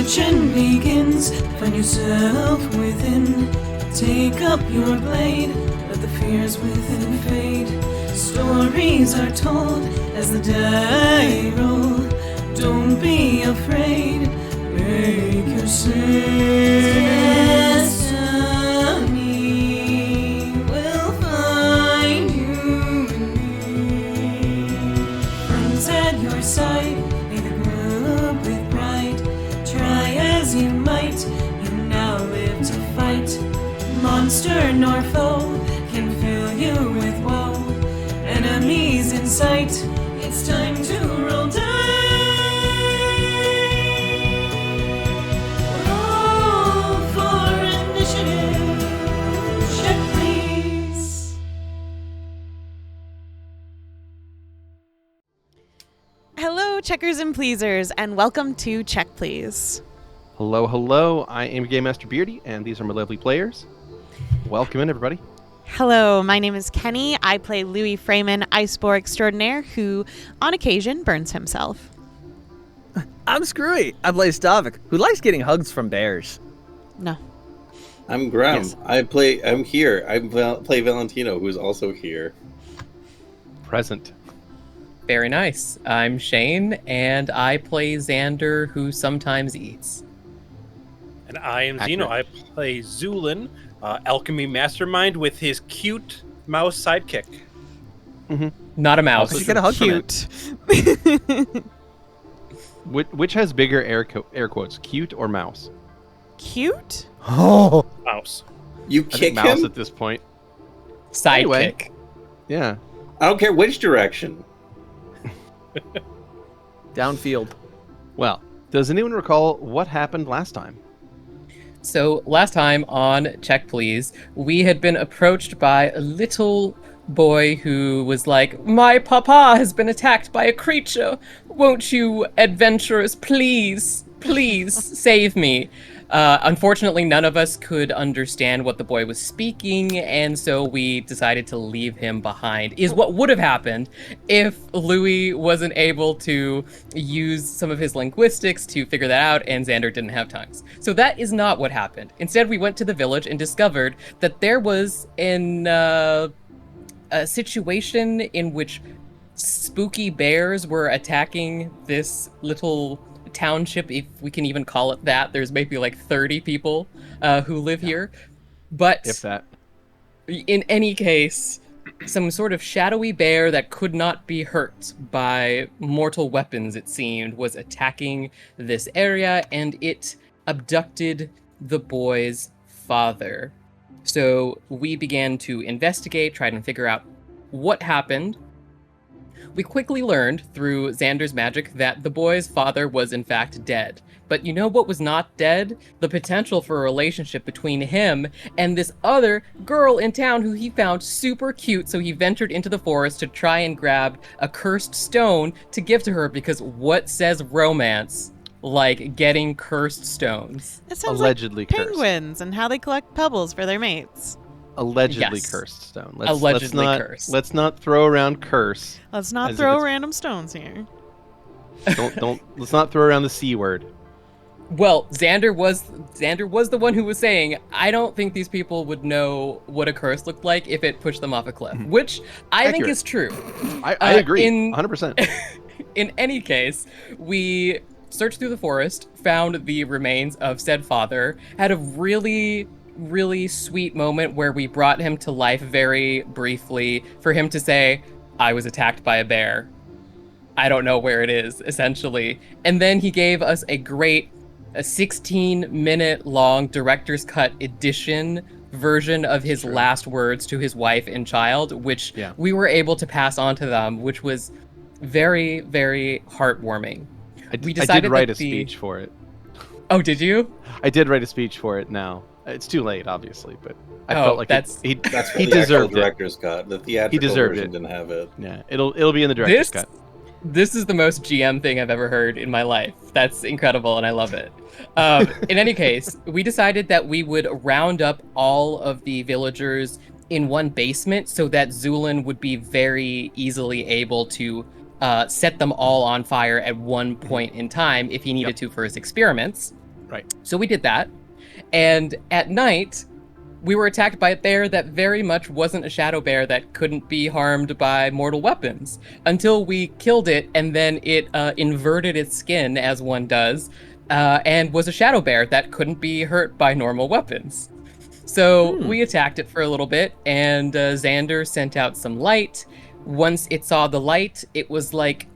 legend begins. Find yourself within. Take up your blade. Let the fears within fade. Stories are told as the die roll. Don't be afraid. Make your destiny will find you in me. Friends at your side, may the group with pride. Try as you might, you now live to fight. Monster nor foe can fill you with woe. Enemies in sight, it's time to roll dice. Roll for initiative. Check, please. Hello, checkers and pleasers, and welcome to Check Please. Hello, hello. I am Game Master Beardy, and these are my lovely players. Welcome in, everybody. Hello, my name is Keni. I play Louie Freeman, Icebore Extraordinaire, who, on occasion, burns himself. I'm Skrewy. I play Stavik, who likes getting hugs from bears. No. I'm Grem. Yes. I'm here. Play Valentino, who's also here. Present. Very nice. I'm Shane, and I play Xander, who sometimes eats. And I am Accurate. Xeno. I play Zu'lin, alchemy mastermind with his cute mouse sidekick. Not a mouse. You get a hug from Cute. Which has bigger air quotes, cute or mouse? Cute? Oh, Mouse. You I think kick mouse him? at this point. Sidekick. Anyway. Yeah. I don't care which direction. downfield. Well, does anyone recall what happened last time? So last time on Check Please, we had been approached by a little boy who was like, "My papa has been attacked by a creature. Won't you, adventurers, please save me?" Unfortunately, none of us could understand what the boy was speaking, and so we decided to leave him behind, is what would have happened if Louie wasn't able to use some of his linguistics to figure that out, and Xander didn't have tongues. So that is not what happened. Instead, we went to the village and discovered that there was a situation in which spooky bears were attacking this little township, if we can even call it that. There's maybe like 30 people who live here, but If that. in any case, some sort of shadowy bear that could not be hurt by mortal weapons, it seemed, was attacking this area, and it abducted the boy's father. So we began to investigate, try and figure out what happened. We quickly learned through Xander's magic that the boy's father was in fact dead. But you know what was not dead? The potential for a relationship between him and this other girl in town who he found super cute, so he ventured into the forest to try and grab a cursed stone to give to her, because what says romance like getting cursed stones? It sounds Allegedly like cursed. penguins and how they collect pebbles for their mates. Allegedly Yes. cursed stone. Allegedly let's not, cursed. Let's not throw around curse. Let's not As if throw it's- random stones here. Let's not throw around the C word. Well, Xander was the one who was saying, I don't think these people would know what a curse looked like if it pushed them off a cliff, which I think Accurate. is true. I agree. in- 100%. In any case, we searched through the forest, found the remains of said father, had a really sweet moment where we brought him to life very briefly for him to say, I was attacked by a bear. I don't know where it is, essentially. And then he gave us a 16-minute long director's cut edition version of his last words to his wife and child, which we were able to pass on to them, which was very, very heartwarming. I We did decided write that a speech for it. Oh, did you? I did write a speech for it now. It's too late, obviously, but I Oh, felt like that's- he That's what he the actual deserved it. director's cut. The theatrical deserved version it. didn't have it. Yeah, it'll be in the director's cut. This is the most GM thing I've ever heard in my life. That's incredible, and I love it. In any case, we decided that we would round up all of the villagers in one basement so that Zu'lin would be very easily able to set them all on fire at one point in time if he needed to for his experiments. Right. So we did that. And at night, we were attacked by a bear that very much wasn't a shadow bear that couldn't be harmed by mortal weapons until we killed it, and then it inverted its skin, as one does, and was a shadow bear that couldn't be hurt by normal weapons. So we attacked it for a little bit, and Xander sent out some light. Once it saw the light, it was like,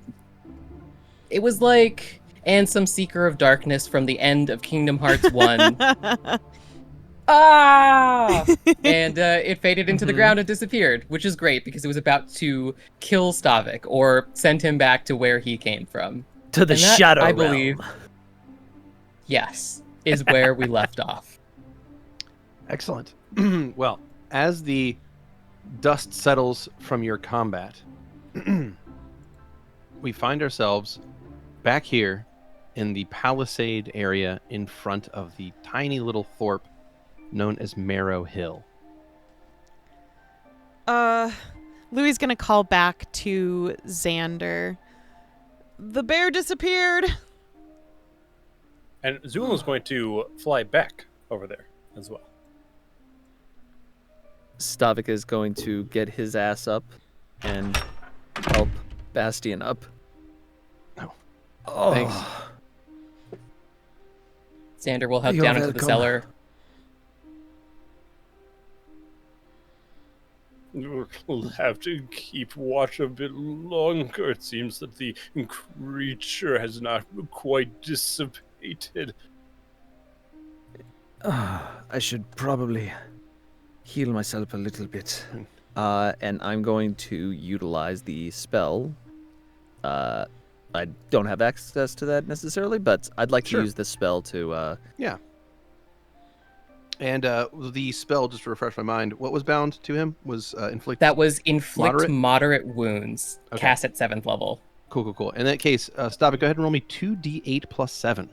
and some Seeker of Darkness from the end of Kingdom Hearts 1. Ah! And it faded into the ground and disappeared, which is great because it was about to kill Stavik or send him back to where he came from. To the And that, shadow I realm. believe, yes, is where we left off. Excellent. Well, as the dust settles from your combat, we find ourselves back here in the palisade area in front of the tiny little thorp known as Marrow Hill. Louie's gonna call back to Xander. The bear disappeared. And Zu'lin's going to fly back over there as well. Stavik is going to get his ass up and help Bastion up. Oh. Thanks. Xander will head You're down into the welcome. cellar. We'll have to keep watch a bit longer. It seems that the creature has not quite dissipated. I should probably heal myself a little bit. And I'm going to utilize the spell. I don't have access to that necessarily, but I'd like Sure. to use this spell to... Yeah. And the spell, just to refresh my mind, what was bound to him was inflict. That was inflict Moderate? moderate wounds, Okay. cast at 7th level. Cool. In that case, Stavik, go ahead and roll me 2d8 plus 7.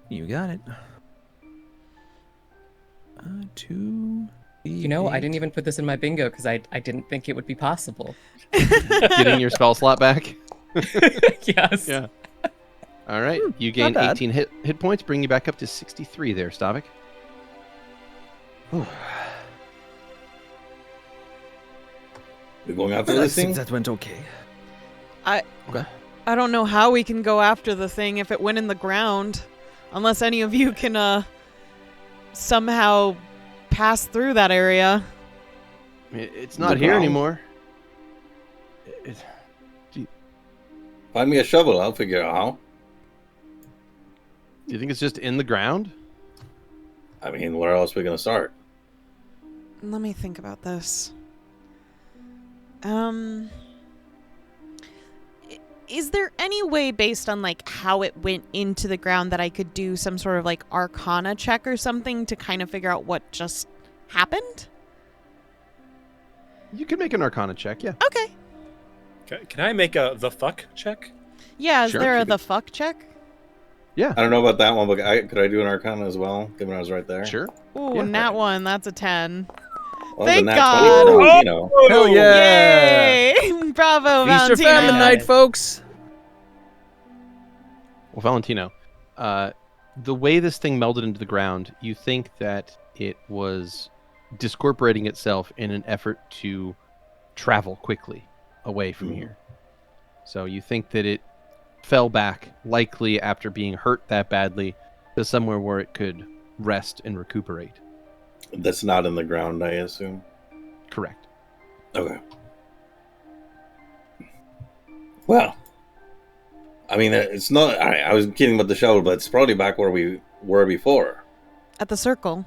You got it. 2... You know, I didn't even put this in my bingo because I didn't think it would be possible. Getting your spell slot back. Yes. Yeah. All right. You gain bad. 18 hit points, bring you back up to 63 there, Stavik. We're going after I this think thing? that went okay. I don't know how we can go after the thing if it went in the ground, unless any of you can somehow pass through that area. I mean, it's not The here ground. anymore. Find me a shovel, I'll figure out how. Do you think it's just in the ground? I mean, where else are we going to start? Let me think about this. Is there any way based on like how it went into the ground that I could do some sort of like arcana check or something to kind of figure out what just happened? You can make an Arcana check, yeah. Okay. Can I make a the fuck check? Yeah, is Sure. there a the fuck check? Yeah, I don't know about that one, but could I do an Arcana as well, given I was right there? sure. Ooh, Yeah. nat one, that's a 10. Well, Thank the nat God. 20 for Valentino. Hell yeah! Yay! Bravo, Feast or Valentino. famine night, folks! Well, Valentino, the way this thing melded into the ground, you think that it was discorporating itself in an effort to travel quickly away from here. So you think that it fell back, likely after being hurt that badly, to somewhere where it could rest and recuperate. That's not in the ground, I assume. Correct. Okay. Well, I mean, it's not. I was kidding about the shovel, but it's probably back where we were before. At the circle.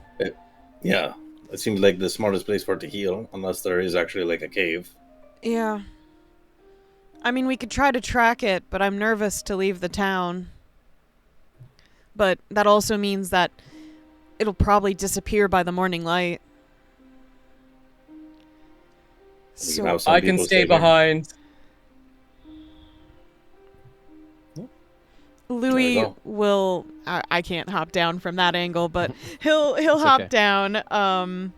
Yeah, it seems like the smartest place for it to heal, unless there is actually like a cave. Yeah. I mean, we could try to track it, but I'm nervous to leave the town. But that also means that it'll probably disappear by the morning light. We can have some I can people stay here. behind. Louie go. will. I can't hop down from that angle, but he'll hop okay. down and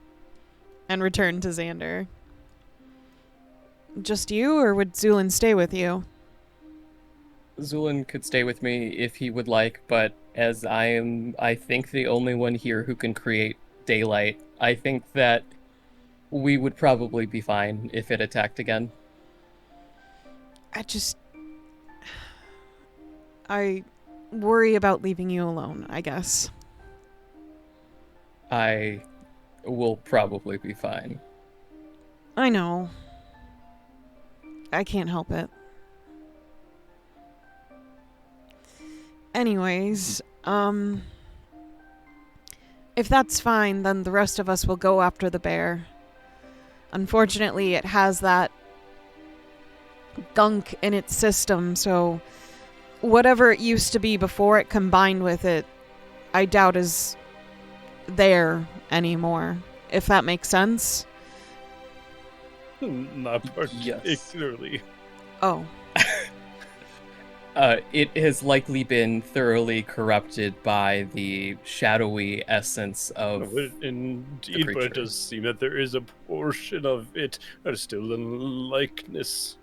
return to Xander. Just you, or would Zu'lin stay with you? Zu'lin could stay with me if he would like, but as I think, the only one here who can create daylight, I think that we would probably be fine if it attacked again. I worry about leaving you alone, I guess. I will probably be fine. I know. I can't help it. Anyways, if that's fine, then the rest of us will go after the bear. Unfortunately, it has that gunk in its system, so whatever it used to be before it combined with it, I doubt is there anymore, if that makes sense. Not particularly. Oh. It has likely been thoroughly corrupted by the shadowy essence of Indeed, but it does seem that there is a portion of it that is still in likeness.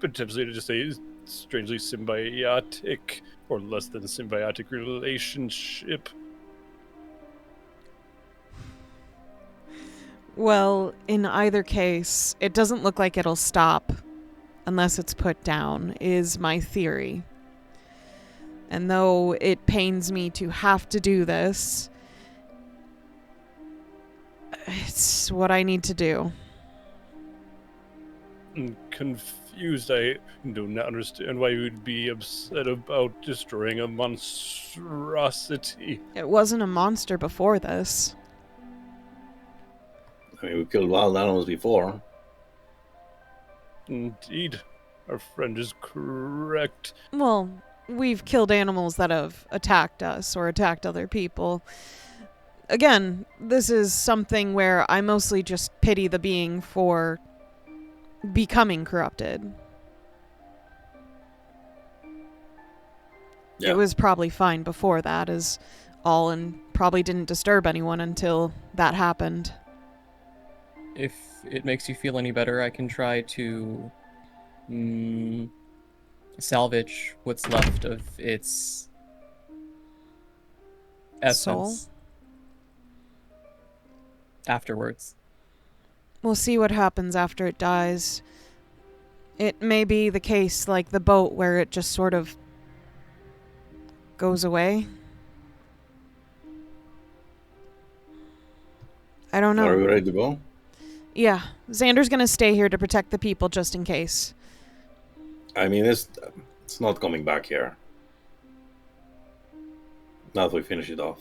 Potentially to just say strangely symbiotic or less than symbiotic relationship. Well, in either case, it doesn't look like it'll stop unless it's put down, is my theory. And though it pains me to have to do this, it's what I need to do. I'm confused. I do not understand why you would be upset about destroying a monstrosity. It wasn't a monster before this. I mean, we killed wild animals before. Indeed, our friend is correct. Well, we've killed animals that have attacked us or attacked other people. Again, this is something where I mostly just pity the being for becoming corrupted. Yeah. It was probably fine before that is all, and probably didn't disturb anyone until that happened. If it makes you feel any better, I can try to salvage what's left of its essence Soul? afterwards. We'll see what happens after it dies. It may be the case like the boat where it just sort of goes away. I don't know. Are we ready to go? Yeah, Xander's gonna stay here to protect the people just in case. I mean, it's not coming back here. Now that we finish it off.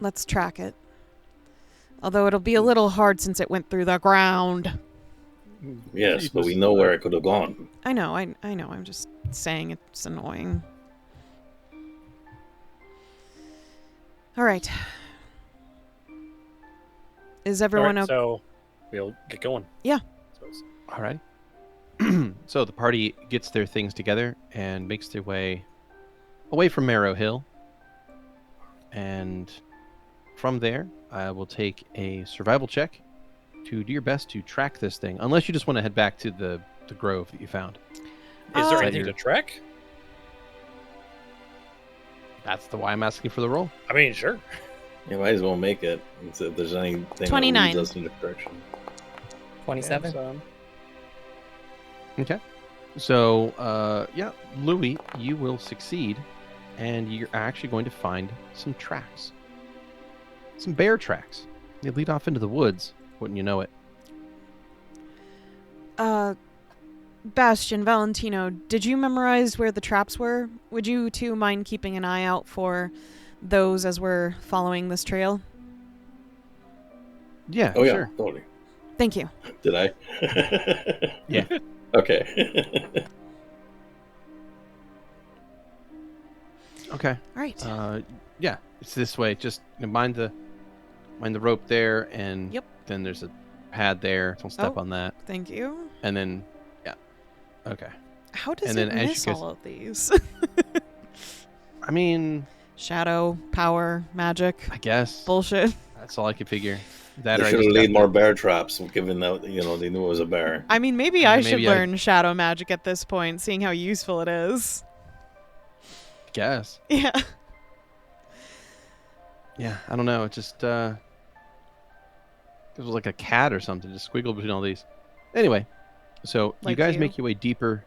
Let's track it. Although it'll be a little hard since it went through the ground. Yes, but we know where it could have gone. I know. I'm just saying it's annoying. All right. Is everyone okay? So we'll get going. Yeah. All right. So the party gets their things together and makes their way away from Marrow Hill. And from there, I will take a survival check to do your best to track this thing. Unless you just want to head back to the grove that you found. Is there anything to track? That's why I'm asking for the roll. I mean, sure. You might as well make it. If there's anything 29. that leads us in the direction. 27. Okay. So, Louie, you will succeed, and you're actually going to find some tracks. Some bear tracks. They lead off into the woods, wouldn't you know it? Bastion, Valentino, did you memorize where the traps were? Would you two mind keeping an eye out for those as we're following this trail? Yeah, Oh, yeah, sure. totally. Thank you. Did I? Yeah. Okay. Okay. All right. Yeah, it's this way. Just mind the rope there, and Yep. then there's a pad there. Don't step Oh. on that. Thank you. And then, yeah. Okay. How does And it then as you miss guys- all of these? I mean, shadow, power, magic, I guess. bullshit. That's all I could figure. That They or I should have just laid got more bear traps, given that they knew it was a bear. I mean, maybe Yeah, I should maybe I- learn shadow magic at this point, seeing how useful it is. I guess. Yeah. Yeah, I don't know. It just it was like a cat or something, just squiggled between all these. Anyway, so you Like guys you. make your way deeper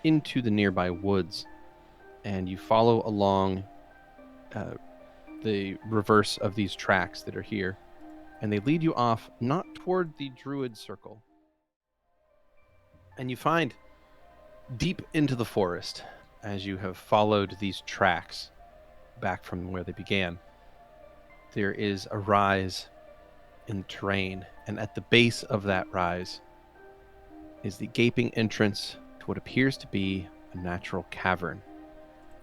into the nearby woods, and you follow along the reverse of these tracks that are here, and they lead you off not toward the druid circle, and you find deep into the forest as you have followed these tracks back from where they began. There is a rise in the terrain, and at the base of that rise is the gaping entrance to what appears to be a natural cavern.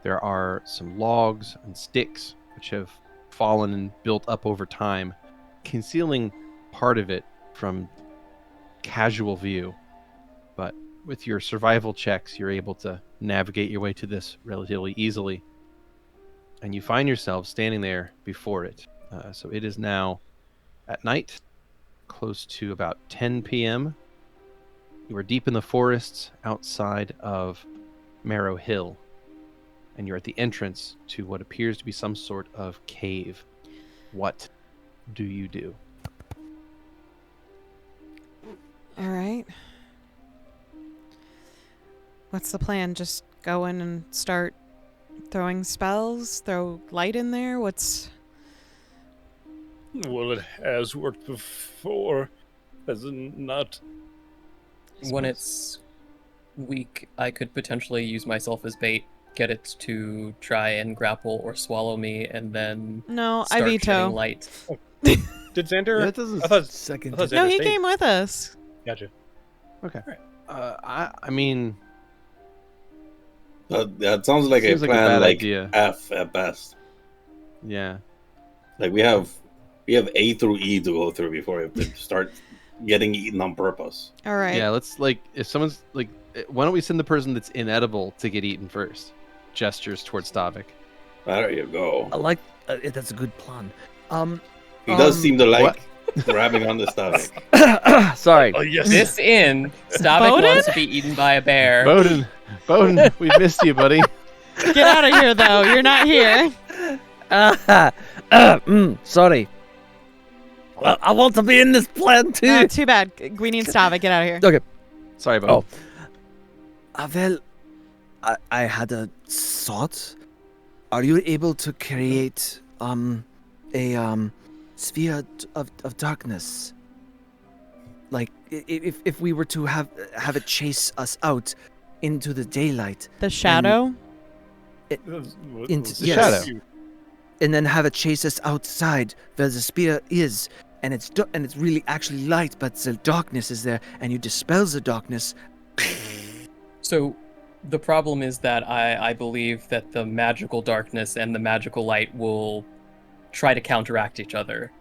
There are some logs and sticks which have fallen and built up over time, concealing part of it from casual view. But with your survival checks, you're able to navigate your way to this relatively easily. And you find yourself standing there before it. So it is now at night, close to about 10 p.m. You are deep in the forests outside of Marrow Hill, and you're at the entrance to what appears to be some sort of cave. What do you do? All right. What's the plan? Just go in and start throwing spells? Throw light in there? What's... Well, it has worked before, has it not? When it's weak, I could potentially use myself as bait, get it to try and grapple or swallow me, and then No, I start veto. shedding light. Did Xander? That doesn't. I thought Second. I thought No, Xander he stayed. came with us. Gotcha. Okay. I mean, That sounds like a seems like a plan, bad like idea. F at best. Yeah. Like we have A through E to go through before we have to start getting eaten on purpose. All right. Yeah, let's if someone's like, why don't we send the person that's inedible to get eaten first? Gestures towards Stavik. There you go. I like that's a good plan. He does seem to like grabbing on the stomach. Sorry. Oh yes. This inn, Stavik Bowden? wants to be eaten by a bear. Bowden, we missed you, buddy. Get out of here, though. You're not here. Sorry. Well, I want to be in this plan too. Too bad. We need Stavik. Get out of here. Okay. Sorry, Bowden. Well, I had a thought. Are you able to create a sphere of darkness? Like if we were to have it chase us out into the daylight, The shadow? Into- The yes. shadow. and then have it chase us outside where the spear is, and it's really actually light, but the darkness is there, and you dispel the darkness. So the problem is that I believe that the magical darkness and the magical light will try to counteract each other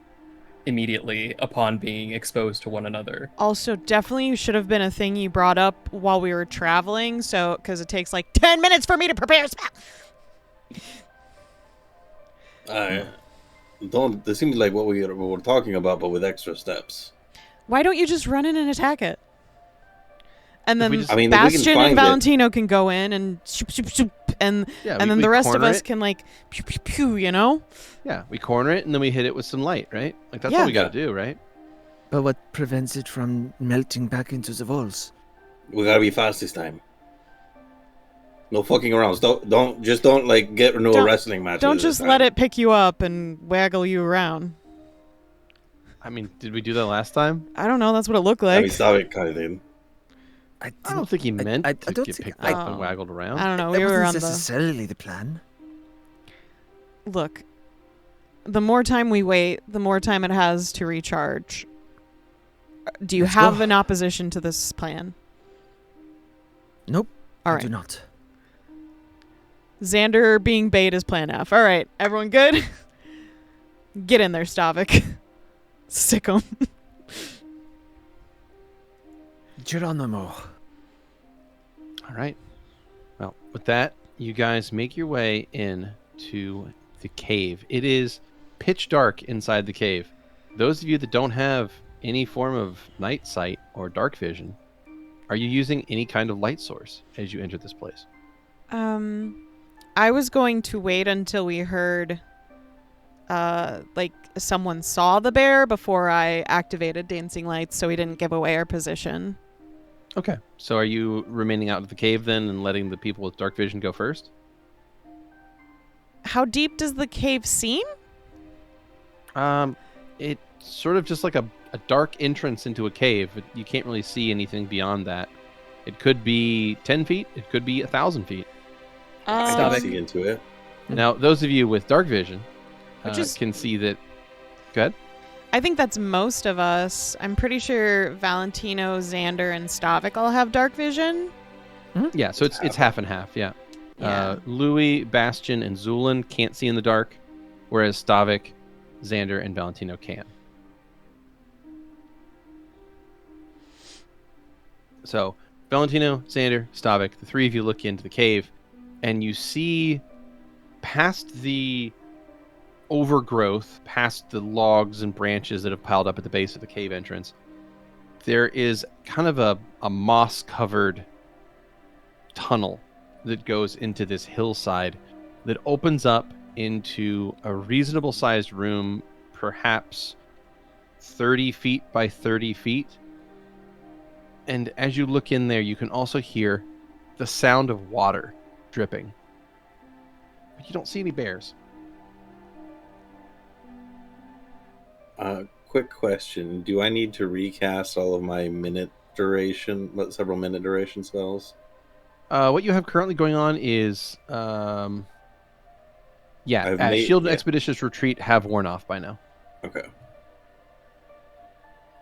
immediately upon being exposed to one another. Also, definitely should have been a thing you brought up while we were traveling, so because it takes like 10 minutes for me to prepare a spell. This seems like what we were talking about, but with extra steps. Why don't you just run in and attack it? And If we then just- I mean, if we can Bastion find and it- Valentino can go in and shoop, shoop, shoop, and Yeah, then we the rest of corner us it. can like pew pew pew, you know? Yeah, we corner it and then we hit it with some light, right? Like that's Yeah. all we gotta do, right? But what prevents it from melting back into the walls? We gotta be fast this time. No fucking around. Don't like get into a Don't- wrestling match. Don't this just time. let it pick you up and waggle you around. I mean, did we do that last time? I don't know. That's what it looked I like. mean, stop it, kind of thing. I I don't think he meant I to don't get think- picked I- up and waggled around. I don't know. That We were wasn't on the necessarily the plan. look. The more time we wait, the more time it has to recharge. Do you Let's have go. an opposition to this plan? Nope. All I right. do not. Xander being bait is plan F. All right. Everyone good? Get in there, Stavik. Sick 'em. Geronimo. All right. Well, with that, you guys make your way in to the cave. It is pitch dark inside the cave. Those of you that don't have any form of night sight or dark vision, are you using any kind of light source as you enter this place? I was going to wait until we heard like someone saw the bear before I activated dancing lights so we didn't give away our position. Okay. So are you remaining out of the cave then and letting the people with dark vision go first? How deep does the cave seem? It's sort of just like a dark entrance into a cave. You can't really see anything beyond that. It could be 10 feet. It could be 1,000 feet. I Stavik. can see into it. Now, those of you with dark vision Which is- can see that. Go ahead. I think that's most of us. I'm pretty sure Valentino, Xander, and Stavik all have dark vision. Yeah, so it's half and half. Yeah. Yeah. Louie, Bastion, and Zu'lin can't see in the dark, whereas Stavik, Xander, and Valentino can. So, Valentino, Xander, Stavik, the three of you look into the cave, and you see past the overgrowth, past the logs and branches that have piled up at the base of the cave entrance, there is kind of a moss-covered tunnel that goes into this hillside that opens up into a reasonable sized room, perhaps 30 feet by 30 feet. And as you look in there, you can also hear the sound of water dripping. But you don't see any bears. Quick question. Do I need to recast all of my several minute duration spells? What you have currently going on is, I've made- Shield and yeah. Expeditious Retreat have worn off by now. Okay.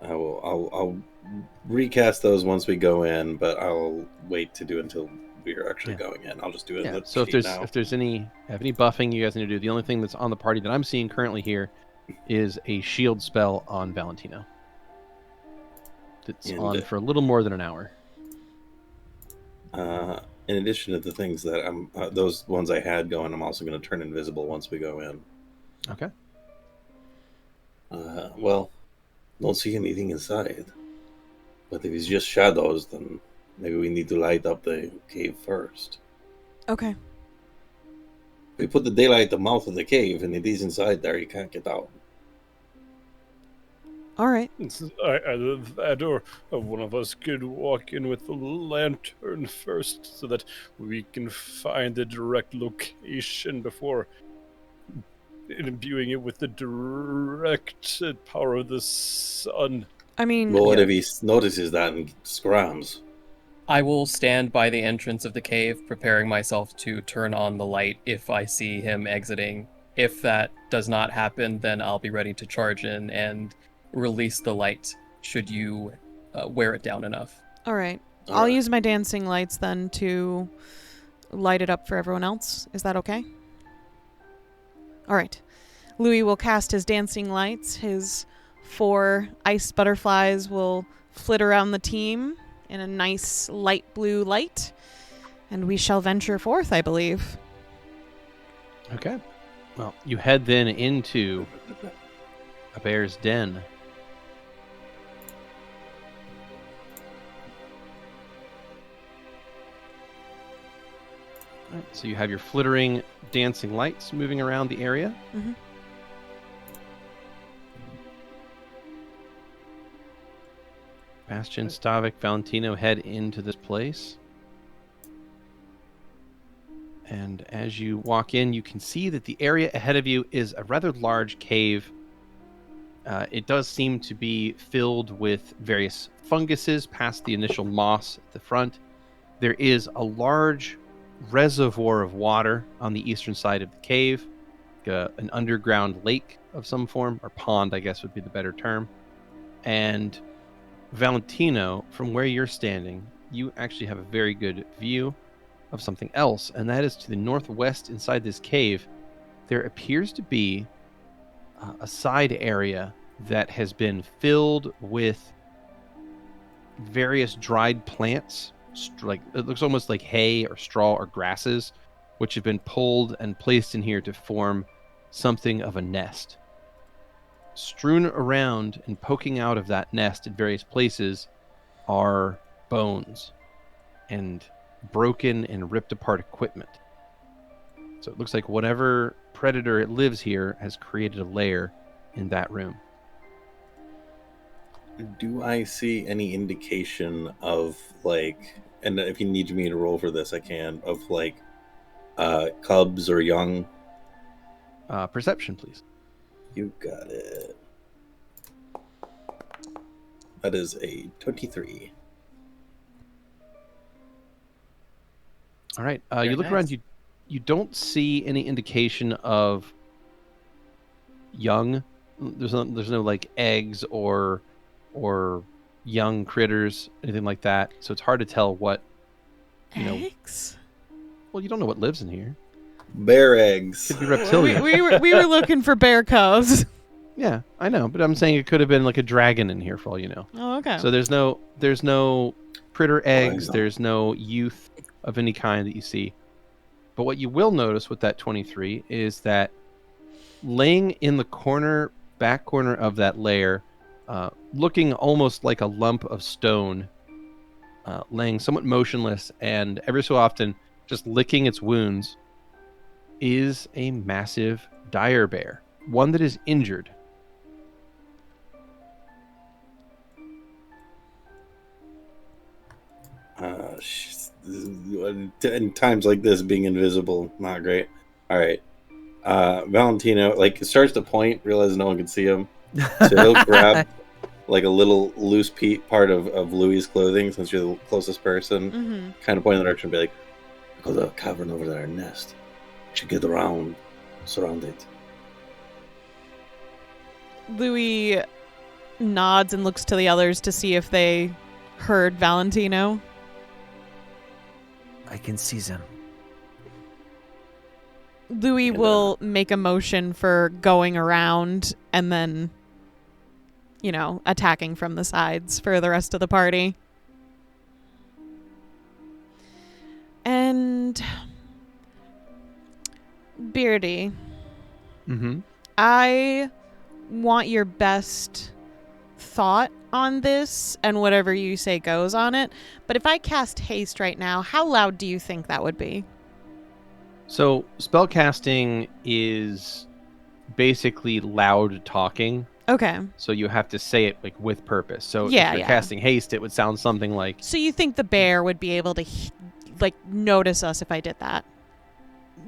I'll recast those once we go in, but I'll wait to do it until we're actually going in. I'll just do it in Yeah. the So sheet now. if there's any buffing you guys need to do, the only thing that's on the party that I'm seeing currently here is a shield spell on Valentino. That's And on for a little more than an hour. In addition to the things that those ones I had going, I'm also going to turn invisible once we go in. Okay. Well, don't see anything inside. But if it's just shadows, then maybe we need to light up the cave first. Okay. We put the daylight at the mouth of the cave, and if he's inside there, you can't get out. All right. Either that or one of us could walk in with the lantern first so that we can find the direct location before imbuing it with the direct power of the sun. I mean, Well, what if he notices that and scrams? I will stand by the entrance of the cave, preparing myself to turn on the light if I see him exiting. If that does not happen, then I'll be ready to charge in and release the light should you wear it down enough. all right. All I'll right. use my dancing lights then to light it up for everyone else. Is that okay? All right. Louie will cast his dancing lights. His 4 ice butterflies will flit around the team in a nice light blue light, and we shall venture forth, I believe. Okay. Well, you head then into a bear's den. All right, so you have your flittering, dancing lights moving around the area. Mm-hmm. Bastion, Stavik, Valentino head into this place. And as you walk in, you can see that the area ahead of you is a rather large cave. It does seem to be filled with various funguses past the initial moss at the front. There is a large reservoir of water on the eastern side of the cave, an underground lake of some form, or pond, I guess would be the better term. And Valentino, from where you're standing, you actually have a very good view of something else, and that is to the northwest inside this cave. There appears to be a side area that has been filled with various dried plants, like it looks almost like hay or straw or grasses, which have been pulled and placed in here to form something of a nest. Strewn around and poking out of that nest in various places are bones and broken and ripped apart equipment. So it looks like whatever predator it lives here has created a lair in that room. Do I see any indication of, like, and if you need me to roll for this, I can, of, like, cubs or young? Perception, please. You got it. That is a 23. All right. Very You look nice. around. You don't see any indication of young. There's no like eggs or young critters, anything like that. So it's hard to tell what. Eggs? Well, you don't know what lives in here. Bear eggs. Could be reptilian. we were looking for bear cubs. Yeah, I know, but I'm saying it could have been like a dragon in here for all you know. Oh, okay. So there's no critter eggs. know. There's no youth of any kind that you see. But what you will notice with that 23 is that laying in the back corner of that lair, looking almost like a lump of stone, laying somewhat motionless and every so often just licking its wounds, is a massive dire bear, one that is injured. In times like this, being invisible, not great. All right. Valentino, like, starts to point, realizes no one can see him. So he'll grab, like, a little loose part of Louie's clothing, since you're the closest person, Mm-hmm. kind of point in the direction and be like, "Go to the cavern over there, nest. Should get around, surround it." Louie nods and looks to the others to see if they heard Valentino. I can see them. Louie And, will make a motion for going around and then, attacking from the sides for the rest of the party. And Beardy, Mm-hmm. I want your best thought on this, and whatever you say goes on it. But if I cast haste right now, how loud do you think that would be? So spellcasting is basically loud talking. Okay. So you have to say it like with purpose. So Yeah, if you're yeah. casting haste, it would sound something like, So you think the bear would be able to notice us if I did that?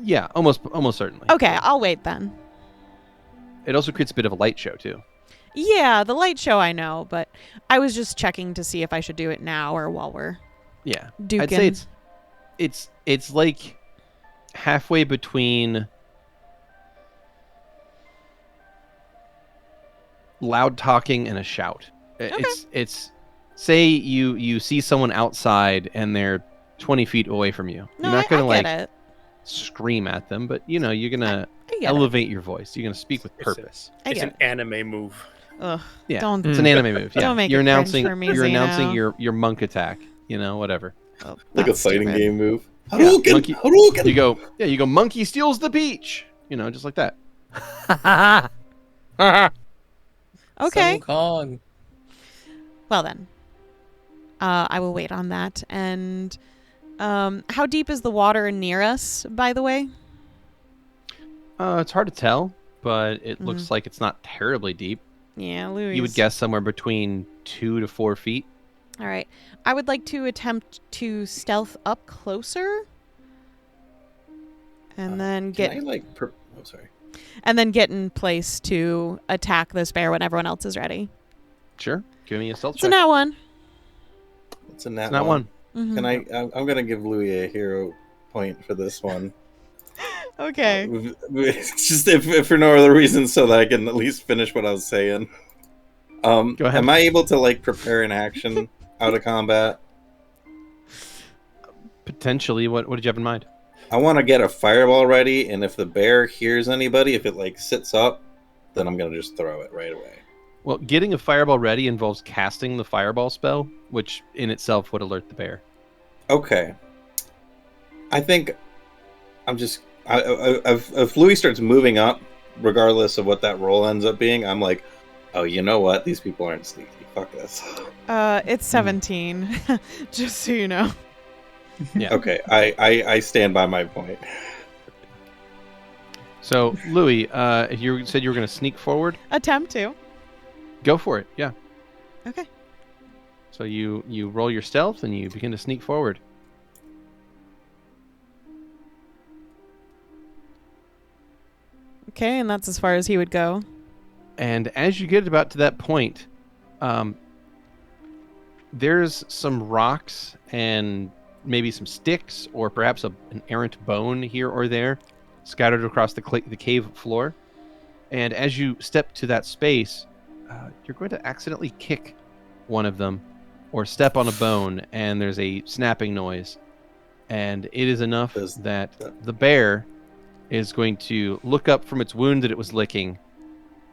yeah, almost certainly. Okay, I'll wait then. It also creates a bit of a light show too. Yeah, the light show I know, but I was just checking to see if I should do it now or while we're Yeah, duking. I'd say it's like halfway between loud talking and a shout. It's say you see someone outside and they're 20 feet away from you. No, You're not gonna I get it. scream at them, but you're gonna I get elevate your voice. You're gonna speak with purpose. I It's get an anime move. it. Ugh, Yeah, don't. it's an anime move. Yeah, Don't make you're it cringe announcing for me, you're announcing Xeno. your monk attack. Whatever. Oh, Like a that's fighting stupid. game move. Yeah, Hadouken! monkey- Hadouken! You go. Monkey steals the beach. Just like that. Okay. Sun Kong. Well then, I will wait on that. And how deep is the water near us, by the way? It's hard to tell, but it looks like it's not terribly deep. Yeah, Louis. You would guess somewhere between 2 to 4 feet. All right. I would like to attempt to stealth up closer, and then get Can I, like, oh, sorry. and then get in place to attack this bear when everyone else is ready. Sure. Give me a stealth It's a check. nat one. It's a nat It's not one. Mhm. Can I'm gonna give Louis a hero point for this one. Okay. It's just if for no other reason, so that I can at least finish what I was saying. Go ahead. Am I able to, like, prepare an action out of combat? Potentially. What did you have in mind? I want to get a fireball ready, and if the bear hears anybody, if it, like, sits up, then I'm gonna just throw it right away. Well, getting a fireball ready involves casting the fireball spell, which in itself would alert the bear. Okay. I think I'm just. If Louis starts moving up regardless of what that roll ends up being, I'm like, oh, you know what? These people aren't sneaky. Fuck this. It's 17, just so you know. Yeah. Okay, I stand by my point. So, Louie, you said you were going to sneak forward. Attempt to. Go for it. Yeah. Okay. So you roll your stealth and you begin to sneak forward. Okay, and that's as far as he would go. And as you get about to that point, there's some rocks and maybe some sticks, or perhaps an errant bone here or there, scattered across the cave floor. And as you step to that space, you're going to accidentally kick one of them, or step on a bone, and there's a snapping noise. And it is enough that the bear is going to look up from its wound that it was licking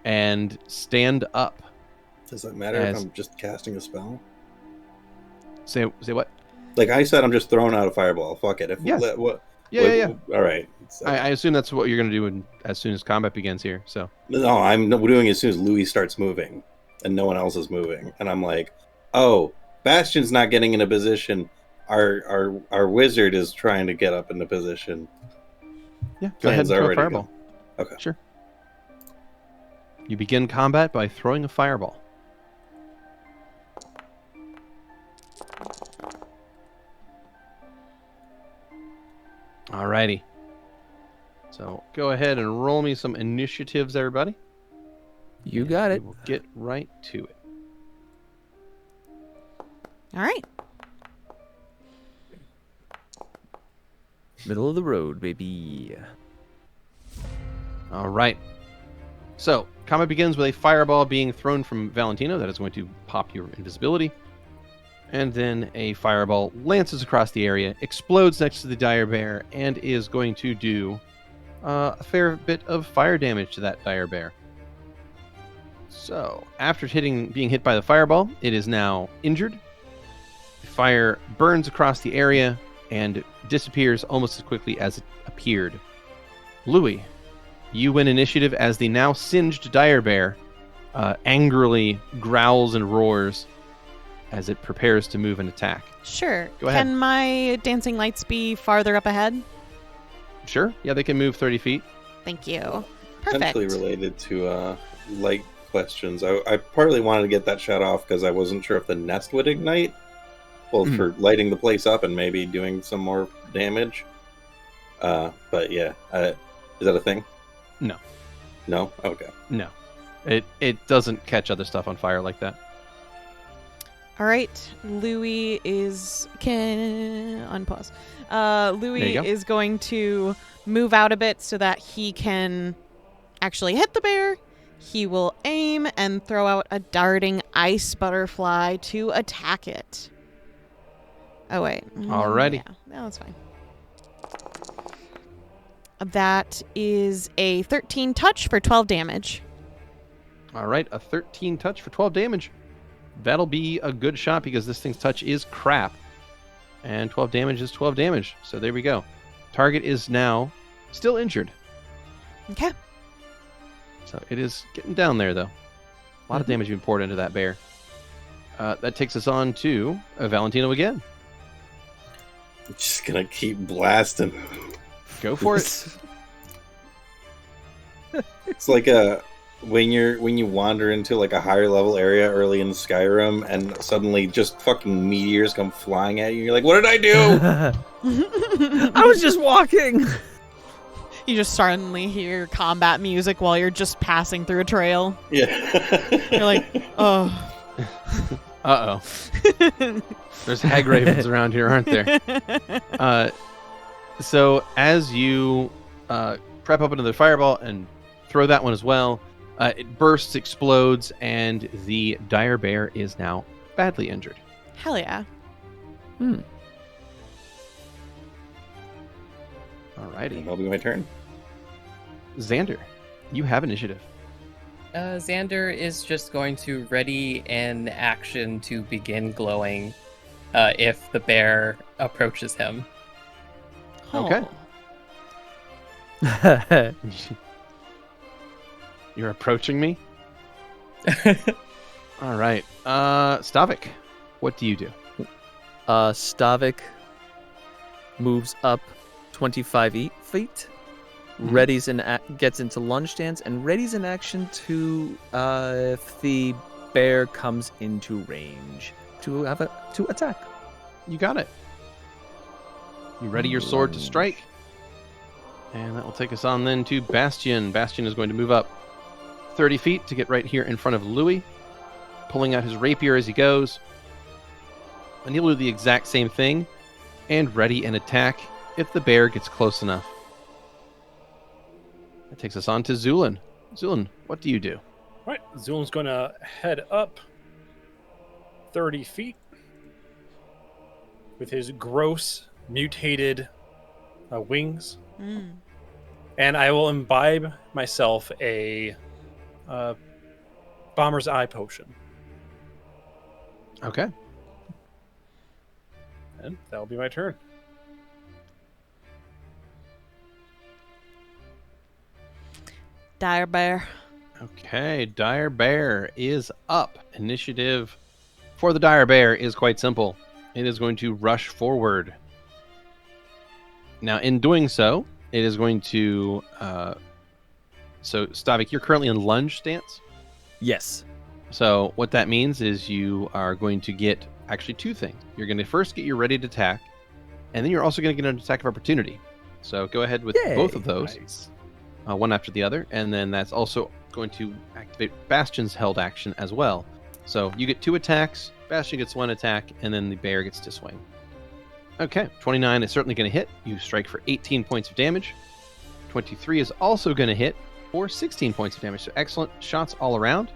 and stand up. Does that matter if I'm just casting a spell? Say what? Like I said, I'm just throwing out a fireball. Fuck it. Yeah. All right. I assume that's what you're going to do as soon as combat begins here. So No, I'm doing it as soon as Louie starts moving, and no one else is moving, and I'm like, oh, Bastion's not getting in a position. Our wizard is trying to get up in the position. Yeah, go ahead and throw a fireball. Gone. Okay. Sure. You begin combat by throwing a fireball. Alrighty. So go ahead and roll me some initiatives, everybody. You got it. We'll get right to it. All right. Middle of the road, baby. All right. So, combat begins with a fireball being thrown from Valentino. That is going to pop your invisibility. And then a fireball lances across the area, explodes next to the dire bear, and is going to do a fair bit of fire damage to that dire bear. So, after being hit by the fireball, it is now injured. The fire burns across the area and disappears almost as quickly as it appeared. Louie, you win initiative as the now singed dire bear angrily growls and roars as it prepares to move and attack. Sure. Go ahead. Can my dancing lights be farther up ahead? Sure. Yeah, they can move 30 feet. Thank you. Perfect. Potentially related to light questions. I partly wanted to get that shut off because I wasn't sure if the nest would ignite, both for lighting the place up and maybe doing some more damage. But yeah, is that a thing? No. No? Okay. No. It doesn't catch other stuff on fire like that. All right. Louie can unpause. Louie is going to move out a bit so that he can actually hit the bear. He will aim and throw out a darting ice butterfly to attack it. Oh, wait. Alrighty. Yeah, that's fine. That is a 13 touch for 12 damage. All right, a 13 touch for 12 damage. That'll be a good shot because this thing's touch is crap. And 12 damage is 12 damage. So there we go. Target is now still injured. Okay. So it is getting down there, though. A lot of damage being poured into that bear. That takes us on to Valentino again. I'm just gonna keep blasting. Go for it. It's like when you wander into like a higher level area early in Skyrim and suddenly just fucking meteors come flying at you. You're like, what did I do? I was just walking. You just suddenly hear combat music while you're just passing through a trail. Yeah. You're like, oh. Uh-oh. There's hag ravens around here, aren't there? So as you prep up another fireball and throw that one as well, it bursts, explodes, and the dire bear is now badly injured. Hell yeah. Alrighty. That'll be my turn. Xander, you have initiative. Xander is just going to ready an action to begin glowing if the bear approaches him. Okay. Oh. You're approaching me? All right. Stavik, what do you do? Stavik moves up 25 feet, readies gets into lunge stance, and readies in action to if the bear comes into range to attack. You got it. You ready your sword to strike? And that will take us on then to Bastion. Bastion is going to move up 30 feet to get right here in front of Louie, pulling out his rapier as he goes. And he'll do the exact same thing and ready an attack if the bear gets close enough. That takes us on to Zu'lin. Zu'lin, what do you do? Right, Zu'lin's going to head up 30 feet with his gross, mutated wings. And I will imbibe myself a Bomber's Eye potion. Okay. And that'll be my turn. Dire bear. Okay, Dire Bear is up. Initiative for the Dire Bear is quite simple. It is going to rush forward. Now, in doing so, it is going to... So, Stavik, you're currently in lunge stance. Yes. So, what that means is you are going to get actually two things. You're going to first get your ready to attack, and then you're also going to get an attack of opportunity. So, go ahead with both of those. Nice. One after the other, and then that's also going to activate Bastion's held action as well. So you get 2 attacks, Bastion gets 1 attack, and then the bear gets to swing. Okay, 29 is certainly going to hit. You strike for 18 points of damage. 23 is also going to hit for 16 points of damage. So excellent shots all around.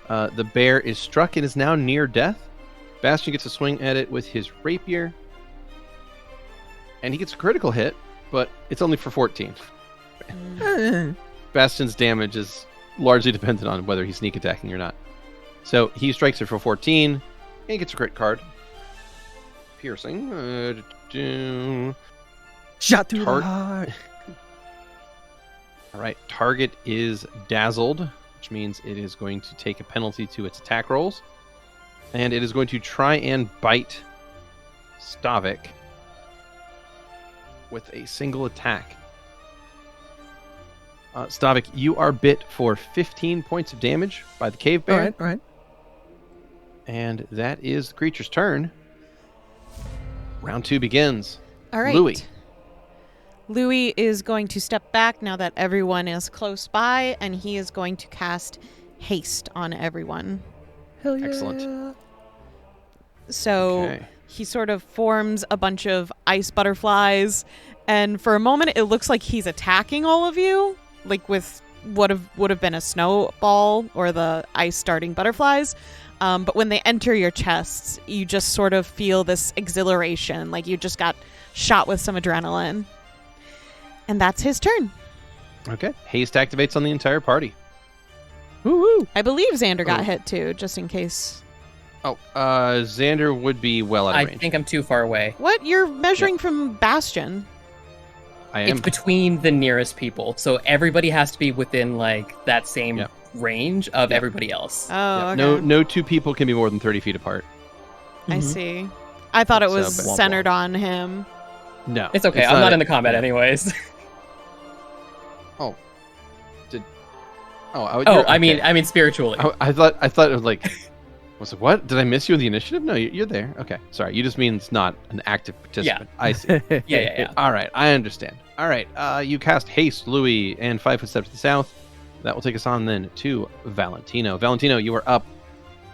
The bear is struck and is now near death. Bastion gets a swing at it with his rapier, and he gets a critical hit, but it's only for 14. Bastion's damage is largely dependent on whether he's sneak attacking or not. So he strikes it for 14, and he gets a crit card. Piercing. Shot through the heart. All right. Target is dazzled, which means it is going to take a penalty to its attack rolls. And it is going to try and bite Stavik with a single attack. Stavik, you are bit for 15 points of damage by the cave bear. All right. And that is the creature's turn. Round 2 begins. All right. Louie. Louie is going to step back now that everyone is close by, and he is going to cast haste on everyone. Hell yeah. Excellent. So Okay. he sort of forms a bunch of ice butterflies, and for a moment it looks like he's attacking all of you, like with what would have been a snowball or the ice starting butterflies. But when they enter your chests, you just sort of feel this exhilaration, like you just got shot with some adrenaline. And that's his turn. Okay. Haste activates on the entire party. Woo-woo. I believe Xander got hit too, just in case. Oh, Xander would be well out of I range. think I'm too far away. What? You're measuring from Bastion. I am. It's between the nearest people, so everybody has to be within like that same Yep. range of everybody else. Oh, Yeah, okay. No 2 people can be more than 30 feet apart. I see. I thought it So, was but- centered on him. No. It's okay. I'm not in the combat anyways. I mean spiritually. I thought it was like, was it what? Did I miss you in the initiative? No, you're there. Okay, sorry. You just mean it's not an active participant. I see. Yeah. All right, I understand. All right, you cast haste, Louie, and 5 foot step to the south. That will take us on then to Valentino. Valentino, you are up.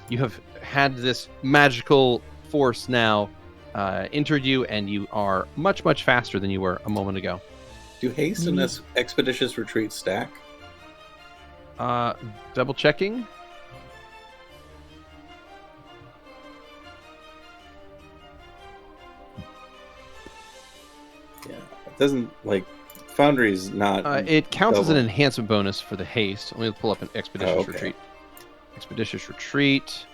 You have had this magical force now entered you, and you are much, much faster than you were a moment ago. Do haste and this expeditious retreat stack? Double checking. Yeah, it doesn't like Foundry's not. It counts as an double. enhancement bonus for the haste. Let me pull up an expeditious Oh, okay. retreat. Expeditious retreat.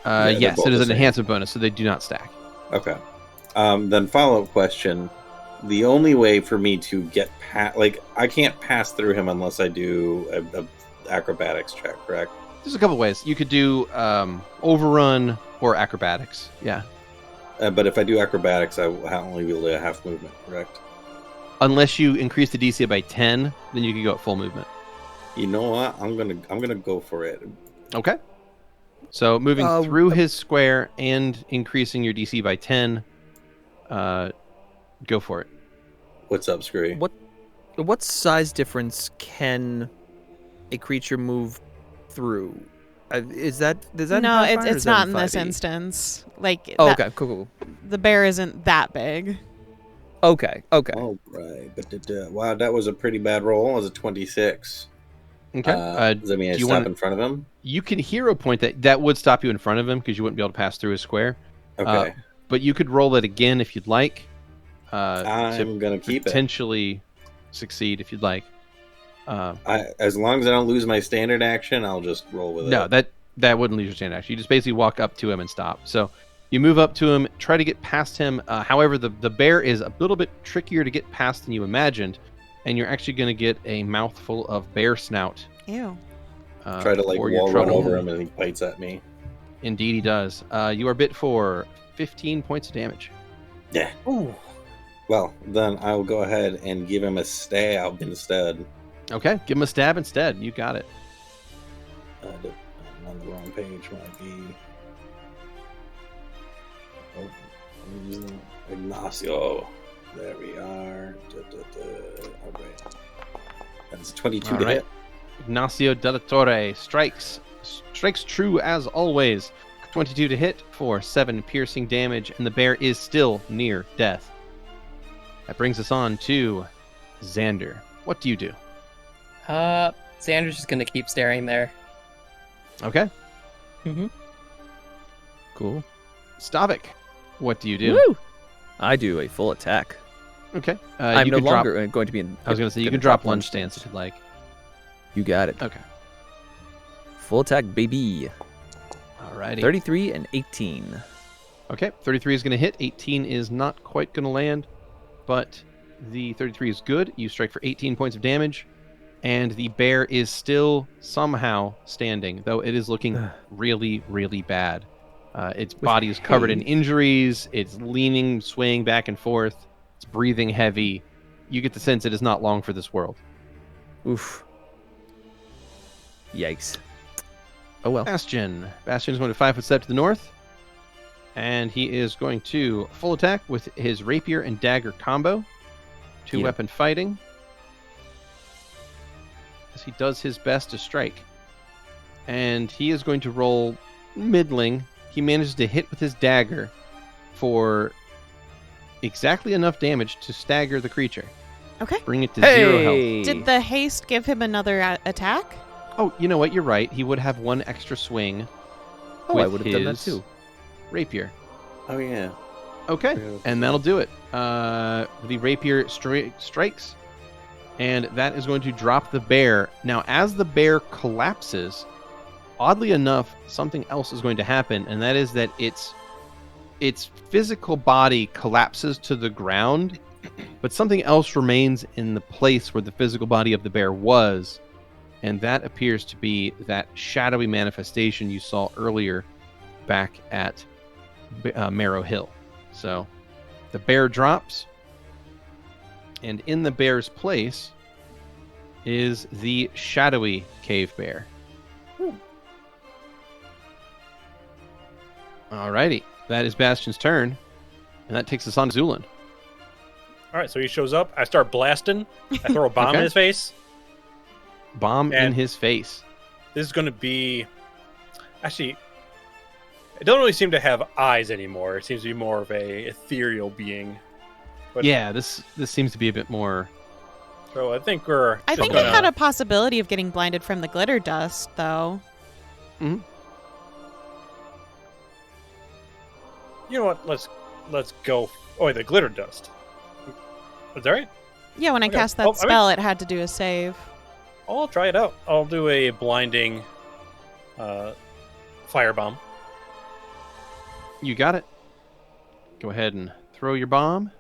Yeah, they're Yes, both it is the an same. enhancement bonus, so they do not stack. Okay. Then follow-up question: the only way for me to get past, like, I can't pass through him unless I do a acrobatics check, correct? There's a couple ways. You could do overrun or acrobatics. Yeah. But if I do acrobatics, I will only be able to half movement, correct? Unless you increase the DC by 10, then you can go at full movement. You know what? I'm gonna go for it. Okay. So moving through his square and increasing your DC by 10, go for it. What's up, Skrewy? What size difference can a creature move through? Does that No, Pathfinder, or it's is that not in this 5e? instance. Like, Oh, that- okay, cool. the bear isn't that big. Okay. All right, but wow, that was a pretty bad roll. It was a 26. Okay. Does that mean I do you stop wanna- in front of him? You can hero point that would stop you in front of him because you wouldn't be able to pass through his square. Okay, But you could roll it again if you'd like. I'm gonna keep it. Potentially succeed if you'd like. As long as I don't lose my standard action, I'll just roll with No, it. that wouldn't lose your stand action. You just basically walk up to him and stop. So you move up to him, try to get past him. However, the bear is a little bit trickier to get past than you imagined, and you're actually going to get a mouthful of bear snout. Ew. Try to for your wall run trouble. over him, and he bites at me. Indeed, he does. You are bit for 15 points of damage. Yeah. Ooh. Well, then I will go ahead and give him a stab instead. Okay, give him a stab instead. You got it. I'm on the wrong page. Might be. Oh, I'm using Ignacio. There we are. Okay. That's 22 All to right. hit. Ignacio de la Torre strikes true as always. 22 to hit for 7 piercing damage, and the bear is still near death. That brings us on to Xander. What do you do? Xander's just gonna keep staring there. Okay. Mm-hmm. Cool. Stavik, what do you do? Woo! I do a full attack. Okay. I'm you no could drop- longer going to be in. I was going to say, you gonna can drop lunge stance if you'd like. You got it. Okay. Full attack, baby. Alrighty. 33 and 18. Okay, 33 is going to hit. 18 is not quite going to land, but the 33 is good. You strike for 18 points of damage, and the bear is still somehow standing, though it is looking really, really bad. Its body is covered in injuries. It's leaning, swaying back and forth. It's breathing heavy. You get the sense it is not long for this world. Oof. Yikes. Oh well. Bastion. Bastion is going to 5-foot step to the north, and he is going to full attack with his rapier and dagger combo. 2-weapon fighting. As he does his best to strike. And he is going to roll middling. He manages to hit with his dagger for exactly enough damage to stagger the creature. Okay. Bring it to 0 health. Did the haste give him another attack? Oh, you know what? You're right. He would have one extra swing. Oh, I with would have done that his too. Rapier. Oh, yeah. Okay, and that'll do it. The rapier strikes, and that is going to drop the bear. Now, as the bear collapses, oddly enough, something else is going to happen, and that is that its physical body collapses to the ground, but something else remains in the place where the physical body of the bear was, and that appears to be that shadowy manifestation you saw earlier back at Marrow Hill. So the bear drops, and in the bear's place is the shadowy cave bear. Alrighty, that is Bastion's turn, and that takes us on to Zu'lin. All right, so he shows up. I start blasting. I throw a bomb Okay. in his face. Bomb in And- his face. This is going to be... Actually, it doesn't really seem to have eyes anymore. It seems to be more of a ethereal being. But, Yeah, this seems to be a bit more. So I think we're... I think gonna... it had a possibility of getting blinded from the glitter dust, though. You know what? Let's go... Oh, wait, the glitter dust. Is that right? Yeah, when I Okay. cast that Well, I mean- spell, it had to do a save. I'll try it out. I'll do a blinding firebomb. You got it. Go ahead and throw your bomb.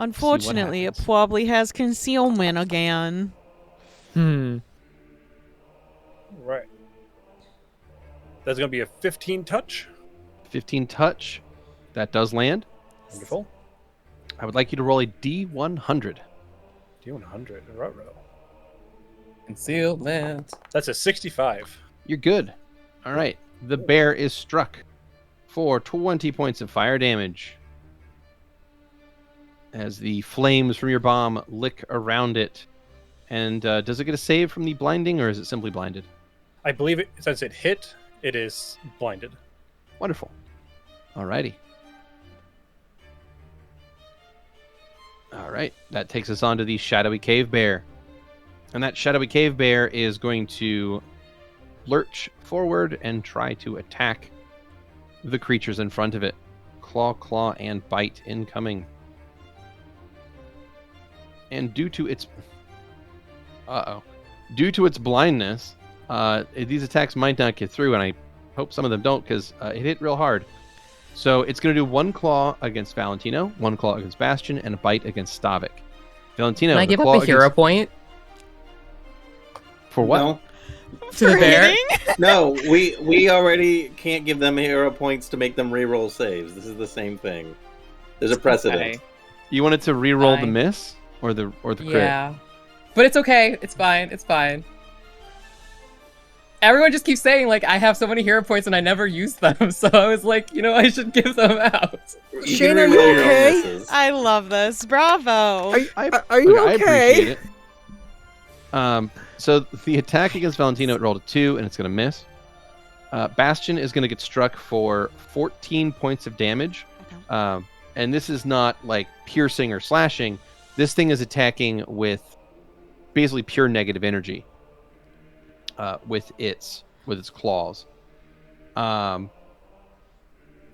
Unfortunately, it happens. probably has concealment again. Right. That's going to be a 15 touch. 15 touch. That does land. Wonderful. I would like you to roll a D100. D100. Ruh-roh. Concealment. That's a 65. You're good. All right. The bear is struck for 20 points of fire damage as the flames from your bomb lick around it. And does it get a save from the blinding, or is it simply blinded? I believe since it hit, it is blinded. Wonderful. Alrighty. Alright, that takes us on to the shadowy cave bear. And that shadowy cave bear is going to lurch forward and try to attack the creatures in front of it. Claw, and bite incoming. And due to its blindness, these attacks might not get through, and I hope some of them don't, because it hit real hard. So it's going to do 1 claw against Valentino, 1 claw against Bastion, and a bite against Stavik. Valentino, Can I the give claw up a hero against- point For what? No, to the bear? hitting? no, we already can't give them hero points to make them reroll saves. This is the same thing. There's a precedent. Okay. You wanted to re-roll the Fine. miss or the crit? Yeah. But it's okay. It's fine. It's fine. Everyone just keeps saying, like, I have so many hero points and I never use them. So I was like, I should give them out. You Shane, can are you reroll your own okay? misses. I love this. Bravo. Are you I okay? appreciate it. So the attack against Valentino, it rolled a 2, and it's going to miss. Bastion is going to get struck for 14 points of damage. Okay. And this is not like piercing or slashing. This thing is attacking with basically pure negative energy with its claws.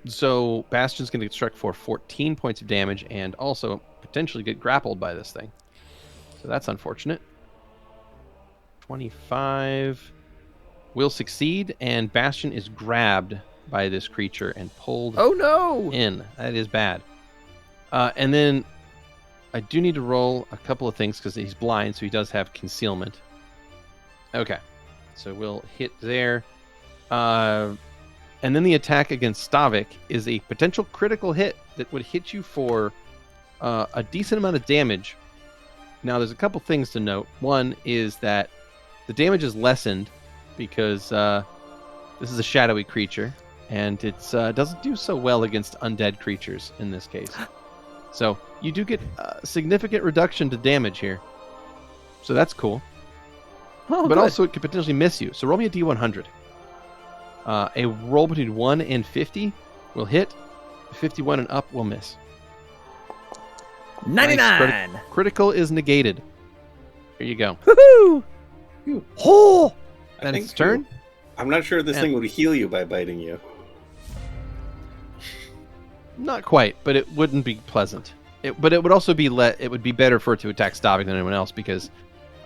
So Bastion's going to get struck for 14 points of damage and also potentially get grappled by this thing. So that's unfortunate. 25 will succeed, and Bastion is grabbed by this creature and pulled Oh no! in. That is bad. And then I do need to roll a couple of things because he's blind, so he does have concealment. Okay, so we'll hit there. And then the attack against Stavik is a potential critical hit that would hit you for a decent amount of damage. Now, there's a couple things to note. One is that the damage is lessened because this is a shadowy creature, and it doesn't do so well against undead creatures in this case. So you do get a significant reduction to damage here. So that's cool. Oh, But good. also it could potentially miss you. So roll me a d100. A roll between 1 and 50 will hit. 51 and up will miss. 99. Critical is negated. Here you go. Woohoo! Oh! Then think it's turn. I'm not sure if this And- thing would heal you by biting you. Not quite, but it wouldn't be pleasant. But it would also be it would be better for it to attack Stavik than anyone else because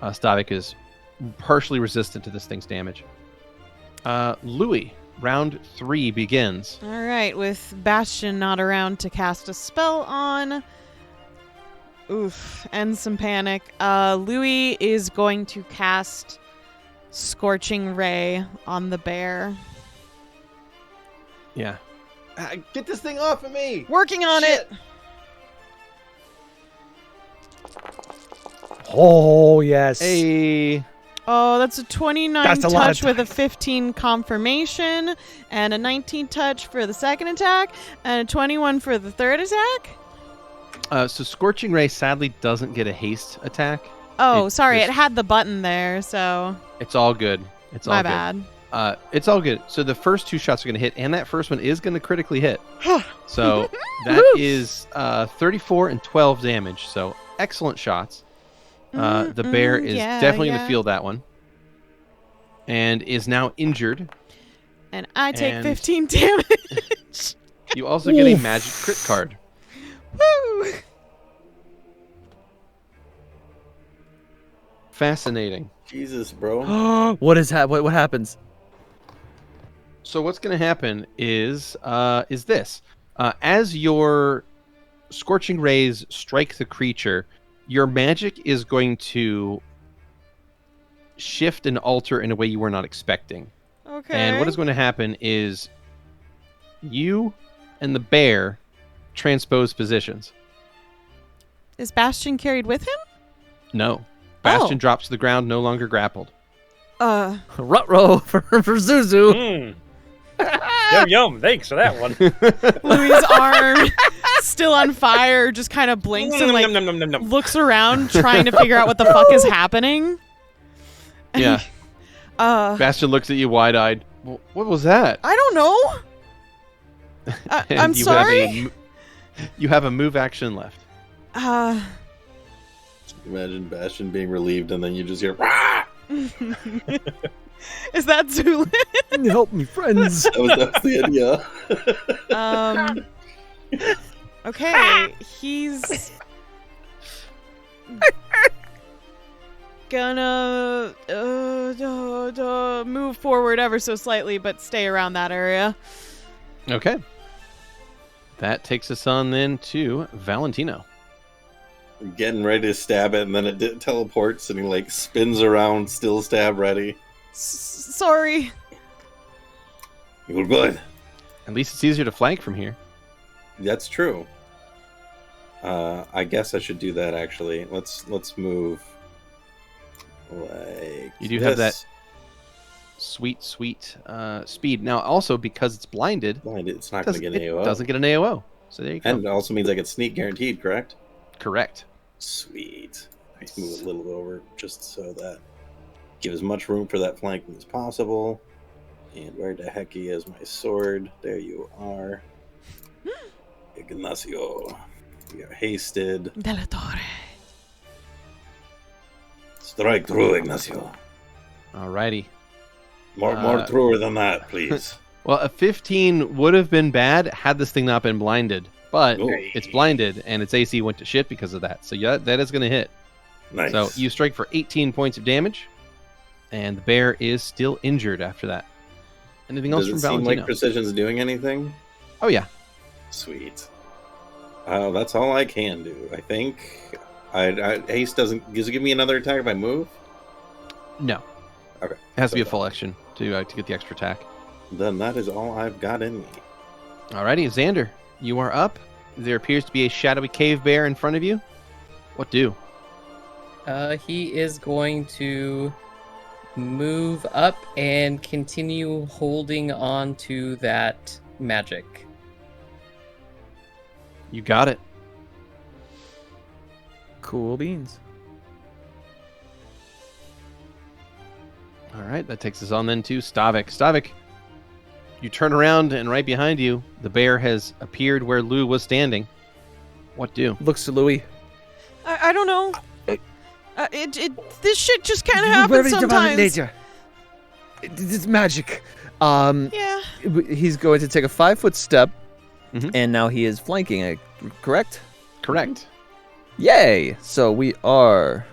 Stavik is partially resistant to this thing's damage. Louie, round 3 begins. All right, with Bastion not around to cast a spell on. Oof, and some panic. Louie is going to cast Scorching Ray on the bear. Yeah. Get this thing off of me! Working on Shit. it! Oh, yes. Hey. Oh, that's a 29 That's a lot touch of with a 15 confirmation, and a 19 touch for the second attack, and a 21 for the third attack? So Scorching Ray sadly doesn't get a haste attack. Oh, It sorry, just- it had the button there, so It's all good. It's all my good. bad. It's all good. So the first 2 shots are going to hit, and that first one is going to critically hit. So that is 34 and 12 damage. So excellent shots. The bear is definitely going to feel that one. And is now injured. And I take And- 15 damage. You also get a magic crit card. Woo! Fascinating. Jesus, bro. What is what happens? So what's going to happen is this. As your scorching rays strike the creature, your magic is going to shift and alter in a way you were not expecting. Okay. And what is going to happen is you and the bear transpose positions. Is Bastion carried with him? No. Bastion Oh. drops to the ground, no longer grappled. Ruh-roh for Zuzu. Mm. Yum yum. Thanks for that one. Louie's arm still on fire, just kind of blinks and like Nom, nom, nom, nom, nom. looks around trying to figure out what the fuck is happening. Yeah. I Bastion looks at you wide-eyed. What was that? don't know. And I'm you sorry. You have a move action left. Imagine Bastion being relieved, and then you just hear, "Rah!" Is that Zu'lin? Help me, friends. That was the idea. Okay, he's gonna move forward ever so slightly, but stay around that area. Okay. That takes us on then to Valentino. Getting ready to stab it, and then it teleports, and he like spins around, still stab ready. Sorry. You're good. At least it's easier to flank from here. That's true. I guess I should do that actually. Let's move. Like You do have that this. sweet speed. Now, also, because it's blinded, Blind, it's not going to get an it AOO. doesn't get an AOO. So there you go. And it also means I get sneak guaranteed, correct? Correct. Sweet. I move a little bit over just so that give as much room for that flanking as possible. And where the heck is my sword? There you are. Ignacio. We are hasted. Della Torre. Strike through, Ignacio. Alrighty. More truer than that, please. Well, a 15 would have been bad had this thing not been blinded. But Oh. it's blinded, and its AC went to shit because of that. So yeah, that is going to hit. Nice. So you strike for 18 points of damage, and the bear is still injured after that. Anything else Does it from seem Valentino? like Precision's doing anything? Oh, yeah. Sweet. That's all I can do, I think. Haste does it give me another attack if I move? No. Okay. It has to be a So- full action to get the extra attack. Then that is all I've got in me. Alrighty, Xander, you are up. There appears to be a shadowy cave bear in front of you. What do? He is going to move up and continue holding on to that magic. You got it. Cool beans. All right, that takes us on then to Stavik. Stavik, you turn around, and right behind you, the bear has appeared where Lou was standing. What do? Looks to Louie. I don't know. This shit just kind of happens sometimes. Later. It's magic. Yeah. He's going to take a 5-foot step, Mhm. and now he is flanking. Correct? Correct. Yay! So we are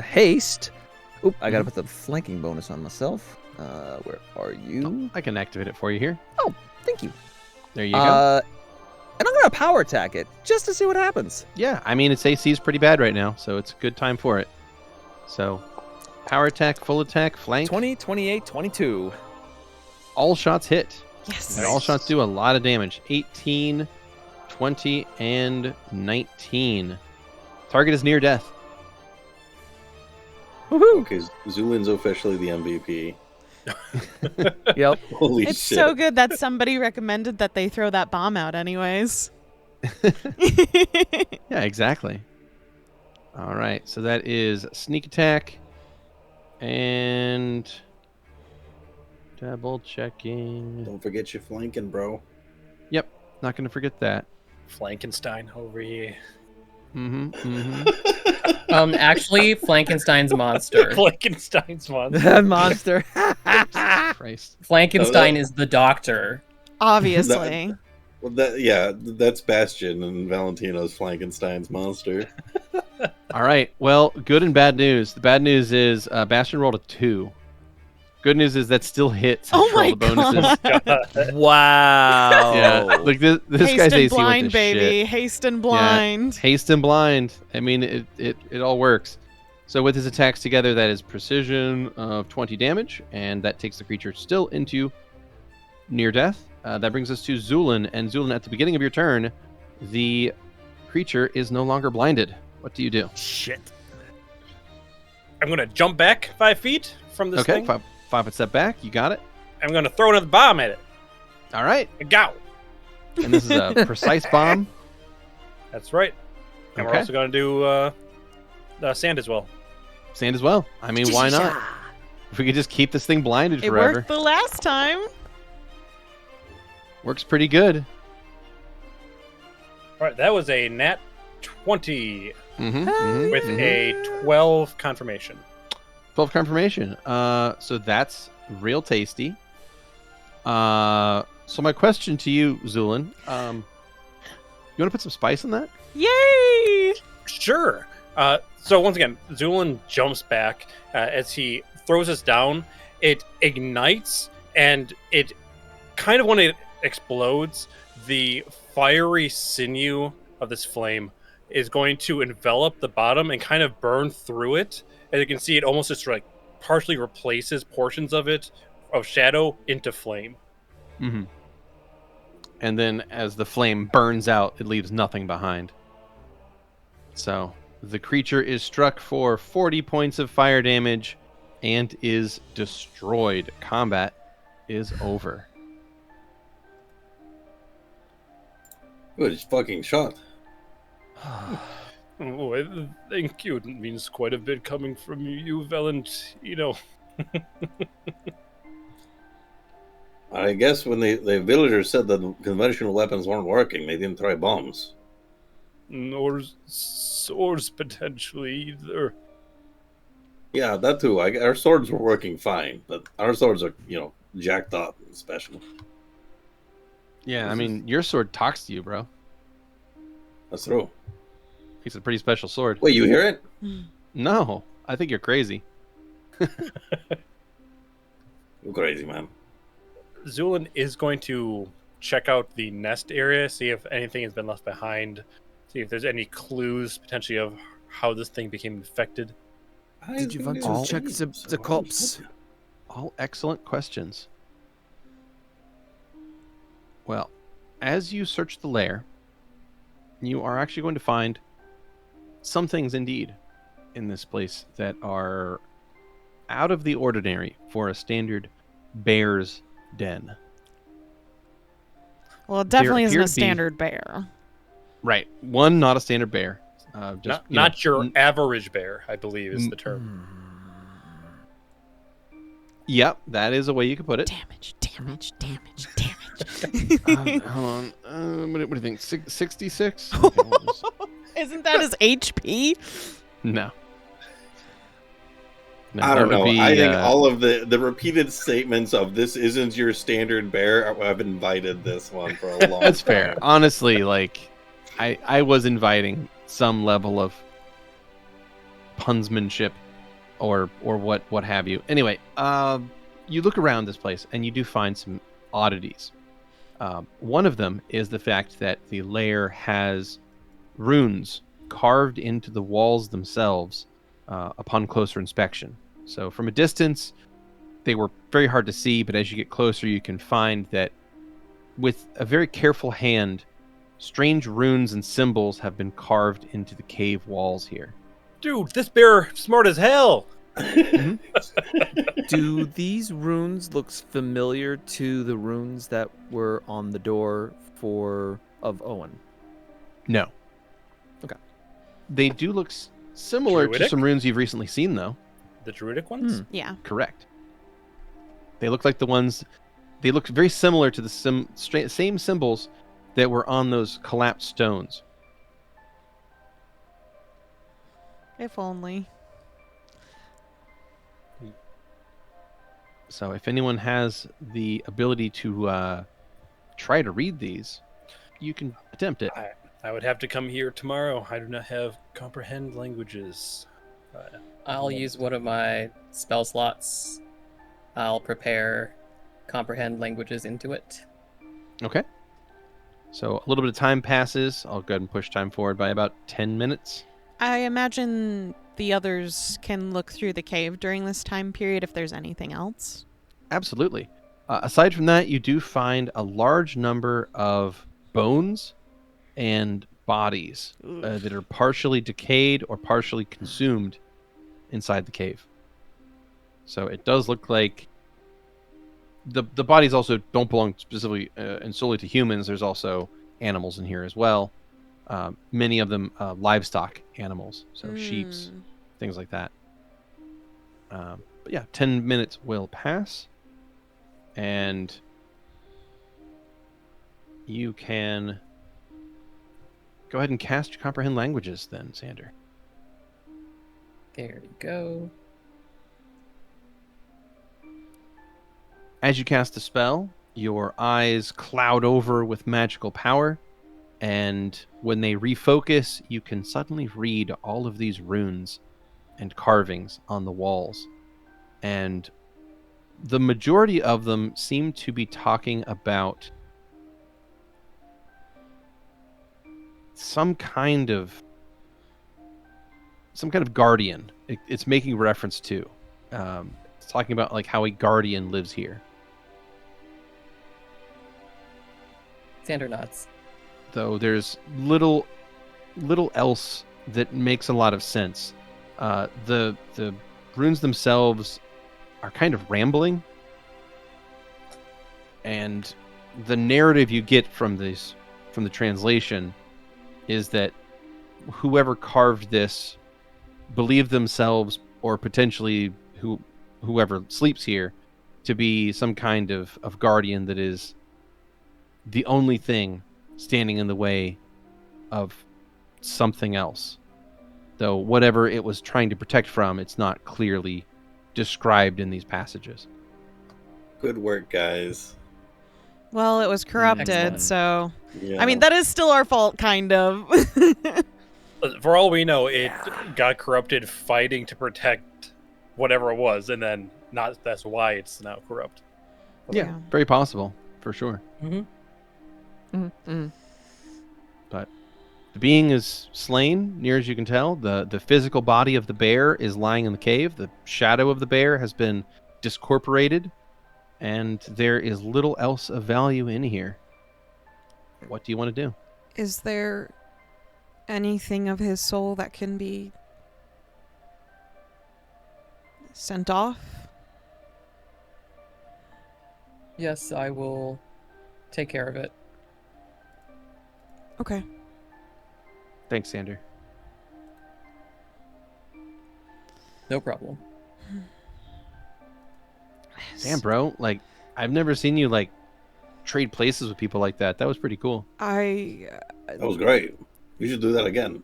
haste. Oop! I gotta put the flanking bonus on myself. Where are you? I can activate it for you here. Thank you. There you go. And I'm gonna power attack it just to see what happens. Yeah, I mean, its AC is pretty bad right now, so it's a good time for it. So, power attack, full attack, flank. 20, 28, 22. All shots hit. Yes. And all shots do a lot of damage. 18, 20, and 19. Target is near death. Woohoo! Okay, Zu'lin's officially the MVP. Yep. Holy It's shit. so good that somebody recommended that they throw that bomb out anyways. Yeah, exactly. All right, so that is sneak attack and double checking. Don't forget your flanking, bro. Yep, not going to forget that. Flankenstein over here. Actually, Flankenstein's monster. Flankenstein's one. Monster. Christ. Flankenstein is the doctor. Obviously. Well, that's Bastion and Valentino's Flankenstein's monster. All right, well, good and bad news. The bad news is Bastion rolled a 2. Good news is that still hits. Oh after all my the bonuses. God. Wow. Yeah, like this Haste guy's and AC blind, went to baby. shit. Haste and blind. Haste and blind. I mean, it all works. So with his attacks together, that is precision of 20 damage, and that takes the creature still into near death. That brings us to Zu'lin, and Zu'lin, at the beginning of your turn, the creature is no longer blinded. What do you do? Shit. I'm gonna jump back 5 feet from this Okay, thing. 5 foot step back. You got it. I'm gonna throw another bomb at it. All right. Go. And this is a precise bomb. That's right. And we're Okay. also gonna do sand as well. Sand as well. I mean, why not? If we could just keep this thing blinded It forever. worked the last time. Works pretty good. All right, that was a nat 20 Mm-hmm, with a 12 confirmation. 12 confirmation. So that's real tasty. So my question to you, Zu'lin, you want to put some spice in that? Yay! Sure. So once again, Zu'lin jumps back as he throws us down. It ignites, and it kind of, when it explodes, the fiery sinew of this flame is going to envelop the bottom and kind of burn through it. As you can see, it almost just like partially replaces portions of it, of shadow, into flame. Mm-hmm. And then as the flame burns out, it leaves nothing behind. So the creature is struck for 40 points of fire damage and is destroyed. Combat is over. Good fucking shot. Oh, thank you. It means quite a bit coming from you, Valentino. I guess when the villagers said that conventional weapons weren't working, they didn't try bombs. Or swords, potentially, either. Yeah, that too. Our swords were working fine, but our swords are, jacked up and special. Yeah, I mean, your sword talks to you, bro. That's true. It's a pretty special sword. Wait, you hear it? No, I think you're crazy. You're crazy, man. Zu'lin is going to check out the nest area, see if anything has been left behind, see if there's any clues potentially of how this thing became infected. Did you want to check the corpse? All excellent questions. Well, as you search the lair, you are actually going to find some things indeed in this place that are out of the ordinary for a standard bear's den. Well, it definitely isn't appear a to be- standard bear. Right. One, not a standard bear. Not your average bear, I believe is the term. Yep, that is a way you could put it. Damage, damage, damage, damage. Hold on. What do you think? 66? Isn't that his HP? No. No, I don't that would know. be, I think all of the repeated statements of "this isn't your standard bear," I've invited this one for a long time. That's fair. Honestly, like, I was inviting some level of punsmanship or what have you. Anyway, you look around this place and you do find some oddities. One of them is the fact that the lair has runes carved into the walls themselves upon closer inspection. So from a distance, they were very hard to see, but as you get closer, you can find that with a very careful hand, strange runes and symbols have been carved into the cave walls here. Dude, this bear smart as hell. Do these runes look familiar to the runes that were on the door of Owen? No. Okay. They do look similar to Druidic? some runes you've recently seen, though. The druidic ones? Yeah. Correct. They look like the ones... They look very similar to the same symbols that were on those collapsed stones. If only. So if anyone has the ability to try to read these, you can attempt it. I would have to come here tomorrow. I do not have comprehend languages. I'll use one of my spell slots I'll prepare comprehend languages into it. Okay. So a little bit of time passes. I'll go ahead and push time forward by about 10 minutes. I imagine the others can look through the cave during this time period if there's anything else. Absolutely. Aside from that, you do find a large number of bones and bodies that are partially decayed or partially consumed inside the cave. So it does look like the bodies also don't belong specifically and solely to humans. There's also animals in here as well. Many of them livestock animals, so sheeps, things like that. But yeah, 10 minutes will pass. And you can go ahead and cast your comprehend languages then, Xander. There we go. As you cast the spell, your eyes cloud over with magical power, and when they refocus, you can suddenly read all of these runes and carvings on the walls. And the majority of them seem to be talking about some kind of guardian. It's making reference to. It's talking about like how a guardian lives here. Xander nods. Though there's little else that makes a lot of sense. The runes themselves are kind of rambling, and the narrative you get from the translation is that whoever carved this believed themselves, or potentially whoever sleeps here, to be some kind of guardian that is the only thing standing in the way of something else. Though whatever it was trying to protect from, it's not clearly described in these passages. Good work, guys. Well, it was corrupted, Excellent. so... Yeah. I mean, that is still our fault, kind of. For all we know, it got corrupted fighting to protect whatever it was, and then that's why it's now corrupt. Yeah, very possible, for sure. But the being is slain, near as you can tell. The physical body of the bear is lying in the cave. The shadow of the bear has been discorporated, and there is little else of value in here. What do you want to do? Is there anything of his soul that can be sent off? Yes, I will take care of it. Okay. Thanks, Xander. No problem. Damn, bro. Like, I've never seen you, like, trade places with people like that. That was pretty cool. That was great. We should do that again.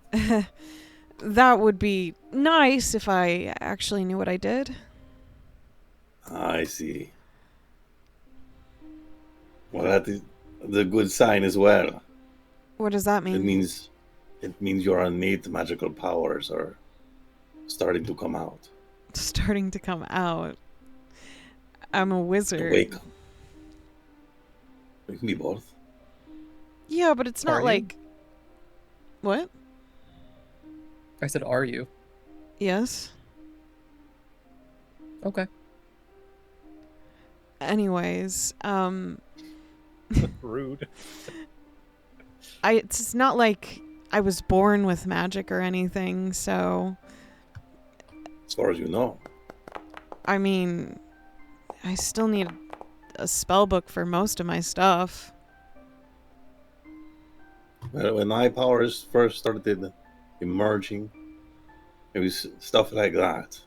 That would be nice if I actually knew what I did. I see. Well, that is the good sign as well. What does that mean? It means your innate magical powers are starting to come out. Starting to come out. I'm a wizard. Wake. We can be both. Yeah, but it's Are not you? like... What? I said, are you? Yes. Okay. Anyways, Rude. it's not like I was born with magic or anything, so... As far as you know. I mean, I still need a spell book for most of my stuff. Well, when my powers first started emerging, it was stuff like that.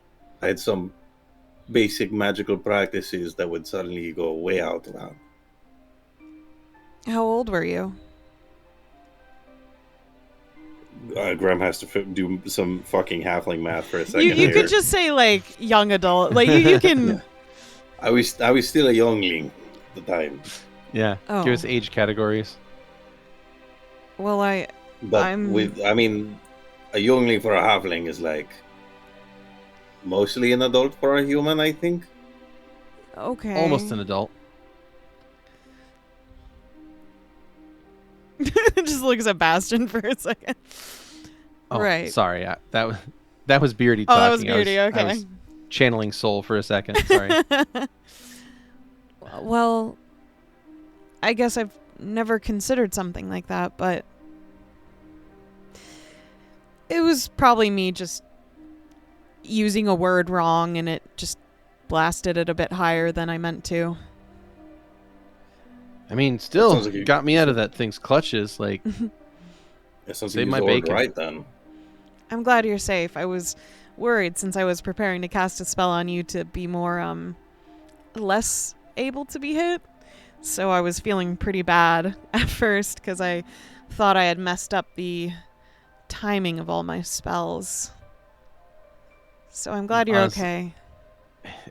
I had some basic magical practices that would suddenly go way out of hand. How old were you? Grem has to do some fucking halfling math for a second. You could just say, like, young adult. Like, you can... Yeah. I was still a youngling at the time. Yeah. Oh. Give us age categories. Well, But I'm- a youngling for a halfling is like mostly an adult for a human, I think. Okay. Almost an adult. Just looks at Bastion for a second. Oh, Right. sorry. That was Beardy Oh, talking. that was Beardy. I Okay. was channeling Soul for a second. Sorry. Well, I guess I've never considered something like that, but it was probably me just using a word wrong and it just blasted it a bit higher than I meant to. I mean, still sounds like you- got me out of that thing's clutches. Like, It sounds Save like my you ordered bacon. right then. I'm glad you're safe. I was worried since I was preparing to cast a spell on you to be more, less able to be hit. So I was feeling pretty bad at first because I thought I had messed up the timing of all my spells. So I'm glad you're Honestly, okay.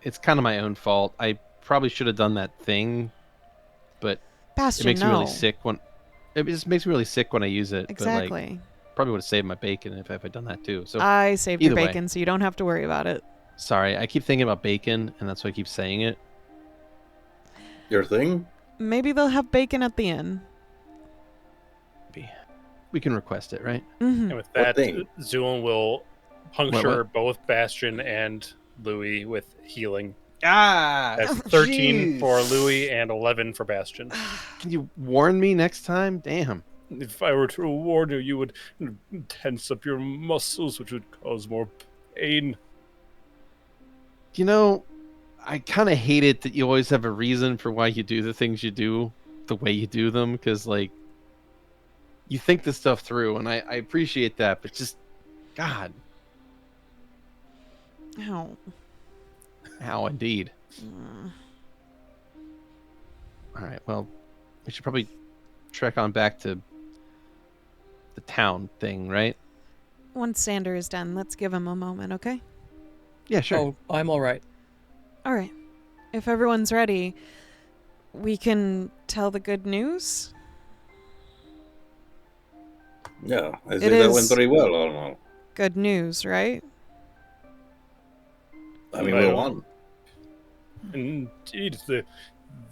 it's kind of my own fault. I probably should have done that thing, but it Bastion, makes me no. really sick when it just makes me really sick when I use it. But like, Exactly. probably would have saved my bacon if I'd done that too. So I saved your either way. bacon, so you don't have to worry about it. sorry, I keep thinking about bacon, and that's why I keep saying it. Your thing? Maybe they'll have bacon at the inn. We can request it, right? Mm-hmm. And with that, thing? Zu'lin will puncture What? both Bastion and Louie with healing. Ah, That's 13 for Louie and 11 for Bastion. Can you warn me next time? Damn. If I were to warn you, you would tense up your muscles, which would cause more pain. You know, I kind of hate it that you always have a reason for why you do the things you do the way you do them, because, like, you think this stuff through, and I appreciate that, but just, God, Ow. how indeed. Mm. All right, well, we should probably trek on back to the town thing, right? Once Xander is done, let's give him a moment, okay? Yeah, sure. Oh, I'm all right. All right. If everyone's ready, we can tell the good news. Yeah, I It think that went is- very well. I don't know. Good news, right? I mean, Right we're on. on. Indeed,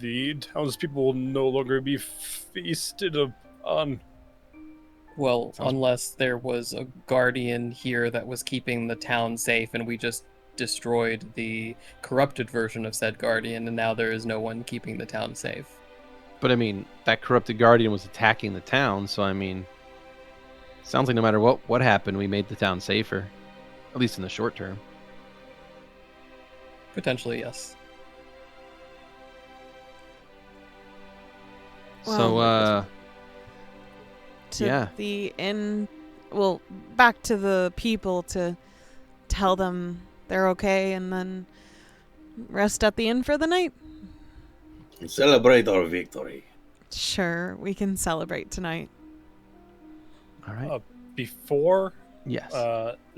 the townspeople will no longer be feasted upon. Well, Sounds- unless there was a guardian here that was keeping the town safe and we just destroyed the corrupted version of said guardian and now there is no one keeping the town safe. But I mean, that corrupted guardian was attacking the town, so I mean, sounds like no matter what happened, we made the town safer, at least in the short term. Potentially, yes. So, Well, To yeah. the inn, well, back to the people to tell them they're okay and then rest at the inn for the night. Celebrate our victory. Sure, we can celebrate tonight. all right. Before Yes.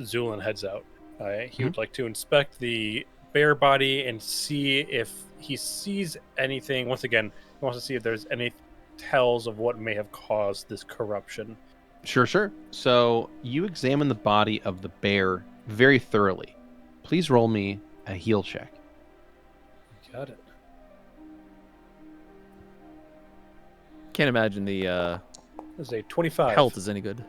Zu'lin heads out, he would like to inspect the bear body and see if he sees anything. Once again, he wants to see if there's any tells of what may have caused this corruption. Sure. So you examine the body of the bear very thoroughly. Please roll me a heal check. Got it. Can't imagine the There's a 25. health is any good.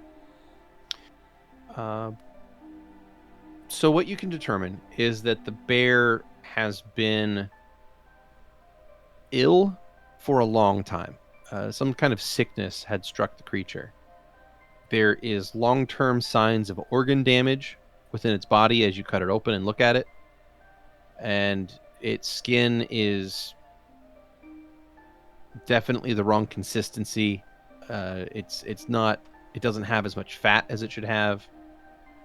So what you can determine is that the bear has been ill for a long time. Some kind of sickness had struck the creature. There is long-term signs of organ damage within its body as you cut it open and look at it. And its skin is definitely the wrong consistency. It's not. It doesn't have as much fat as it should have,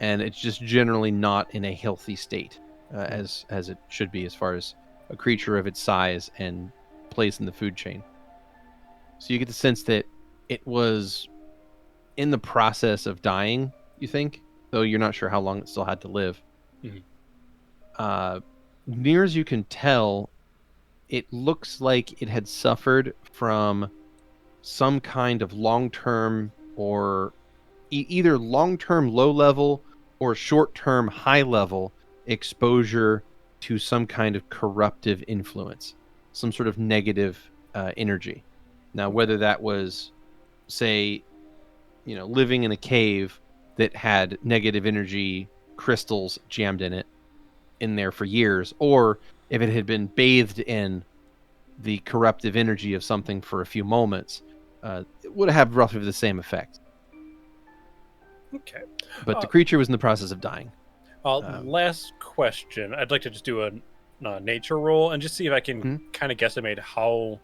and it's just generally not in a healthy state as it should be as far as a creature of its size and place in the food chain. So you get the sense that it was in the process of dying, you think, though you're not sure how long it still had to live. Mhm. Near as you can tell, it looks like it had suffered from some kind of long-term or either long-term low-level or short-term high-level exposure to some kind of corruptive influence, some sort of negative energy. Now, whether that was, say, living in a cave that had negative energy crystals jammed in there for years, or if it had been bathed in the corruptive energy of something for a few moments, it would have roughly the same effect. Okay. But the creature was in the process of dying. Last question. I'd like to just do a nature roll and just see if I can kind of guesstimate how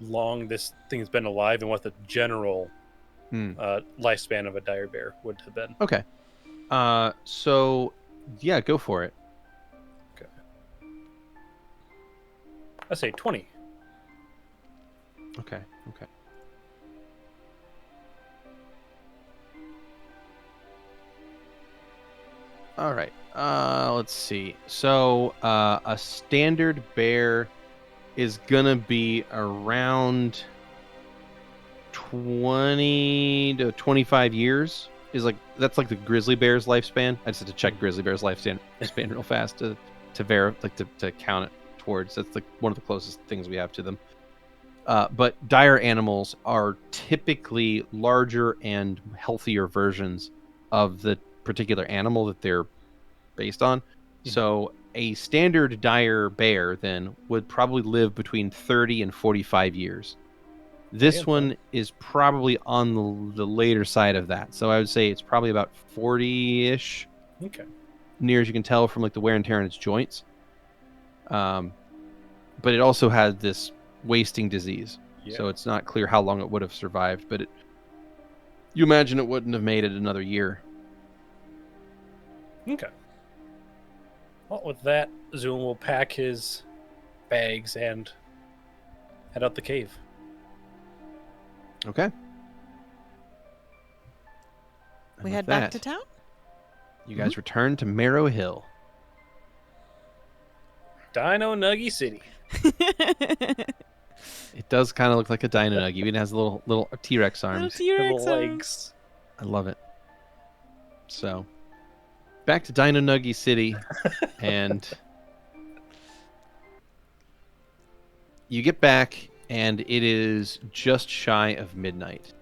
long this thing's been alive and what the general lifespan of a dire bear would have been. Okay. So, yeah, go for it. Okay. I say 20. Okay. All right. Let's see. So, a standard bear is gonna be around 20 to 25 years. That's like the grizzly bear's lifespan. I just had to check grizzly bear's lifespan real fast to count it towards. That's like one of the closest things we have to them. But dire animals are typically larger and healthier versions of the particular animal that they're based on. So a standard dire bear then would probably live between 30 and 45 years. This one is probably on the later side of that. So I would say it's probably about 40-ish. Okay. Near as you can tell from like the wear and tear on its joints. But it also had this wasting disease. Yeah. So it's not clear how long it would have survived, but you imagine it wouldn't have made it another year. Okay. Well, with that, Zu'lin will pack his bags and head out the cave. Okay. We head back to town? You guys return to Marrow Hill. Dino Nuggy City. It does kind of look like a Dino Nugget. It even has little T-Rex arms. Little Little legs. I love it. So, back to Dino Nuggy City, and you get back, and it is just shy of midnight.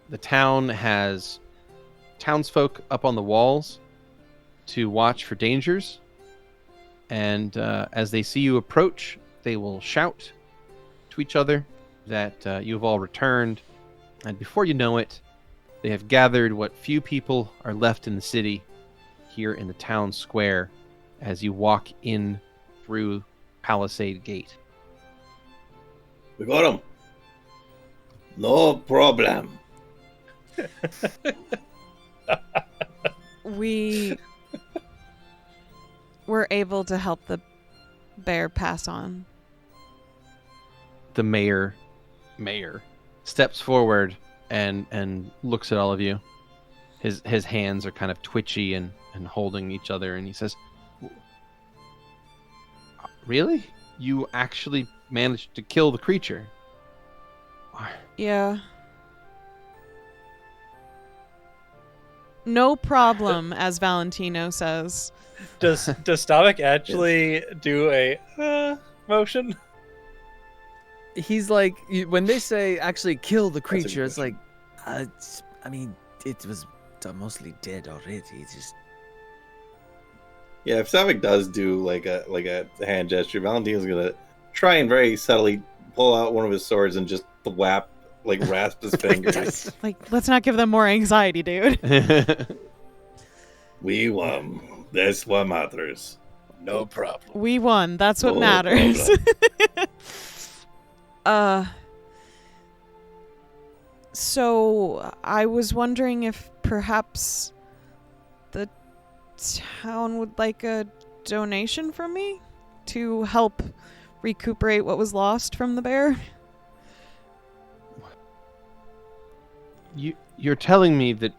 The town has townsfolk up on the walls to watch for dangers, and as they see you approach, they will shout to each other that you have all returned, and before you know it, they have gathered what few people are left in the city here in the town square as you walk in through Palisade Gate. We got him. No problem. We were able to help the bear pass on. The mayor steps forward and looks at all of you. His hands are kind of twitchy and holding each other, and he says, "Really? You actually managed to kill the creature?" Yeah. No problem, as Valentino says. Does Stavik actually do a motion? He's like, when they say actually kill the a good creature, it's like, question. I mean, it was mostly dead already. It's just Yeah, if Stavik does do like a hand gesture, Valentino's gonna try and very subtly pull out one of his swords and just rasp his fingers. Like, let's not give them more anxiety, dude. We won. That's what matters. No problem. We won. That's what No matters. So I was wondering if perhaps the town would like a donation from me to help recuperate what was lost from the bear. You're telling me that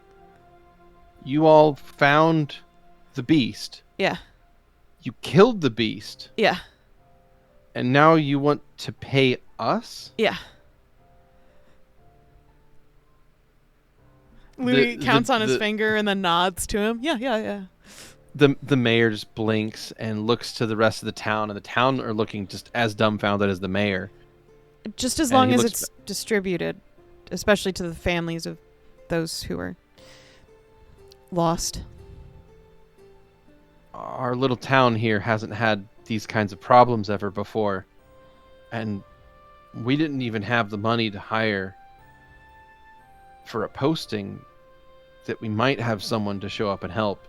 you all found the beast. Yeah. You killed the beast. Yeah. And now you want to pay us? Yeah. Louie counts on his finger and then nods to him. Yeah. The mayor just blinks and looks to the rest of the town, and the town are looking just as dumbfounded as the mayor. Just as And long he as looks it's distributed, especially to the families of those who are lost. Our little town here hasn't had these kinds of problems ever before, and we didn't even have the money to hire for a posting that we might have someone to show up and help.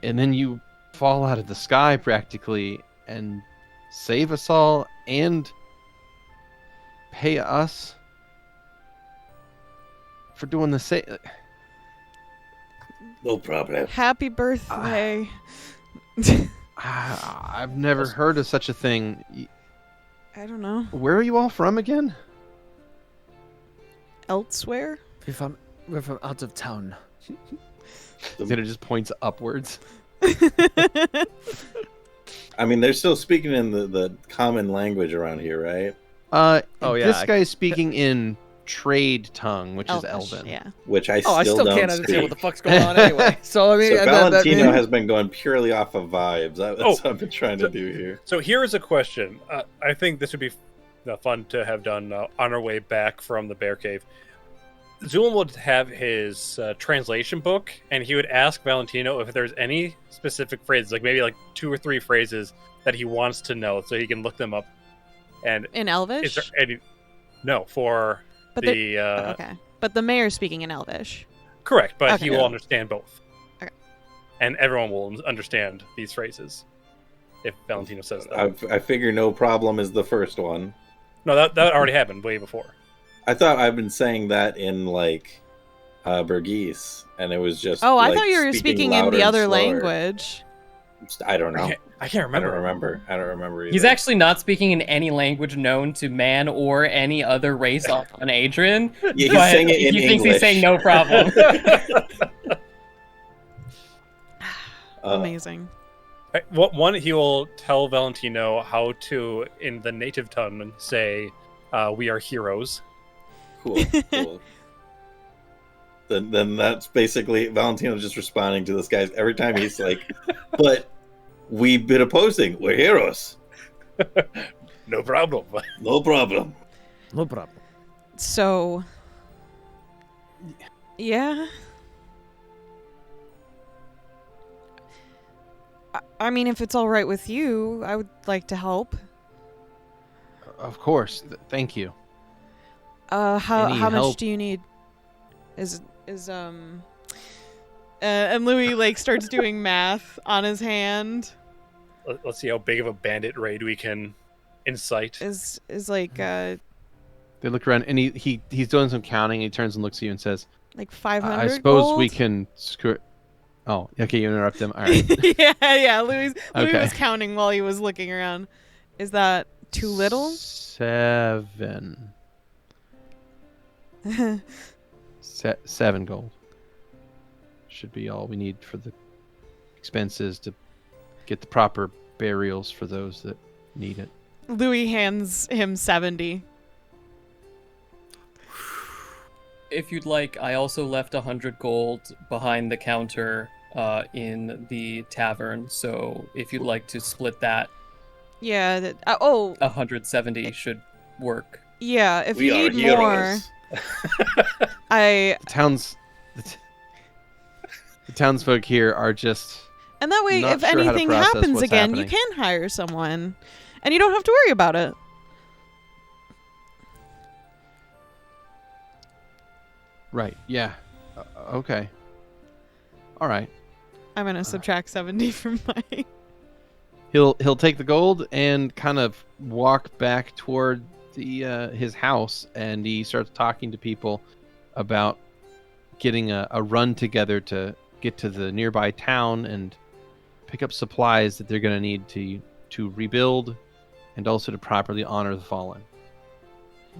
And then you fall out of the sky practically and save us all and pay us for doing the same. No problem. Happy birthday. I've never heard of such a thing. I don't know. Where are you all from again? Elsewhere? We're from out of town. Then it just points upwards. I mean, they're still speaking in the common language around here, right? Oh, yeah, This guy is speaking in trade tongue, which Elvish, is Elven. Yeah. Which I I still still don't can't speak. understand what the fuck's going on anyway. So I mean, So Valentino that has been going purely off of vibes. That's what I've been trying to do here. So here is a question. I think this would be fun to have done on our way back from the bear cave. Zu'lin would have his translation book, and he would ask Valentino if there's any specific phrases, like maybe like 2 or 3 phrases that he wants to know, so he can look them up. And In Elvish? is there any? No, for But the okay. But the mayor's speaking in Elvish. correct, but Okay. he will understand both. Okay. And everyone will understand these phrases if Valentino says that. I figure no problem is the first one. No, that already happened way before. I thought I've been saying that in like Burgese, and it was just. Oh, I like, thought you were speaking in louder the and other slower. language. I don't know. I can't remember. I don't remember either. He's actually not speaking in any language known to man or any other race on Adrian. Yeah, he's but saying it in he thinks English. he's saying no problem. Amazing. One, he will tell Valentino how to, in the native tongue, say, "We are heroes." Cool. Then that's basically Valentino just responding to this guy every time he's like, "But we've been opposing. We're heroes. No problem. No problem." no problem. So, yeah. I mean, if it's all right with you, I would like to help. Of course. Thank you. How Any much help? do you need? And Louie like starts doing math on his hand. Let's see how big of a bandit raid we can incite. Is like They look around, and he's doing some counting. He turns and looks at you and says, like 500. "I suppose gold? we can screw." Oh, okay. You interrupt him. All right. yeah. Louis Okay. was counting while he was looking around. Is that too little? 7. 7 gold. Should be all we need for the expenses to get the proper burials for those that need it. Louis hands him 70. If you'd like, I also left 100 gold behind the counter in the tavern. So if you'd like to split that, Yeah. 170 should work. Yeah. If We you are need more, heroes. I The townsfolk here are just and that way, not if sure how to anything process happens what's again, happening. you can hire someone, and you don't have to worry about it. right. Yeah. Okay. All right. I'm gonna subtract 70 from my. He'll take the gold and kind of walk back toward the his house, and he starts talking to people about getting a run together to get to the nearby town and pick up supplies that they're going to need to rebuild and also to properly honor the fallen.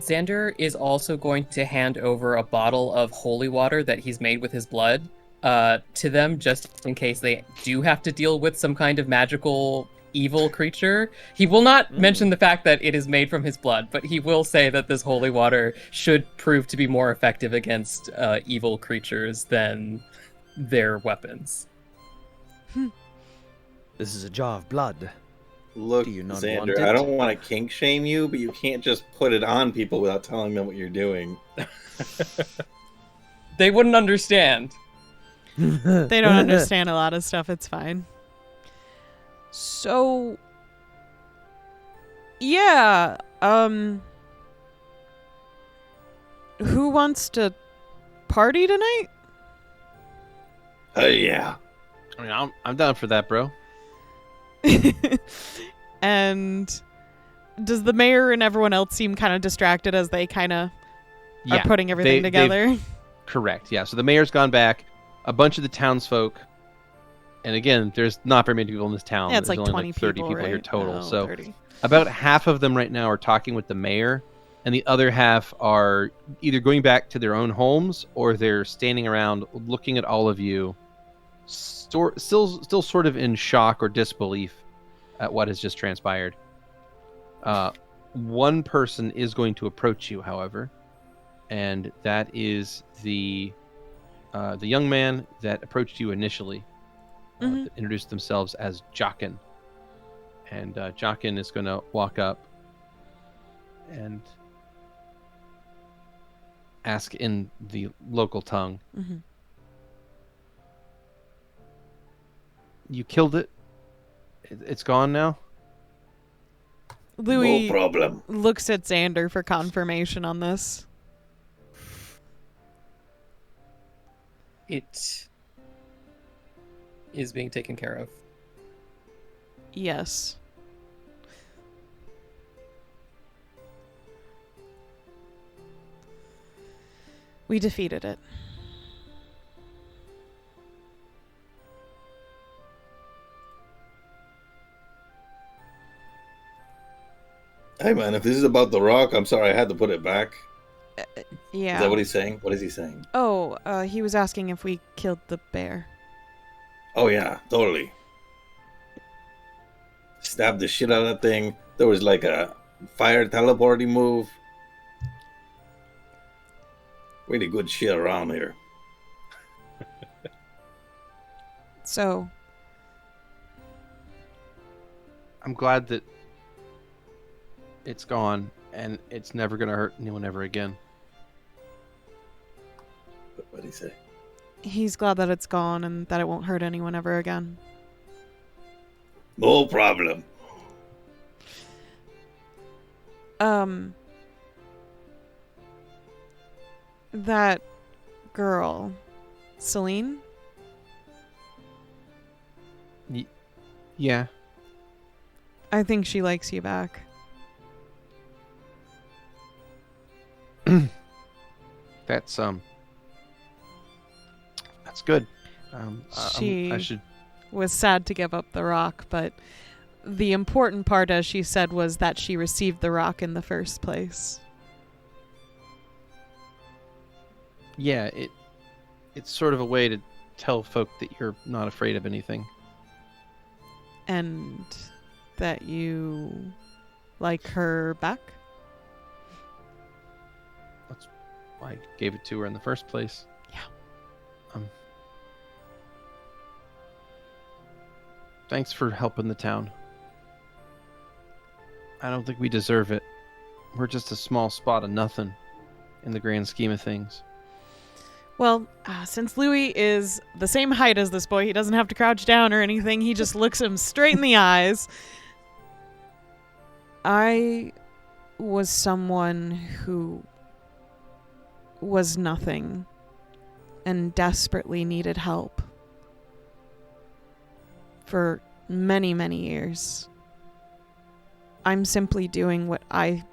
Xander is also going to hand over a bottle of holy water that he's made with his blood to them, just in case they do have to deal with some kind of magical evil creature. He will not mention the fact that it is made from his blood, but he will say that this holy water should prove to be more effective against evil creatures than their weapons. This is a jar of blood. Look, Do you not Xander, want it? I don't want to kink shame you, but you can't just put it on people without telling them what you're doing. They wouldn't understand. They don't understand a lot of stuff. It's fine. So, yeah. Who wants to party tonight? Yeah. I mean, I'm down for that, bro. And does the mayor and everyone else seem kind of distracted as they kind of are putting everything together? Correct. Yeah. So the mayor's gone back. A bunch of the townsfolk, and again, there's not very many people in this town. Yeah, it's There's like only 20 30 people, here right? total. Oh, so 30. about half of them right now are talking with the mayor, and the other half are either going back to their own homes or they're standing around looking at all of you, still sort of in shock or disbelief at what has just transpired. One person is going to approach you, however, and that is the young man that approached you initially, that introduced themselves as Jockin. And Jockin is going to walk up and ask in the local tongue. Mm-hmm. You killed it? It's gone now? Louie No problem. looks at Xander for confirmation on this. It is being taken care of. Yes. We defeated it. Hey, man, if this is about the rock, I'm sorry I had to put it back. Yeah. Is that what he's saying? What is he saying? Oh, he was asking if we killed the bear. Oh, yeah, totally. Stabbed the shit out of that thing. There was like a fire teleporting move. Really good shit around here. So, I'm glad that it's gone and it's never going to hurt anyone ever again. What did he say? he's glad that it's gone and that it won't hurt anyone ever again. No problem. That girl, Celine? Yeah. I think she likes you back. That's good. She I should. was sad to give up the rock, but the important part, as she said, was that she received the rock in the first place. Yeah, it's sort of a way to tell folk that you're not afraid of anything. And that you like her back? That's why I gave it to her in the first place. Yeah. Thanks for helping the town. I don't think we deserve it. We're just a small spot of nothing in the grand scheme of things. Well, since Louie is the same height as this boy, he doesn't have to crouch down or anything. He just looks him straight in the eyes. I was someone who was nothing and desperately needed help for many, many years. I'm simply doing what I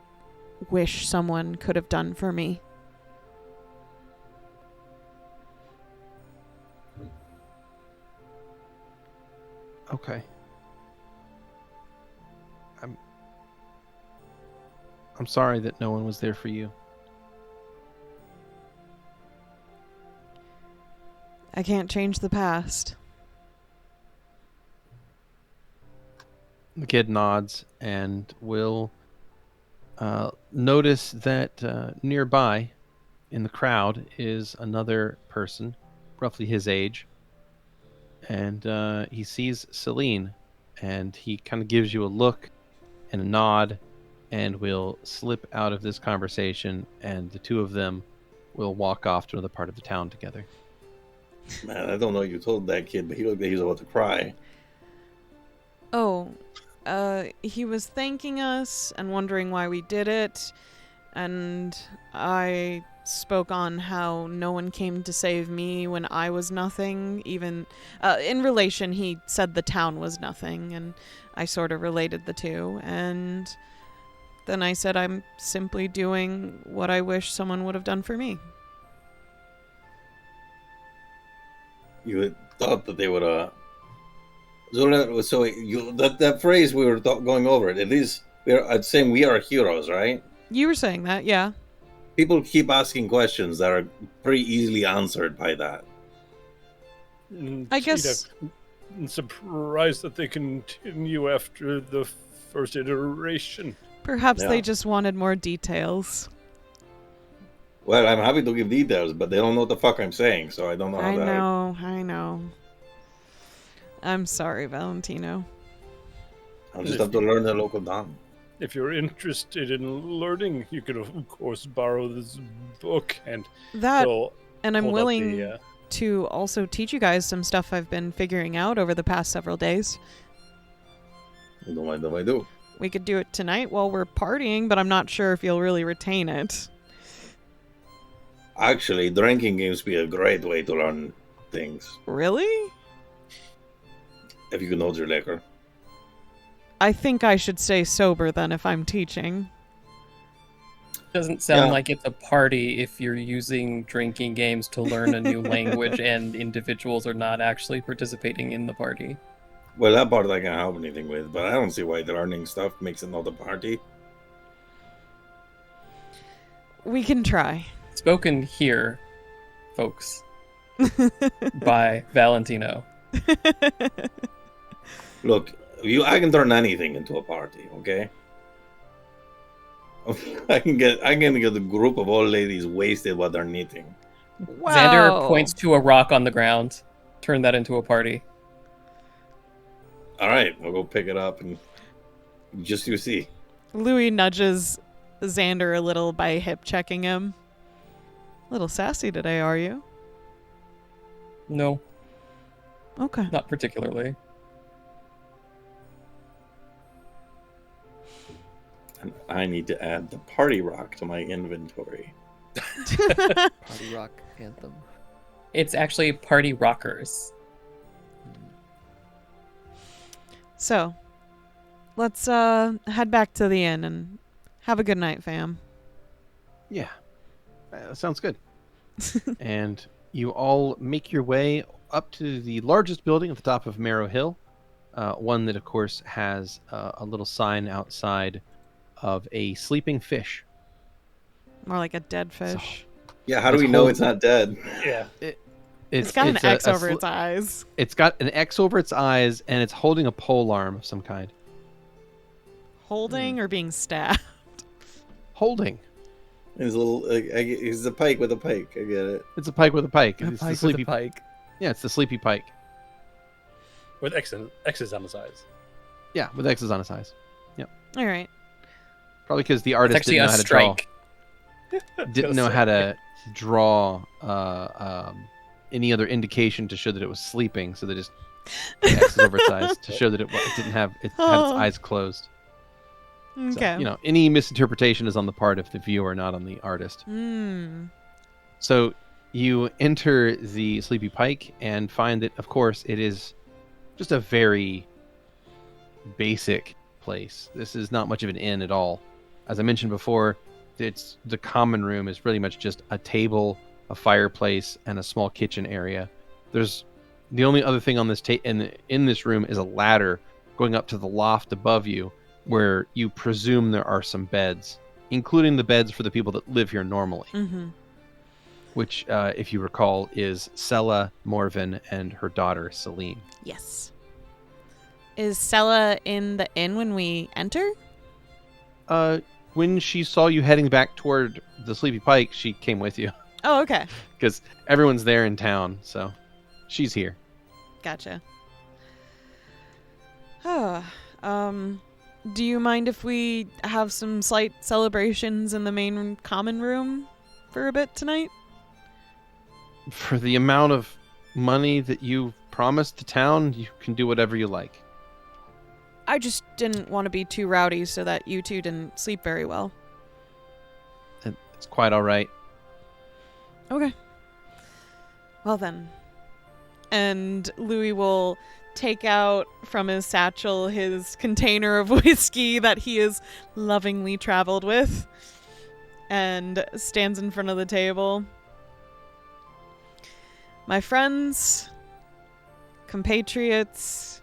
wish someone could have done for me. Okay. I'm sorry that no one was there for you. I can't change the past. The kid nods and will notice that nearby in the crowd is another person, roughly his age. and he sees Celine, and he kind of gives you a look and a nod, and will slip out of this conversation, and the two of them will walk off to another part of the town together. Man, I don't know what you told that kid, but he looked like he was about to cry. Oh, he was thanking us and wondering why we did it, and I spoke on how no one came to save me when I was nothing. Even in relation, he said the town was nothing, and I sort of related the two, and then I said I'm simply doing what I wish someone would have done for me. You had thought that they would, so that phrase we were going over it. It is, I'd say we are heroes, right? You were saying that, yeah. People keep asking questions that are pretty easily answered by that. I guess- I'm surprised that they continue after the first iteration. Perhaps Yeah. they just wanted more details. Well, I'm happy to give details, but they don't know what the fuck I'm saying, so I don't know how I know. I'm sorry, Valentino. I'll just have to learn the local tongue. If you're interested in learning, you could, of course, borrow this book and That, they'll and I'm hold up willing the, to also teach you guys some stuff I've been figuring out over the past several days. I don't mind if I do. We could do it tonight while we're partying, but I'm not sure if you'll really retain it. Actually, drinking games be a great way to learn things. Really? If you can hold your liquor. I think I should stay sober then if I'm teaching. Doesn't sound Yeah. like it's a party if you're using drinking games to learn a new language and individuals are not actually participating in the party. Well, that part I can't help anything with, but I don't see why the learning stuff makes it not a party. We can try. Spoken here, folks, by Valentino. Look, I can turn anything into a party, okay? I can get a group of old ladies wasted while they're knitting. Wow. Xander points to a rock on the ground. Turn that into a party. All right, we'll go pick it up and just you see. Louie nudges Xander a little by hip checking him. A little sassy today, are you? No, Okay. not particularly. And I need to add the party rock to my inventory. Party rock anthem. It's actually party rockers. So, let's head back to the inn and have a good night, fam. Yeah, sounds good. And you all make your way up to the largest building at the top of Marrow Hill, one that, of course, has a little sign outside of a sleeping fish. More like a dead fish. Yeah, how do This we know whole- it's not dead? Yeah. It's got an a- X a over sli- its eyes. It's got an X over its eyes, and it's holding a pole arm of some kind. Holding or being stabbed? Holding. His little, he's a pike with a pike. I get it. It's a pike with a pike. A It's pike the with sleepy a pike. Yeah, it's the sleepy pike. With X's on the sides. Yeah, with X's on its eyes. All right. Probably because the It's artist actually didn't know a how to draw. strike. Didn't know how to draw any other indication to show that it was sleeping, so they just put X's over its eyes to show that it didn't have it had its Oh. eyes closed. Okay. So, any misinterpretation is on the part of the viewer, not on the artist. Hmm. So you enter the Sleepy Pike and find that, of course, it is just a very basic place. This is not much of an inn at all. As I mentioned before, it's the common room is pretty much just a table, a fireplace, and a small kitchen area. There's the only other thing on this in this room is a ladder going up to the loft above you, where you presume there are some beds, including the beds for the people that live here normally. Mm-hmm. Which, if you recall, is Sella, Morven, and her daughter, Celine. Yes. Is Sella in the inn when we enter? When she saw you heading back toward the Sleepy Pike, she came with you. Oh, okay. Because everyone's there in town, so she's here. Gotcha. Do you mind if we have some slight celebrations in the main common room for a bit tonight? For the amount of money that you promised the town, you can do whatever you like. I just didn't want to be too rowdy so that you two didn't sleep very well. It's quite all right. Okay. Well then. And Louie will take out from his satchel his container of whiskey that he has lovingly traveled with and stands in front of the table. My friends, compatriots,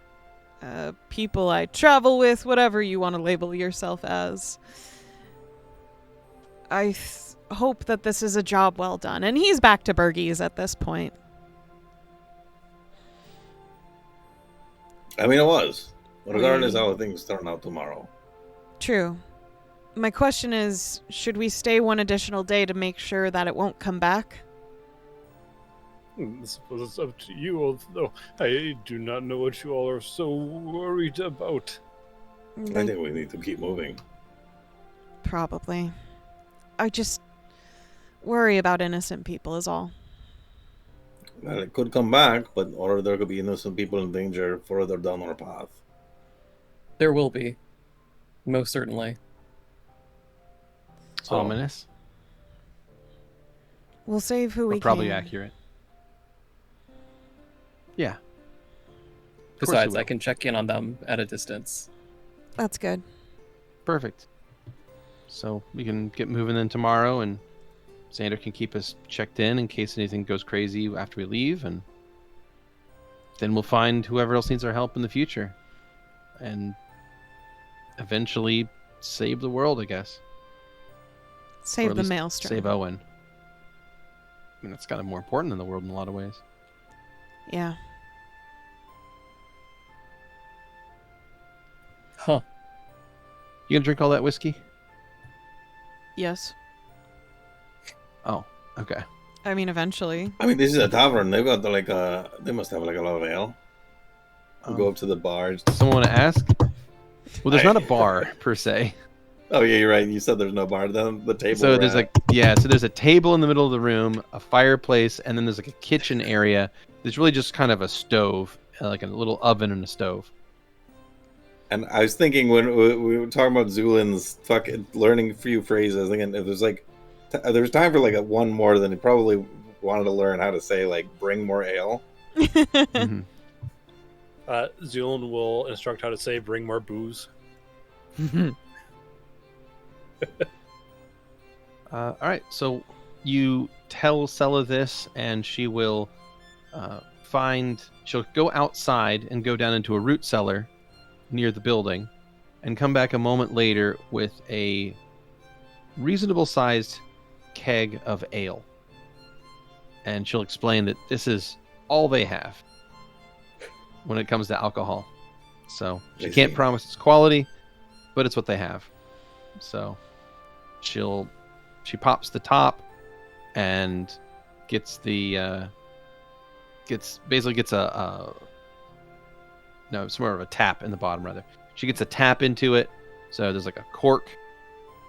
people I travel with, whatever you want to label yourself as. I hope that this is a job well done. And he's back to Bergies at this point. I mean, it was. Regardless how things turn out tomorrow. True. My question is, should we stay one additional day to make sure that it won't come back? I suppose it's up to you, although I do not know what you all are so worried about. I think we need to keep moving. Probably. I just worry about innocent people is all. Well, it could come back, or there could be innocent people in danger further down our path. There will be. Most certainly. So, Ominous. We'll save who we can. Probably accurate. Yeah. Besides, I can check in on them at a distance. That's good. Perfect. So we can get moving then tomorrow, and Xander can keep us checked in case anything goes crazy after we leave, and then we'll find whoever else needs our help in the future. And eventually save the world, I guess. Or Save at the least maelstrom. Save Owen. I mean, that's kind of more important than the world in a lot of ways. Yeah. Huh. You gonna drink all that whiskey? Yes. Oh, okay. I mean, eventually. I mean, this is a tavern. They've got they must have like a lot of ale. We'll go up to the bars. Someone want to ask? Well, there's not a bar per se. Oh yeah, you're right. You said there's no bar. The table. So there's so there's a table in the middle of the room, a fireplace, and then there's like a kitchen area. There's really just kind of a stove, like a little oven and a stove. And I was thinking when we were talking about Zu'lin's fucking learning a few phrases, thinking if there's like there's time for like one more, then he probably wanted to learn how to say like bring more ale. Mm-hmm. Zu'lin will instruct how to say bring more booze. All right, so you tell Sella this, and she will she'll go outside and go down into a root cellar near the building, and come back a moment later with a reasonable sized keg of ale. And she'll explain that this is all they have when it comes to alcohol. So she can't promise its quality, but it's what they have. So she pops the top and gets it's more of a tap in the bottom rather. She gets a tap into it, so there's like a cork.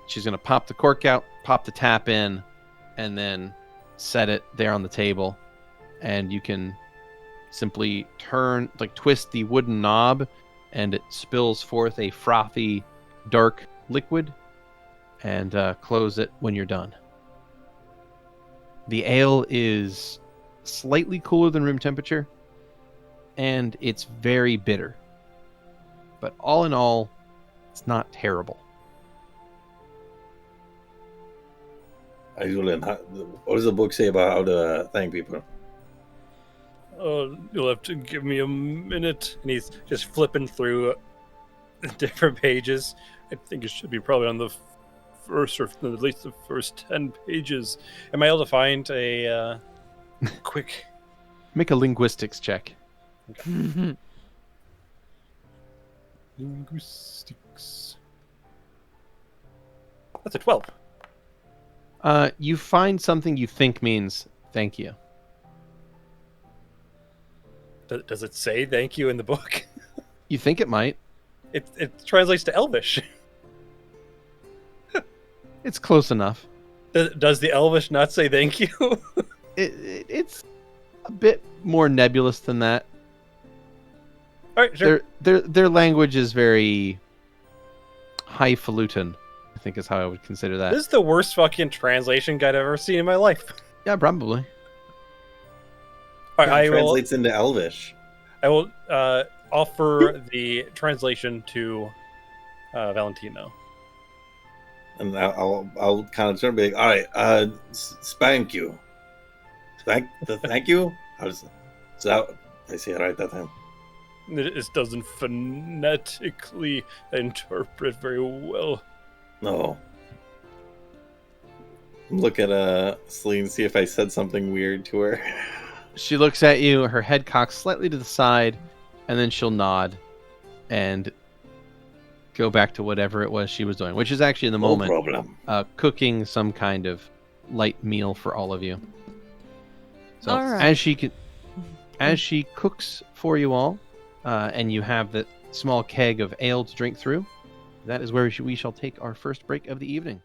She's gonna pop the cork out, pop the tap in, and then set it there on the table. And you can simply twist the wooden knob, and it spills forth a frothy, dark liquid, and close it when you're done. The ale is slightly cooler than room temperature, and it's very bitter. But all in all, it's not terrible. Zu'lin, what does the book say about how to thank people? You'll have to give me a minute. And he's just flipping through different pages. I think it should be probably on the first, or at least the first 10 pages. Am I able to find a quick... Make a linguistics check. Linguistics. That's a 12. You find something you think means thank you. Does it say thank you in the book? You think it might? It translates to Elvish. It's close enough. Does the Elvish not say thank you? It's a bit more nebulous than that. All right, sure. Their language is very highfalutin, I think is how I would consider that. This is the worst fucking translation guide I've ever seen in my life. Yeah, probably. All right, It translates into Elvish. I will offer the translation to Valentino. And I'll kind of turn and be like, all right, spank you. Thank you? How does that, I say it right that time? It doesn't phonetically interpret very well. No. Look at Celine, see if I said something weird to her. She looks at you, her head cocks slightly to the side, and then she'll nod and go back to whatever it was she was doing, which is actually in the No moment problem. cooking some kind of light meal for all of you. So All right. as she cooks for you all, and you have the small keg of ale to drink through, that is where we shall take our first break of the evening.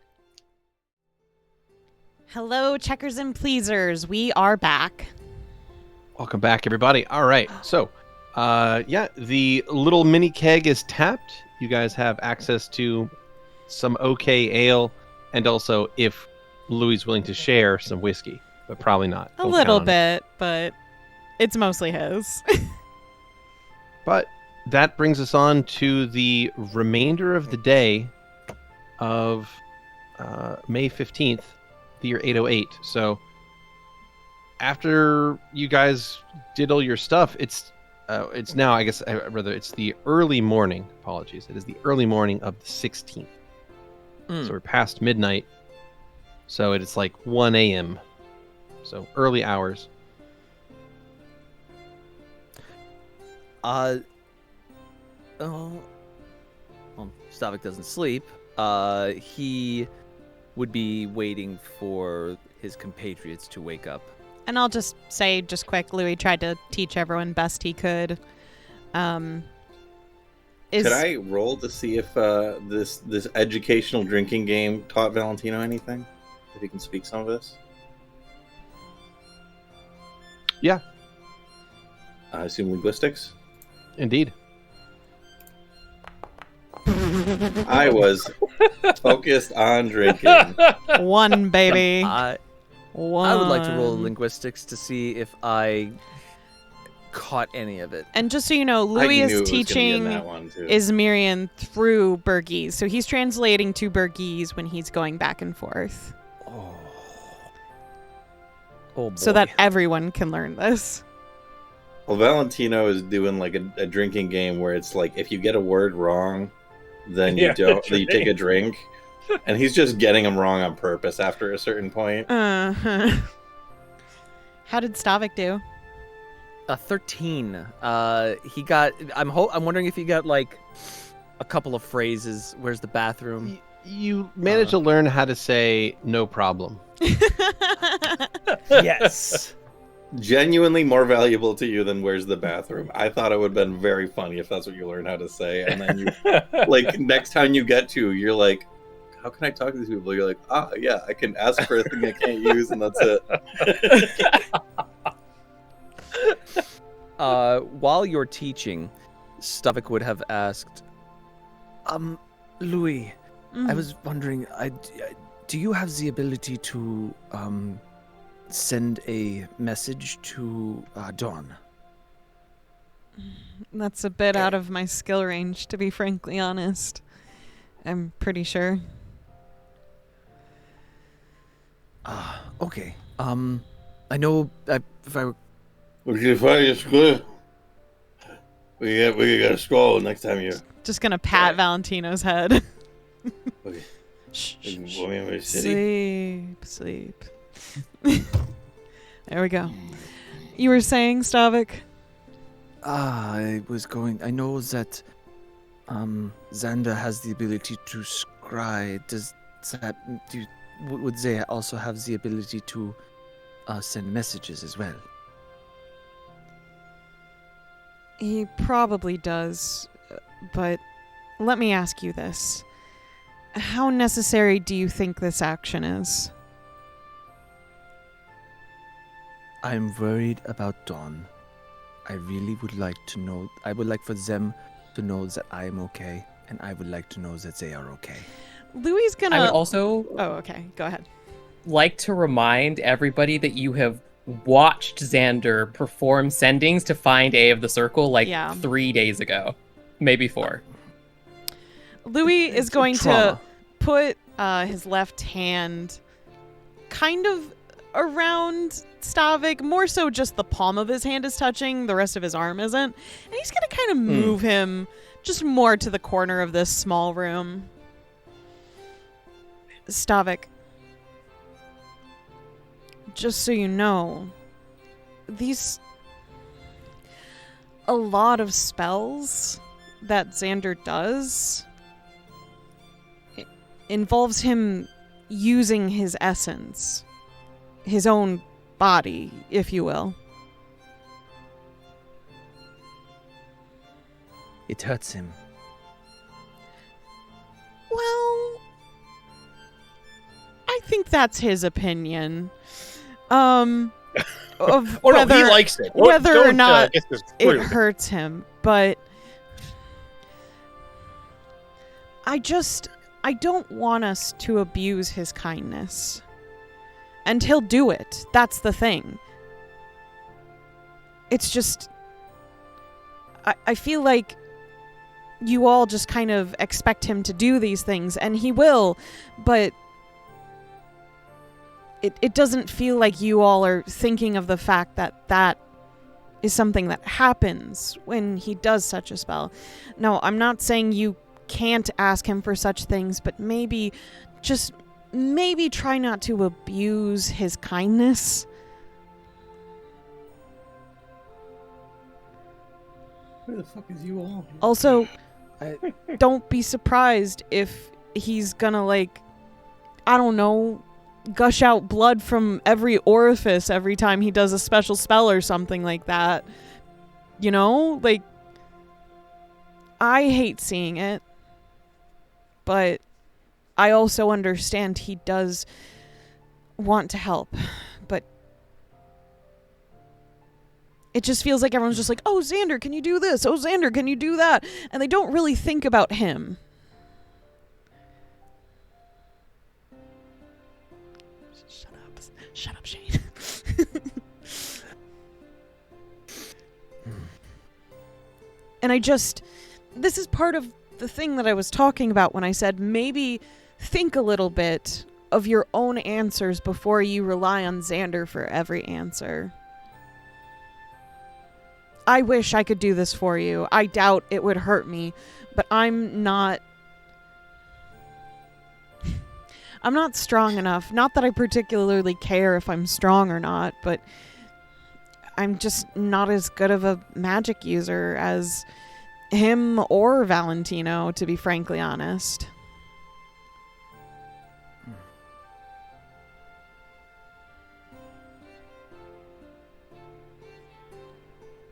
Hello, checkers and pleasers. We are back. Welcome back, everybody. All right, so the little mini keg is tapped. You guys have access to some okay ale, and also, if Louie's willing to share, some whiskey, but probably not. A Don't little count on it. bit, but it's mostly his. But that brings us on to the remainder of the day of May 15th, the year 808. So after you guys did all your stuff, it's now, I guess, rather, it's the early morning. Apologies. It is the early morning of the 16th. So we're past midnight. So it's like 1 a.m. So early hours. Well, Stavik doesn't sleep. He would be waiting for his compatriots to wake up. And I'll just say, just quick, Louie tried to teach everyone best he could. Could I roll to see if this educational drinking game taught Valentino anything? If he can speak some of this? Yeah. I assume linguistics? Indeed. I was focused on drinking. One, baby. I would like to roll linguistics to see if I caught any of it. And just so you know, Louie I knew is it was gonna be in teaching that one, too. Ismirian through Burgese. So he's translating to Burgese when he's going back and forth. Oh boy. So that everyone can learn this. Well, Valentino is doing like a drinking game where it's like if you get a word wrong, then you you take a drink, and he's just getting them wrong on purpose after a certain point. Uh-huh. How did Stavik do? 13. He got. I'm wondering if he got like a couple of phrases. Where's the bathroom? You managed to learn how to say no problem. Yes. Genuinely more valuable to you than where's the bathroom. I thought it would have been very funny if that's what you learned how to say, and then you like next time you get to, you're like, how can I talk to these people? You're like, yeah, I can ask for a thing I can't use, and that's it. While you're teaching, Stavik would have asked, Louie, I was wondering, do you have the ability to send a message to Dawn? That's a bit out of my skill range, to be frankly honest. I'm pretty sure. Okay. I know if I were... We can find your school. We got a scroll next time you. Just gonna pat Valentino's head. Okay. Shh, shh, shh. Want me in my city? Sleep. There we go. You were saying, Stavik? I know that Xander has the ability to scry. Would they also have the ability to send messages as well? He probably does, but let me ask you this. How necessary do you think this action is? I'm worried about Dawn. I really would like to know. I would like for them to know that I am okay, and I would like to know that they are okay. Louie's gonna. I would also Oh, okay. Go ahead. like to remind everybody that you have watched Xander perform sendings to find A of the Circle like Yeah. 3 days ago. Maybe 4. Louie is going to Trauma. put his left hand kind of around Stavik, more so just the palm of his hand is touching, the rest of his arm isn't. And he's going to kind of move him just more to the corner of this small room. Stavik, just so you know, a lot of spells that Xander does involves him using his essence, his own body, if you will. It hurts him. Well, I think that's his opinion. Of Oh no, whether, he likes it. whether or Don't, not get this it screwed. hurts him, but I don't want us to abuse his kindness. And he'll do it. That's the thing. It's just, I feel like you all just kind of expect him to do these things, and he will, but it doesn't feel like you all are thinking of the fact that that is something that happens when he does such a spell. No, I'm not saying you can't ask him for such things, but maybe try not to abuse his kindness. Where the fuck is you all? Also, don't be surprised if he's gonna, like, I don't know, gush out blood from every orifice every time he does a special spell or something like that. You know? Like, I hate seeing it, but I also understand he does want to help, but it just feels like everyone's just like, oh, Xander, can you do this? Oh, Xander, can you do that? And they don't really think about him. Shut up, Shane. And this is part of the thing that I was talking about when I said maybe think a little bit of your own answers before you rely on Xander for every answer. I wish I could do this for you. I doubt it would hurt me, but I'm not strong enough. Not that I particularly care if I'm strong or not, but I'm just not as good of a magic user as him or Valentino, to be frankly honest.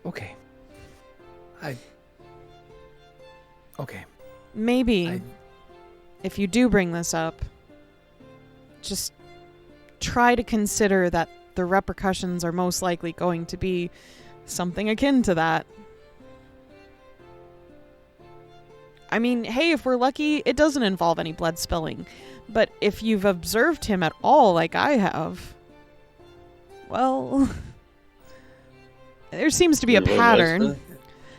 Okay. Okay. Maybe, if you do bring this up, just try to consider that the repercussions are most likely going to be something akin to that. I mean, hey, if we're lucky, it doesn't involve any blood spilling. But if you've observed him at all, like I have, well, there seems to be a pattern.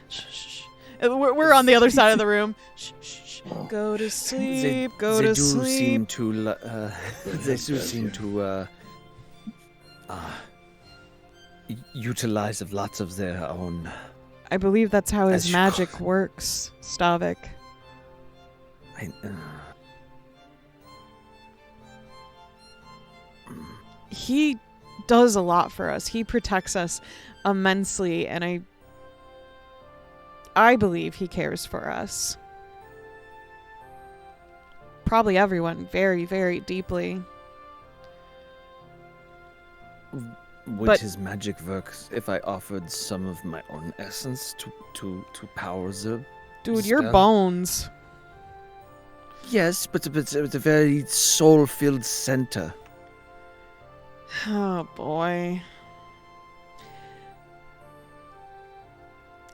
Shh, shh, shh. We're on the other side of the room. Shh, shh, shh. Go to sleep. Go to sleep. They do seem to utilize of lots of their own. I believe that's how his As- magic works, Stavik. He does a lot for us. He protects us immensely, and I believe he cares for us. Probably everyone very, very deeply. Would But- his magic work if I offered some of my own essence to power the Dude, your spell? bones. Yes, but it's a very soul-filled center. Oh boy.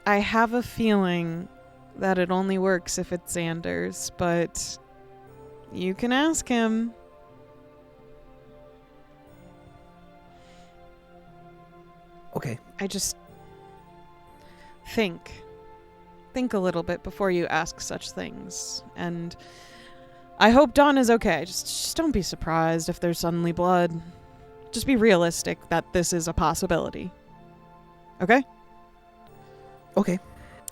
I have a feeling that it only works if it's Xander's, but you can ask him. Okay. I just think a little bit before you ask such things. And I hope Dawn is okay. Just don't be surprised if there's suddenly blood. Just be realistic that this is a possibility. Okay? Okay.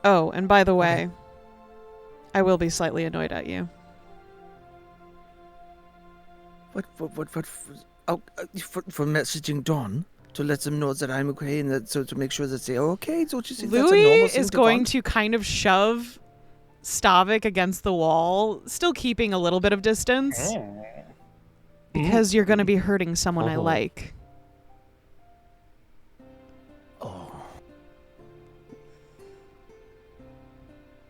Oh, and by the way, I will be slightly annoyed at you. What? For messaging Dawn to let them know that I'm okay and that, so to make sure that they are okay. Don't you think that's a Louie normal thing is to going want? to kind of shove Stavik against the wall, still keeping a little bit of distance, because you're going to be hurting someone I Oh. like. Oh.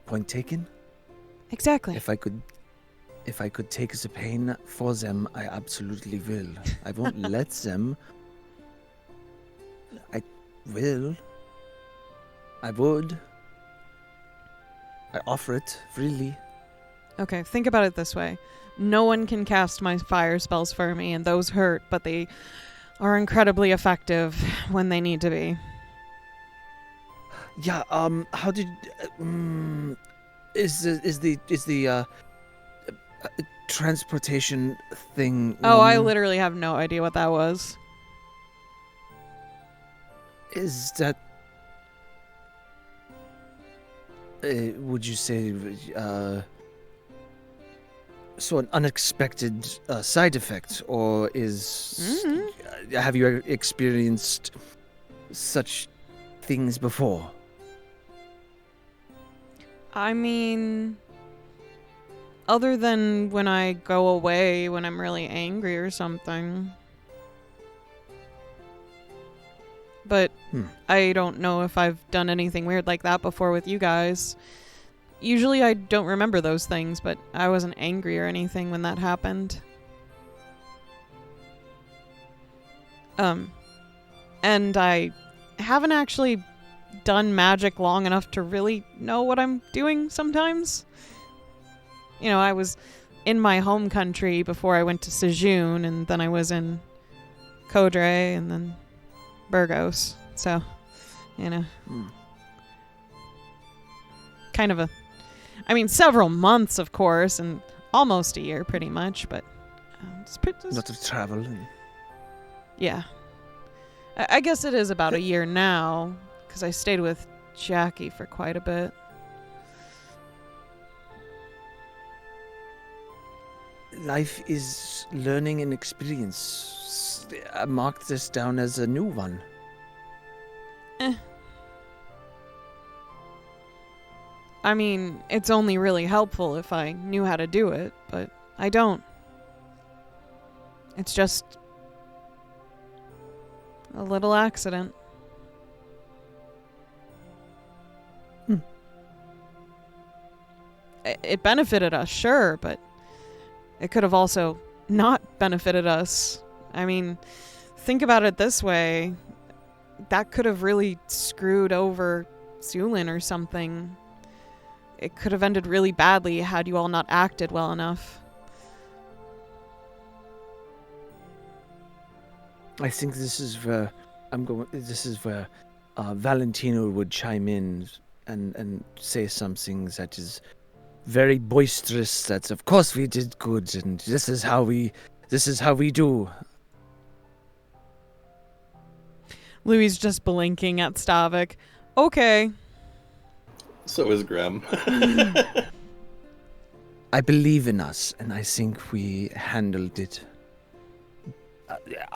Point taken. Exactly. If I could take the pain for them, I absolutely will. I won't let them. I will. I would. I offer it freely. Okay, think about it this way. No one can cast my fire spells for me, and those hurt, but they are incredibly effective when they need to be. Yeah. How did? Is the transportation thing? Oh, I literally have no idea what that was. Is that? Would you say? So an unexpected side effect, or is? Have you experienced such things before? I mean, other than when I go away when I'm really angry or something. But I don't know if I've done anything weird like that before with you guys. Usually I don't remember those things, but I wasn't angry or anything when that happened. And I haven't actually done magic long enough to really know what I'm doing sometimes. You know, I was in my home country before I went to Sejun, and then I was in Kodre, and then Burgos. So, you know. Kind of several months, of course, and almost a year, pretty much, but A lot of travel. yeah. I guess it is about a year now, because I stayed with Jackie for quite a bit. Life is learning and experience. I marked this down as a new one. I mean, it's only really helpful if I knew how to do it, but I don't. It's just a little accident. It benefited us, sure, but it could have also not benefited us. I mean, think about it this way. That could have really screwed over Zu'lin or something. It could have ended really badly had you all not acted well enough. I think this is where Valentino would chime in and say something that is very boisterous. That's of course we did good, and this is how we do. Louie's just blinking at Stavik. Okay. So is Grem. I believe in us, and I think we handled it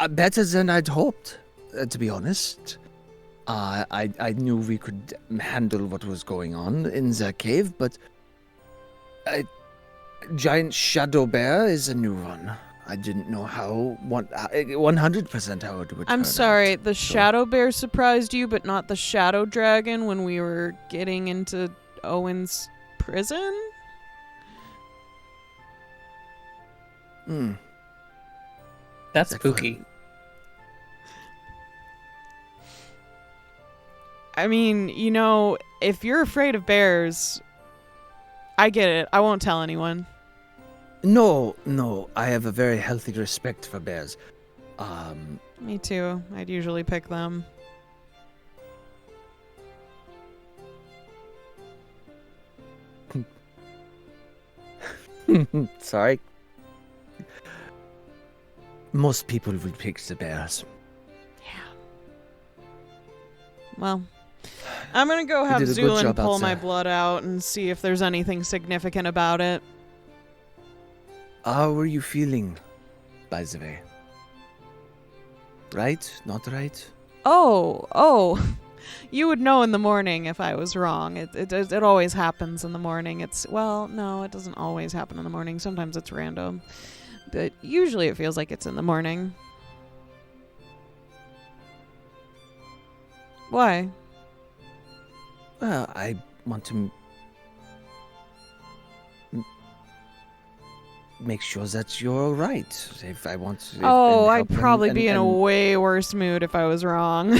better than I'd hoped, to be honest. I knew we could handle what was going on in the cave, but a giant shadow bear is a new one. I didn't know how 100% how it would I'm turn sorry, out. the shadow bear surprised you, but not the shadow dragon when we were getting into Owen's prison? Hmm. That's That spooky. I mean, you know, if you're afraid of bears, I get it. I won't tell anyone. No, I have a very healthy respect for bears. Me too. I'd usually pick them. Sorry. Most people would pick the bears. Well, I'm gonna go You have did a good Zu'lin job pull out my there. blood out and see if there's anything significant about it. How were you feeling, by the way? Right? Not right? Oh. You would know in the morning if I was wrong. It always happens in the morning. No, it doesn't always happen in the morning. Sometimes it's random. But usually it feels like it's in the morning. Why? Well, I want to make sure that you're all right. If I want to. Oh, and I'd help and- probably and- be in a and- way worse mood if I was wrong.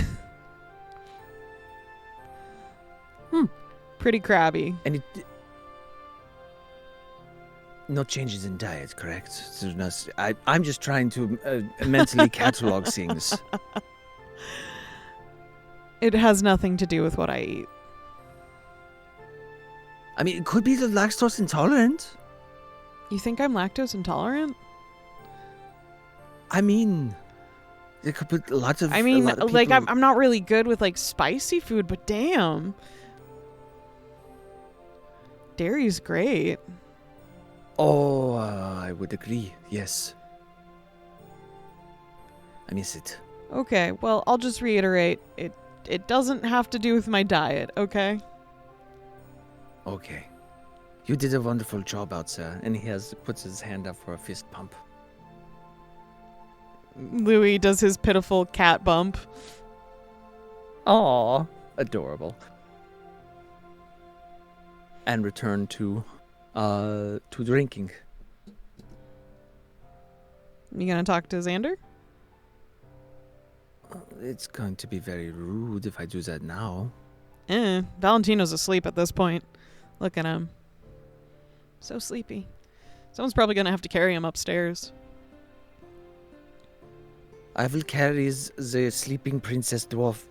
Pretty crabby. And no changes in diet, correct? There's no, I'm just trying to mentally catalog things. It has nothing to do with what I eat. I mean, it could be the lactose intolerant. You think I'm lactose intolerant? I mean, it could put lots of. I mean, a lot of like, people- I'm not really good with, like, spicy food, but damn. Dairy's great. Oh, I would agree. Yes. I miss it. Okay, well, I'll just reiterate. It doesn't have to do with my diet, okay? Okay. You did a wonderful job out there. And he puts his hand up for a fist pump. Louie does his pitiful cat bump. Aw, adorable. And return to drinking. You gonna talk to Xander? It's going to be very rude if I do that now. Valentino's asleep at this point. Look at him. So sleepy. Someone's probably gonna have to carry him upstairs. I will carry the sleeping princess dwarf.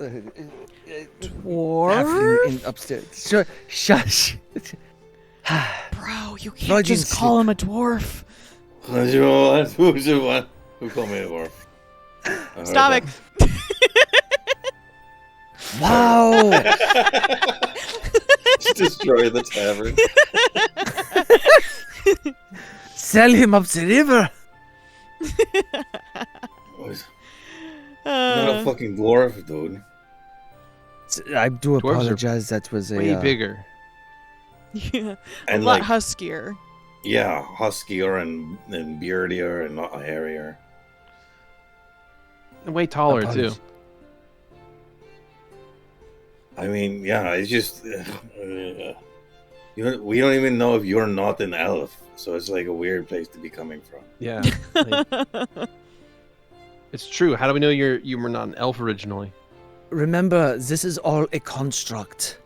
Dwarf? Halfling in upstairs. Sure, shush. Bro, you can't Freudian just call slip. him a dwarf. Who called me a dwarf? Stavik. Wow. Just destroy the tavern. Sell him up the river. Not a fucking dwarf, dude. I do Dwarves are apologize. That was a. Way bigger. Yeah, And a lot like, huskier. yeah, huskier and beardier and not hairier. And way taller, too. Apologies. I mean, yeah, it's just we don't even know if you're not an elf, so it's like a weird place to be coming from. Yeah. like- it's true. How do we know you were not an elf originally? Remember, this is all a construct.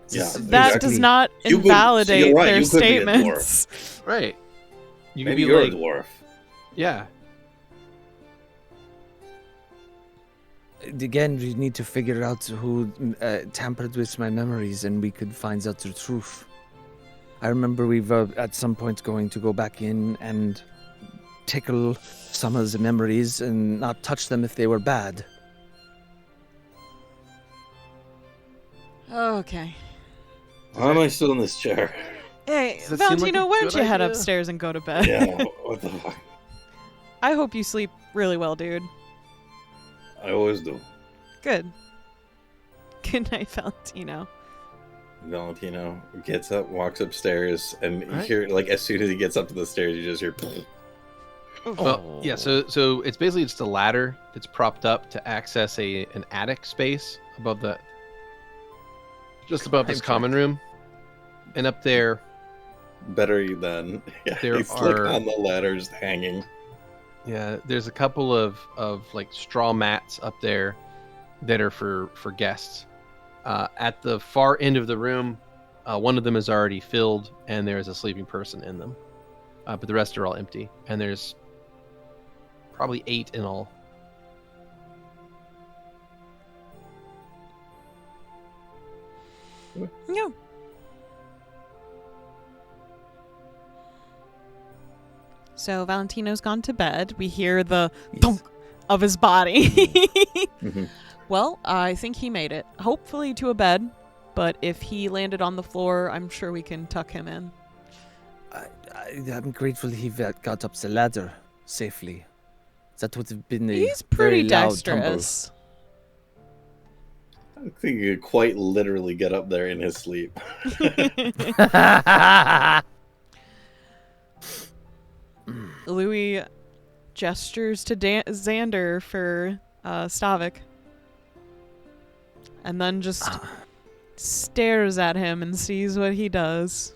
Yeah, That exactly. does not You could- invalidate you're right, their you could be a statements. Right. You could Maybe be you're like, a dwarf. yeah. Again, we need to figure out who tampered with my memories, and we could find out the truth. I remember we were at some point going to go back in and tickle some of the memories and not touch them if they were bad. Okay. Why am I still in this chair? Hey, Does that seem like Valentino, a why don't good you head idea? upstairs and go to bed? Yeah, what the fuck? I hope you sleep really well, dude. I always do. Good. Good night, Valentino. Valentino gets up, walks upstairs, and you Right. hear, like, as soon as he gets up to the stairs, you just hear. Well, yeah. So it's basically just a ladder that's propped up to access an attic space just above this common room, and up there. Better than There he's are- like on the ladder just hanging. Yeah, there's a couple of like straw mats up there that are for guests. At the far end of the room, one of them is already filled, and there is a sleeping person in them. But the rest are all empty, and there's probably 8 in all. Yeah. So Valentino's gone to bed. We hear the thunk of his body. Mhm. Well, I think he made it. Hopefully to a bed, but if he landed on the floor, I'm sure we can tuck him in. I'm grateful he got up the ladder safely. That would have been a He's pretty very loud tumble. dexterous. I think he could quite literally get up there in his sleep. Louie gestures to Xander for Stavik. And then just stares at him and sees what he does.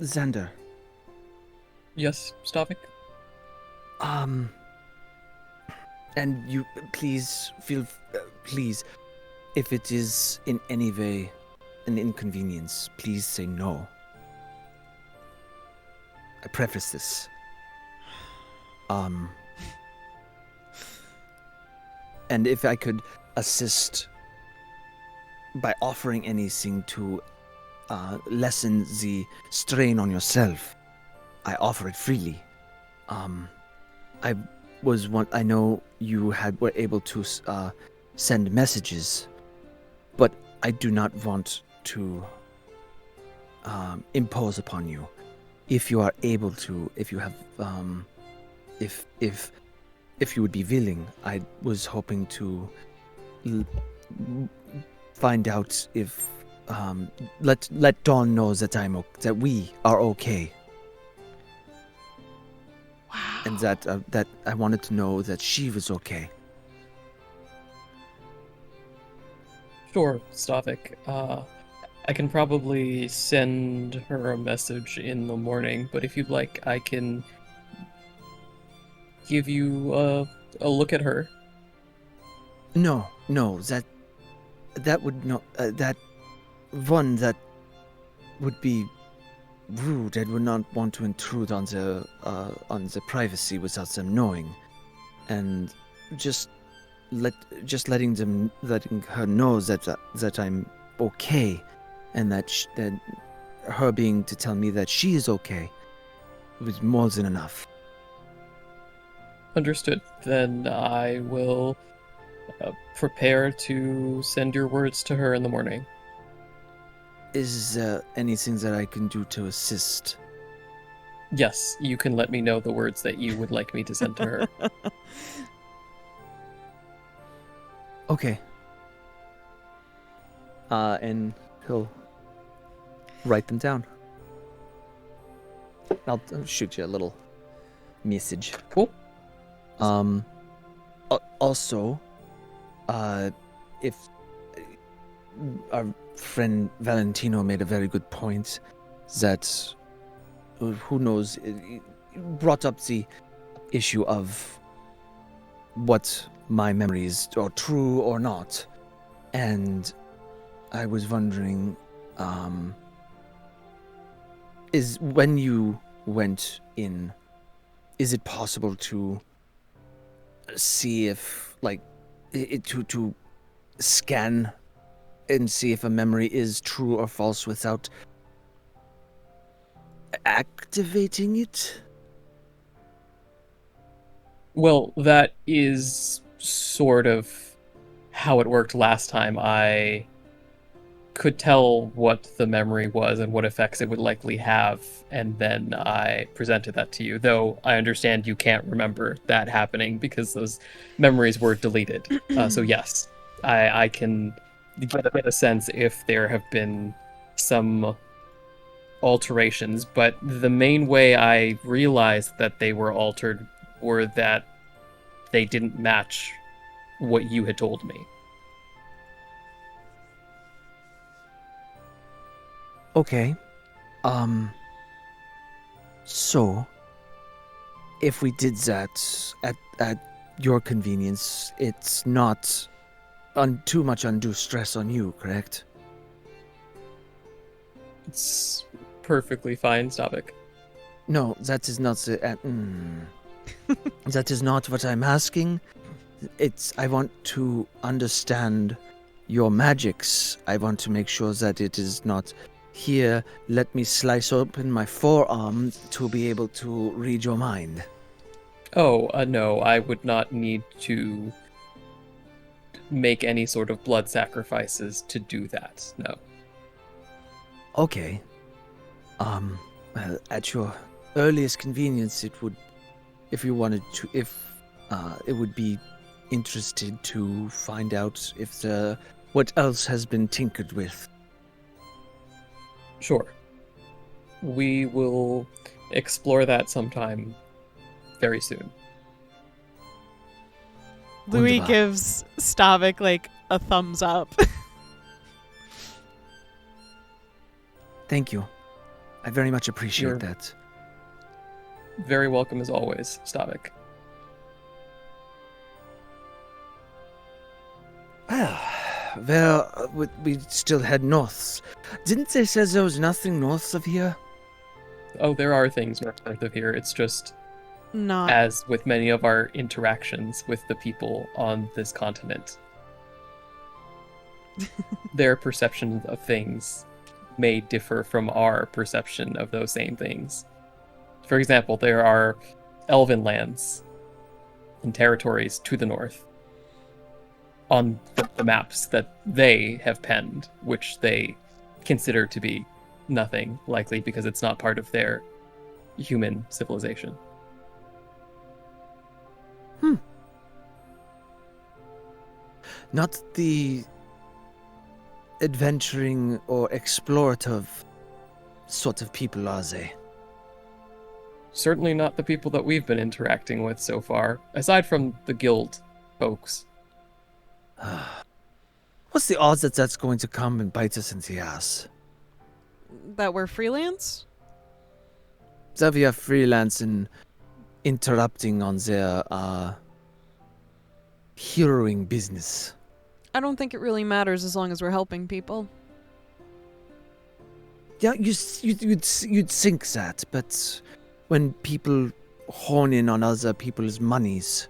Xander. Yes, Stavik? And you, please, please, if it is in any way an inconvenience, please say no. I preface this. And if I could assist by offering anything to lessen the strain on yourself, I offer it freely. I know you were able to send messages, but I do not want to impose upon you. If you are able to, if you have, if you would be willing, I was hoping to find out if let Dawn know that that we are okay. Wow. And that I wanted to know that she was okay. Sure, Stavik. I can probably send her a message in the morning, but if you'd like, I can give you a look at her. No, that would not that would be rude. I would not want to intrude on the privacy without them knowing, and just letting her know that I'm okay, and that her being to tell me that she is okay was more than enough. Understood. Then I will prepare to send your words to her in the morning. Is there anything that I can do to assist? Yes, you can let me know the words that you would like me to send to her. Okay. And he'll write them down. I'll shoot you a little message. Cool. Also, if our friend Valentino made a very good point that who knows, it brought up the issue of what my memories are true or not, and I was wondering, is when you went in, is it possible to see if, like, to scan and see if a memory is true or false without activating it? Well, that is sort of how it worked last time. I could tell what the memory was and what effects it would likely have, and then I presented that to you, though I understand you can't remember that happening because those memories were deleted. So yes, I can get a sense if there have been some alterations, but the main way I realized that they were altered were that they didn't match what you had told me. Okay. So, if we did that at your convenience, it's not too much undue stress on you, correct? It's perfectly fine, Stavik. No, that is not the. That is not what I'm asking. I want to understand your magics. I want to make sure that it is not. Here, let me slice open my forearm to be able to read your mind. Oh, no, I would not need to make any sort of blood sacrifices to do that, no. Okay. Well, at your earliest convenience, it would, if you wanted to, it would be interested to find out if what else has been tinkered with. Sure. We will explore that sometime very soon. Louie Wunderbar. gives Stavik like a thumbs up. Thank you. I very much appreciate You're- that. Very welcome as always, Stavik. Well, we still head north. Didn't they say there was nothing north of here? Oh, there are things north of here. It's just, Not as with many of our interactions with the people on this continent, their perception of things may differ from our perception of those same things. For example, there are elven lands and territories to the north on the maps that they have penned, which they consider to be nothing, likely because it's not part of their human civilization. Not the adventuring or explorative sort of people, are they? Certainly not the people that we've been interacting with so far, aside from the guild folks. What's the odds that that's going to come and bite us in the ass? that we're freelance? That we are freelance and interrupting on their heroing business. I don't think it really matters as long as we're helping people. Yeah, you'd think that, but when people hone in on other people's monies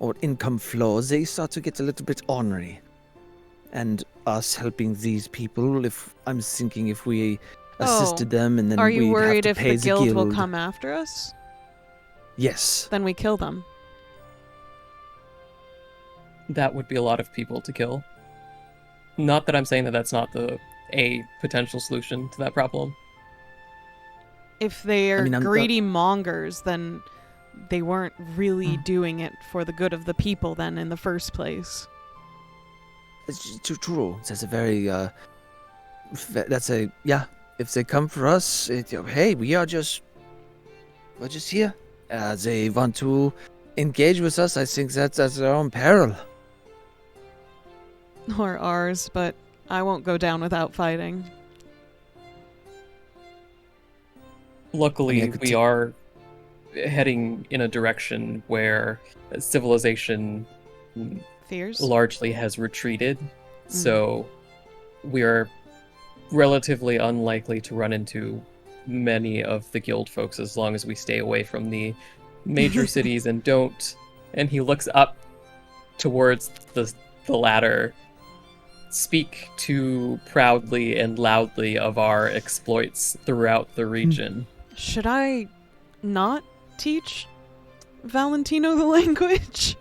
or income flows, they start to get a little bit ornery. And us helping these people, if we assisted them and then Are you we'd worried have if to pay the guild will guild. come after us? Yes. Then we kill them. That would be a lot of people to kill. Not that I'm saying that that's not a potential solution to that problem. If they're I'm greedy mongers, then they weren't really doing it for the good of the people then in the first place. It's true. That's a very, if they come for us, hey, we're just here. They want to engage with us, I think that's at their own peril. Or ours, but I won't go down without fighting. Luckily, could we are heading in a direction where civilization Fears? largely has retreated, so we are relatively unlikely to run into many of the guild folks as long as we stay away from the major cities and don't. And he looks up towards the ladder, speak too proudly and loudly of our exploits throughout the region. Should I not teach Valentino the language?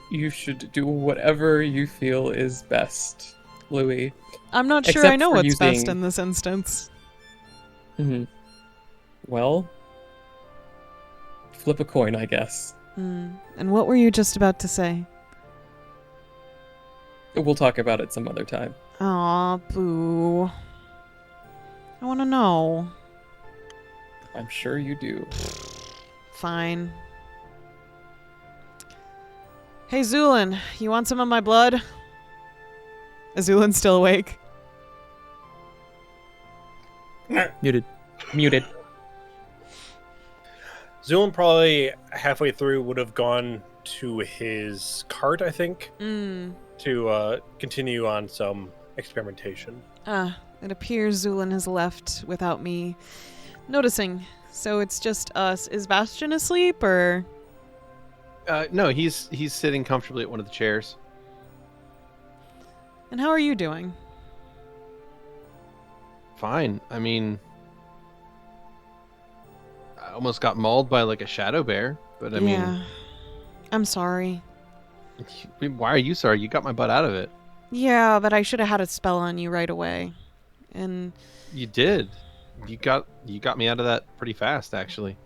You should do whatever you feel is best, Louie. I'm not sure Except I know for what's best using- in this instance. Well, flip a coin, I guess. And what were you just about to say? We'll talk about it some other time. Aw, boo. I want to know. I'm sure you do. Fine. Hey, Zu'lin, you want some of my blood? Is Zu'lin still awake? Muted. Muted. Zu'lin probably halfway through would have gone to his cart, I think, to continue on some experimentation. It appears Zu'lin has left without me noticing. So it's just us. Is Bastion asleep, or...? No, he's sitting comfortably at one of the chairs. And how are you doing? Fine. I mean, I almost got mauled by like a shadow bear, but I mean, I'm sorry. why are you sorry? You got my butt out of it. Yeah, but I should have had a spell on you right away. And You did. You got me out of that pretty fast, actually.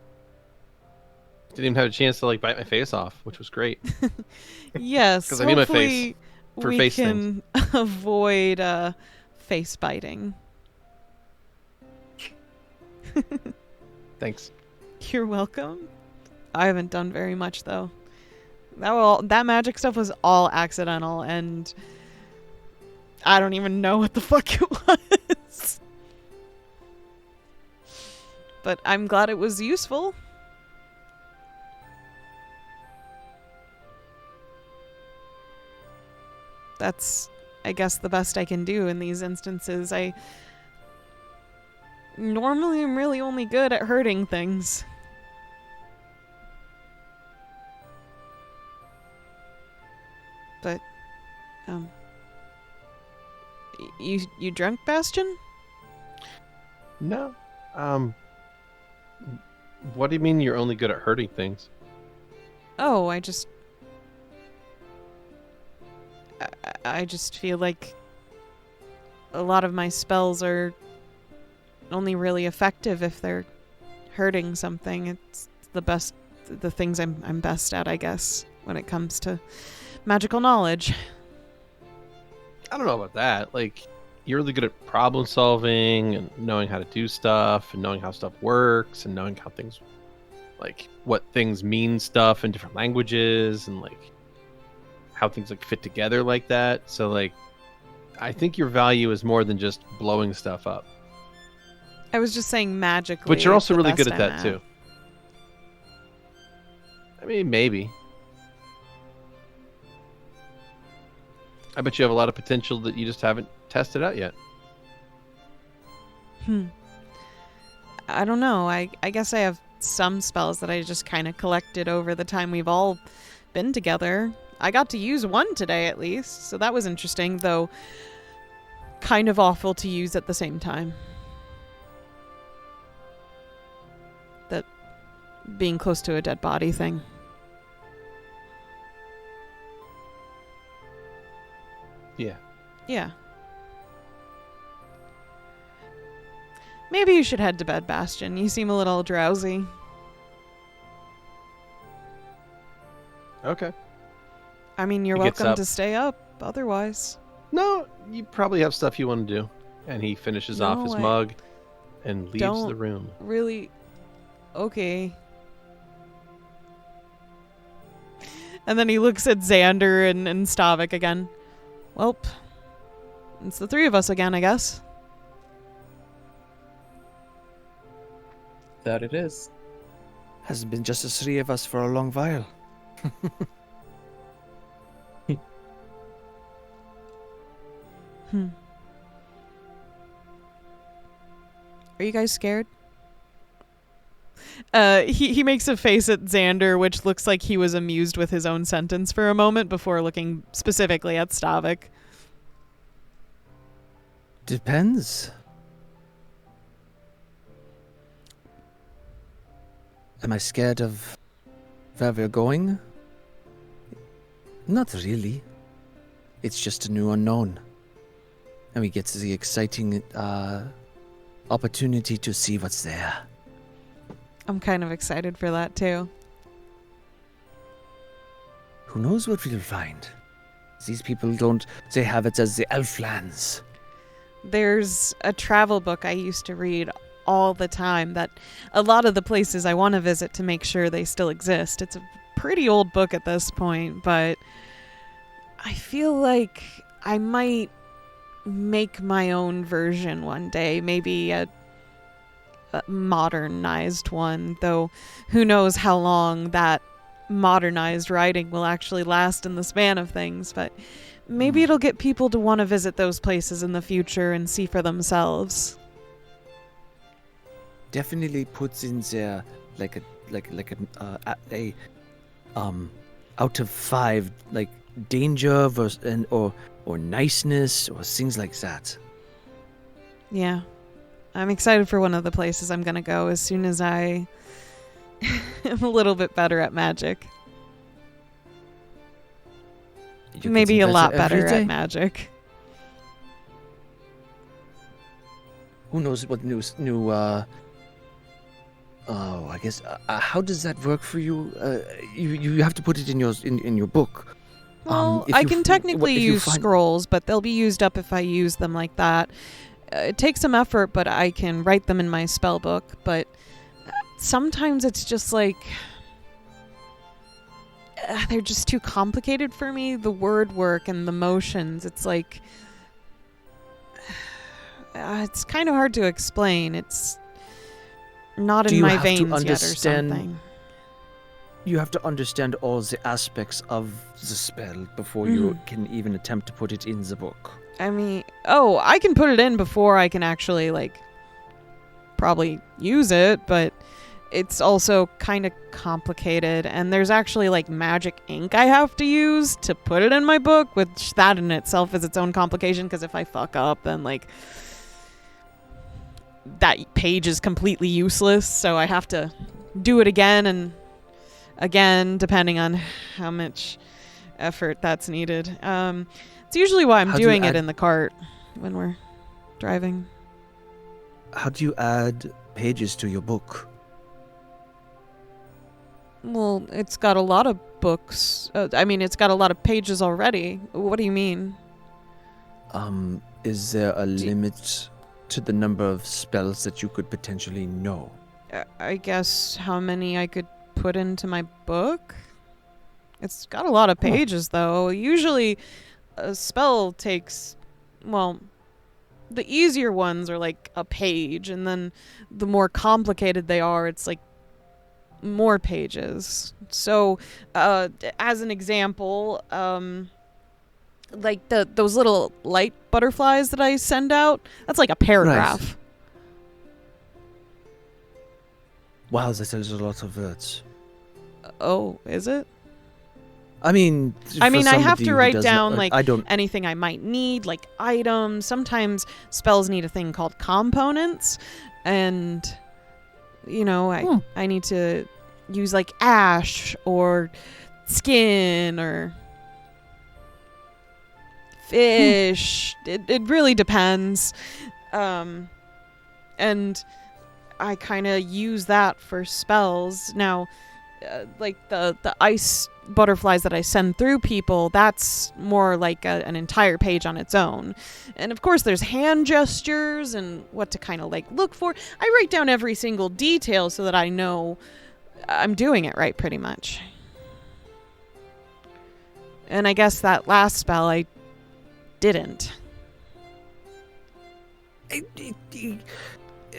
Didn't even have a chance to like bite my face off, which was great. yes, 'Cause I need my hopefully for we face can avoid face biting. Thanks. You're welcome. I haven't done very much though. That magic stuff was all accidental, and I don't even know what the fuck it was. But I'm glad it was useful. That's, I guess, the best I can do in these instances. I normally am really only good at hurting things. But, you drunk, Bastion? No. What do you mean you're only good at hurting things? Oh, I just feel like a lot of my spells are only really effective if they're hurting something. It's the things I'm best at, I guess, when it comes to magical knowledge. I don't know about that. Like, you're really good at problem solving and knowing how to do stuff and knowing how stuff works and knowing how things, like, what things mean stuff in different languages and, like, how things, like, fit together like that. So, like, I think your value is more than just blowing stuff up. I was just saying magically. But you're also the really good best at I'm that, too. I mean, maybe. I bet you have a lot of potential that you just haven't tested out yet. I don't know. I guess I have some spells that I just kind of collected over the time we've all been together. I got to use one today at least, so that was interesting, though kind of awful to use at the same time. That being close to a dead body thing. Yeah. Yeah. Maybe you should head to bed, Bastion. You seem a little drowsy. Okay. I mean, you're He gets welcome up. to stay up, otherwise. No, you probably have stuff you want to do. And he finishes off his No, mug and leaves don't. the room. Really? Okay. And then he looks at Xander and Stavik again. Welp. It's the three of us again, I guess. That it is. Hasn't been just the three of us for a long while. Are you guys scared? He makes a face at Xander, which looks like he was amused with his own sentence for a moment before looking specifically at Stavik. Depends. Am I scared of where we're going? Not really. It's just a new unknown. And we get the exciting opportunity to see what's there. I'm kind of excited for that too. Who knows what we'll find? These people don't. They have it as the Elflands. There's a travel book I used to read all the time that a lot of the places I want to visit to make sure they still exist. It's a pretty old book at this point, but I feel like I might make my own version one day, maybe a modernized one, though who knows how long that modernized writing will actually last in the span of things, but maybe it'll get people to want to visit those places in the future and see for themselves. Definitely puts in there like a out of 5 like danger versus or niceness or things like that. Yeah. I'm excited for one of the places I'm going to go as soon as I am a little bit better at magic. Maybe a lot better at magic. Who knows what I guess how does that work for you? You have to put it in your book. Well, I can technically use scrolls, but they'll be used up if I use them like that. It takes some effort, but I can write them in my spell book. But sometimes it's just like they're just too complicated for me. The word work and the motions. It's like it's kind of hard to explain. It's not in my veins yet or something. You have to understand all the aspects of the spell before you can even attempt to put it in the book. I mean, I can put it in before I can actually, probably use it, but it's also kind of complicated, and there's actually, magic ink I have to use to put it in my book, which that in itself is its own complication, because if I fuck up, then, that page is completely useless, so I have to do it again and again, depending on how much effort that's needed. It's usually why I'm doing it in the cart when we're driving. How do you add pages to your book? Well, it's got a lot of books. It's got a lot of pages already. What do you mean? Is there a limit to the number of spells that you could potentially know? I guess how many I could put into my book? It's got a lot of pages, though. Usually a spell takes, the easier ones are a page, and then the more complicated they are, it's more pages. So, as an example, those little light butterflies that I send out, that's a paragraph. Right. Wow, that is a lot of words. Oh, is it? I mean, I have to write down not, anything I might need, items. Sometimes spells need a thing called components, and I need to use ash or skin or fish. It really depends, and I kind of use that for spells. Now, the ice butterflies that I send through people, that's more an entire page on its own. And of course there's hand gestures and what to kind of look for. I write down every single detail so that I know I'm doing it right, pretty much. And I guess that last spell I didn't.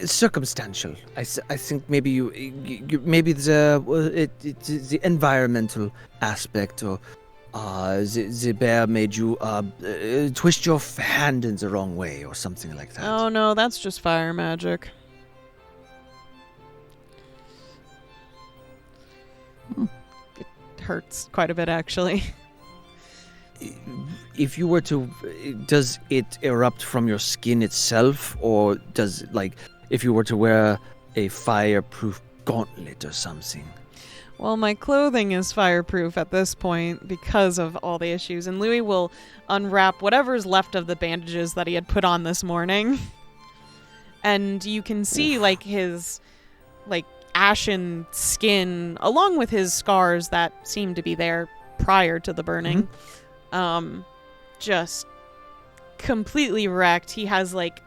Circumstantial. I think maybe you maybe the environmental aspect, or the bear made you twist your hand in the wrong way or something like that. Oh no, that's just fire magic. It hurts quite a bit, actually. If you were to, does it erupt from your skin itself, or does if you were to wear a fireproof gauntlet or something? Well, my clothing is fireproof at this point because of all the issues, and Louie will unwrap whatever's left of the bandages that he had put on this morning. And you can see his ashen skin along with his scars that seemed to be there prior to the burning. just completely wrecked. He has like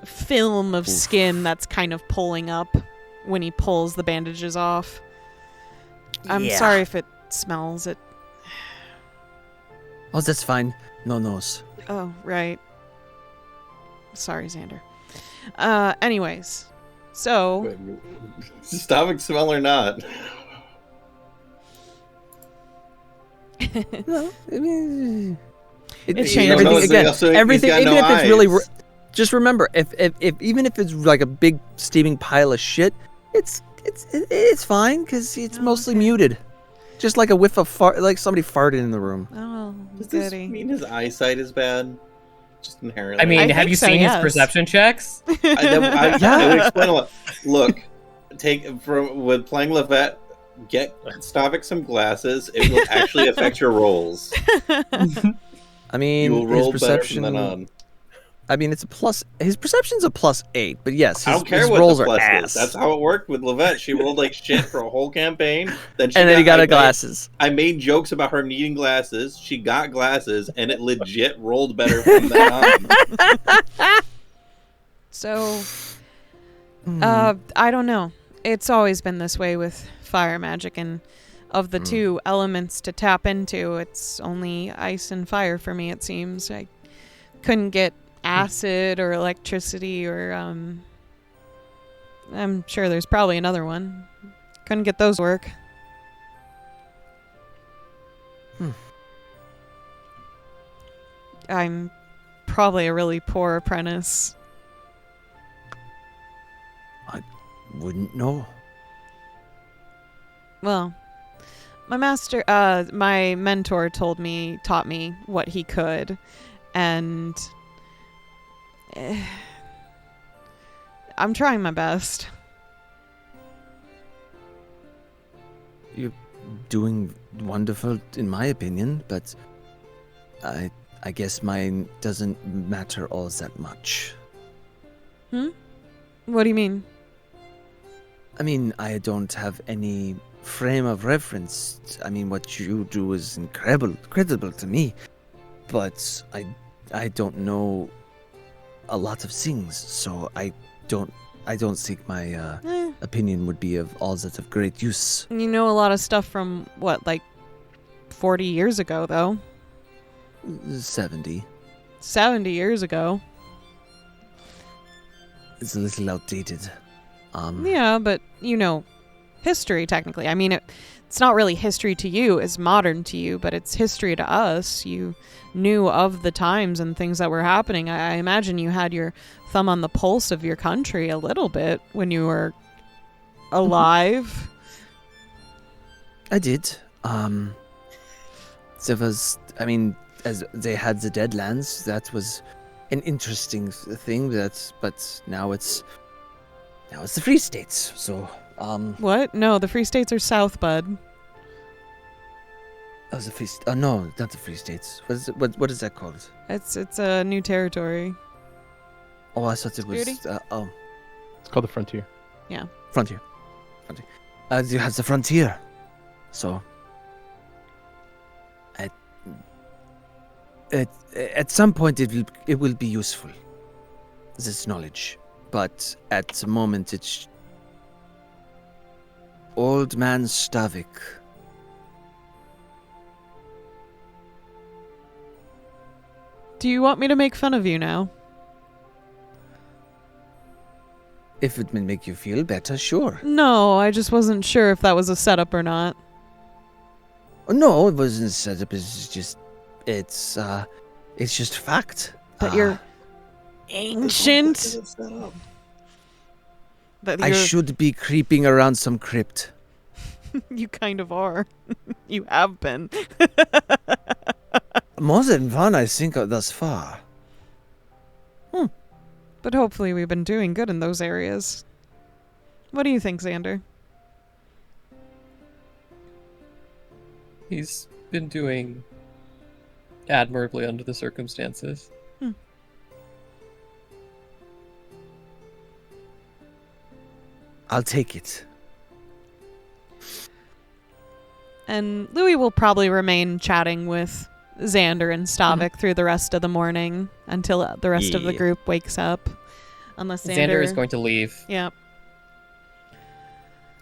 film of skin that's kind of pulling up when he pulls the bandages off. I'm Yeah. sorry if it smells. It. Oh, that's fine. No nose. Oh, right. Sorry, Xander. Anyways, so Stavik smell or not? No, I mean, It You changes. don't know everything it's again. also- he's Everything, got even no if it's really, eyes. just remember, if even if it's like a big steaming pile of shit, it's fine because it's Oh, mostly okay. muted, just like a whiff of fart, like somebody farted in the room. Oh, Does this goody. mean his eyesight is bad? Just inherently. I mean, I have think you so, seen yes. his perception checks? I would explain a lot. Look, take from with playing Levette. Get Stavik some glasses. It will actually affect your rolls. I mean, You will his roll better from perception. then on. I mean, it's a plus. His perception's a +8, but yes, I his, don't care his what rolls the are plus ass. is. That's how it worked with Levette. She rolled like shit for a whole campaign. Then he got glasses. I made jokes about her needing glasses. She got glasses, and it legit rolled better from then on. So, I don't know. It's always been this way with fire magic, and of the two elements to tap into, it's only ice and fire for me, it seems. I couldn't get acid or electricity or, I'm sure there's probably another one. Couldn't get those to work. I'm probably a really poor apprentice. Wouldn't know. Well, my mentor taught me what he could, and I'm trying my best. You're doing wonderful, in my opinion, but I guess mine doesn't matter all that much. What do you mean? I mean, I don't have any frame of reference. I mean, what you do is incredible to me, but I don't know a lot of things, so I don't think my opinion would be of all that of great use. You know a lot of stuff from what, like 40 years ago, though. 70. 70 years ago. It's a little outdated. Yeah, but you know, history technically. I mean, it's not really history to you, it's modern to you, but it's history to us. You knew of the times and things that were happening. I imagine you had your thumb on the pulse of your country a little bit when you were alive. I did. There was, I mean, as they had the Deadlands, that was an interesting thing. But now it's the Free States. So, What? No, the Free States are south, bud. oh, the Free. Oh no, not the Free States. What is that called? It's a new territory. Oh, I thought it was. Beardy? It's called the Frontier. Frontier. You have the frontier. So, at some point it will be useful. This knowledge, but at the moment it's old man Stavik. Do you want me to make fun of you now? If it will make you feel better, sure. No, I just wasn't sure if that was a setup or not. Oh, no, it wasn't set up. It's just fact. That you're ancient. That I you're, should be creeping around some crypt. you kind of are. You have been. More than one, I think, thus far. But hopefully we've been doing good in those areas. What do you think, Xander? He's been doing admirably under the circumstances. I'll take it. And Louie will probably remain chatting with Xander and Stavik through the rest of the morning until the rest of the Yeah. group wakes up. Unless Xander is going to leave. Yeah.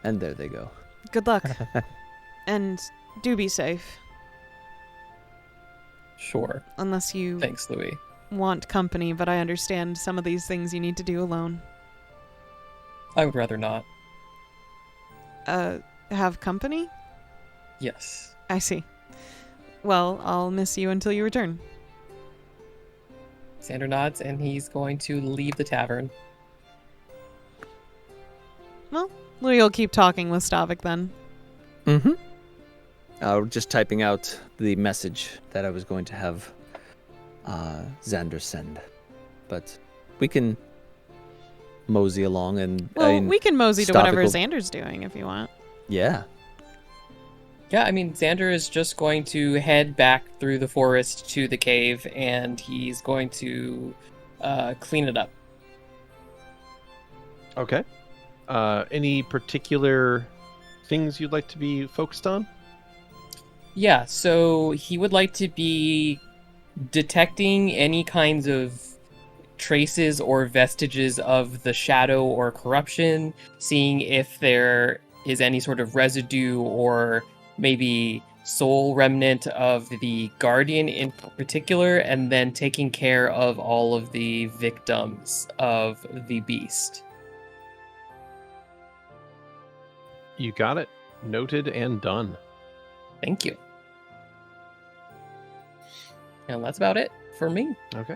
And there they go. Good luck. And do be safe. Sure. Unless you Thanks, Louie. want company, but I understand some of these things you need to do alone. I would rather not. Have company? Yes. I see. Well, I'll miss you until you return. Xander nods, and he's going to leave the tavern. Louie will keep talking with Stavik then. Just typing out the message that I was going to have Xander send. But we can mosey along and... Well, we can mosey to whatever Stavik Xander's doing if you want. Yeah. Yeah, I mean, Xander is just going to head back through the forest to the cave, and he's going to clean it up. Okay. Any particular things you'd like to be focused on? Yeah, so he would like to be detecting any kinds of traces or vestiges of the shadow or corruption, seeing if there is any sort of residue or maybe soul remnant of the guardian in particular, and then taking care of all of the victims of the beast. You got it. Noted and done. Thank you. And that's about it for me. Okay.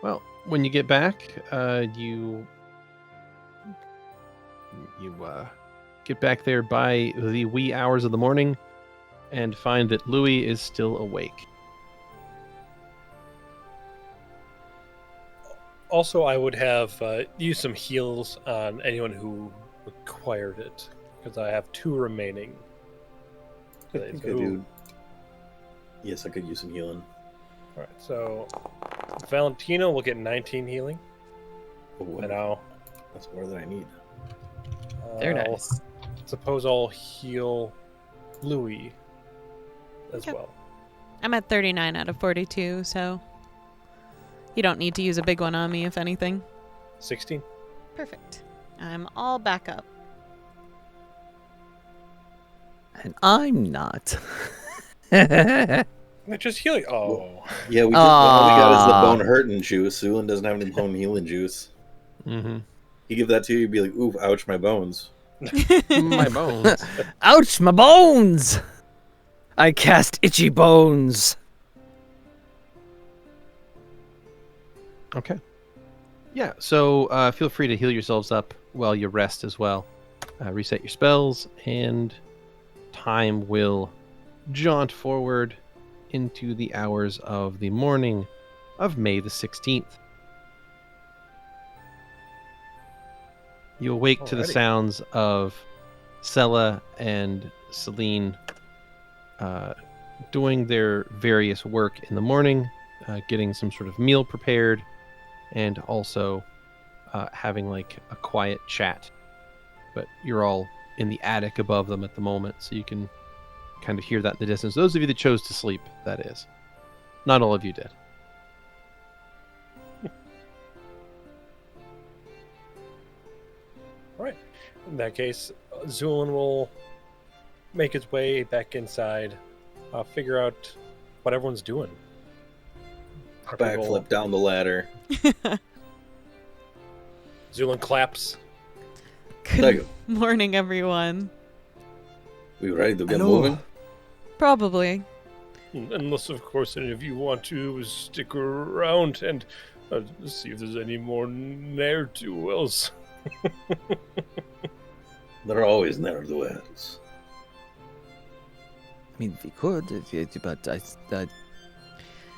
Well, when you get back, you get back there by the wee hours of the morning and find that Louie is still awake. Also, I would have used some heals on anyone who required it, because I have 2 remaining. I think I do. Yes, I could use some healing. All right, so Valentino will get 19 healing. Oh, And now, that's more than I need. Very I'll- nice. Suppose I'll heal Louie as Yep. well. I'm at 39 out of 42, so you don't need to use a big one on me, if anything. 16. Perfect. I'm all back up. And I'm not. Just heal you. Oh. Yeah, we just, all we got is the Ah. bone hurting juice. Zu'lin doesn't have any bone healing juice. Mm-hmm. You give that to you, you'd be like, ooh, ouch, my bones. My bones. Ouch, my bones! I cast itchy bones. Okay. Yeah, so feel free to heal yourselves up while you rest as well. Reset your spells, and time will jaunt forward into the hours of the morning of May the 16th. You awake to the Alrighty. sounds of Sella and Celine doing their various work in the morning, getting some sort of meal prepared, and also having like a quiet chat. But you're all in the attic above them at the moment, so you can kind of hear that in the distance. Those of you that chose to sleep, that is. Not all of you did. All right. In that case, Zu'lin will make his way back inside, figure out what everyone's doing. Are people- Backflip down the ladder. Zu'lin claps. There you Good morning, everyone. We ready to get Hello. moving? Probably. Unless, of course, any of you want to stick around and see if there's any more ne'er-do-wells. There are always ne'er-do-wells. I mean, we could, but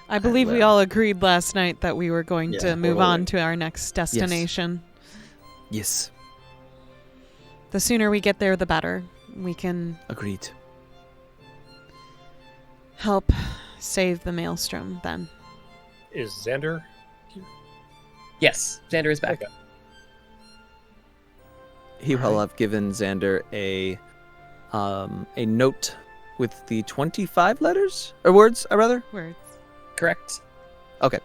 I believe we well. all agreed last night that we were going Yeah, to move we're on moving. to our next destination. yes, The sooner we get there, the better. We can agreed. help save the Maelstrom then. Is Xander here? Yes, Xander is back. Okay. He will have given Xander a note with the 25 letters or words, rather. Words. Correct. Okay.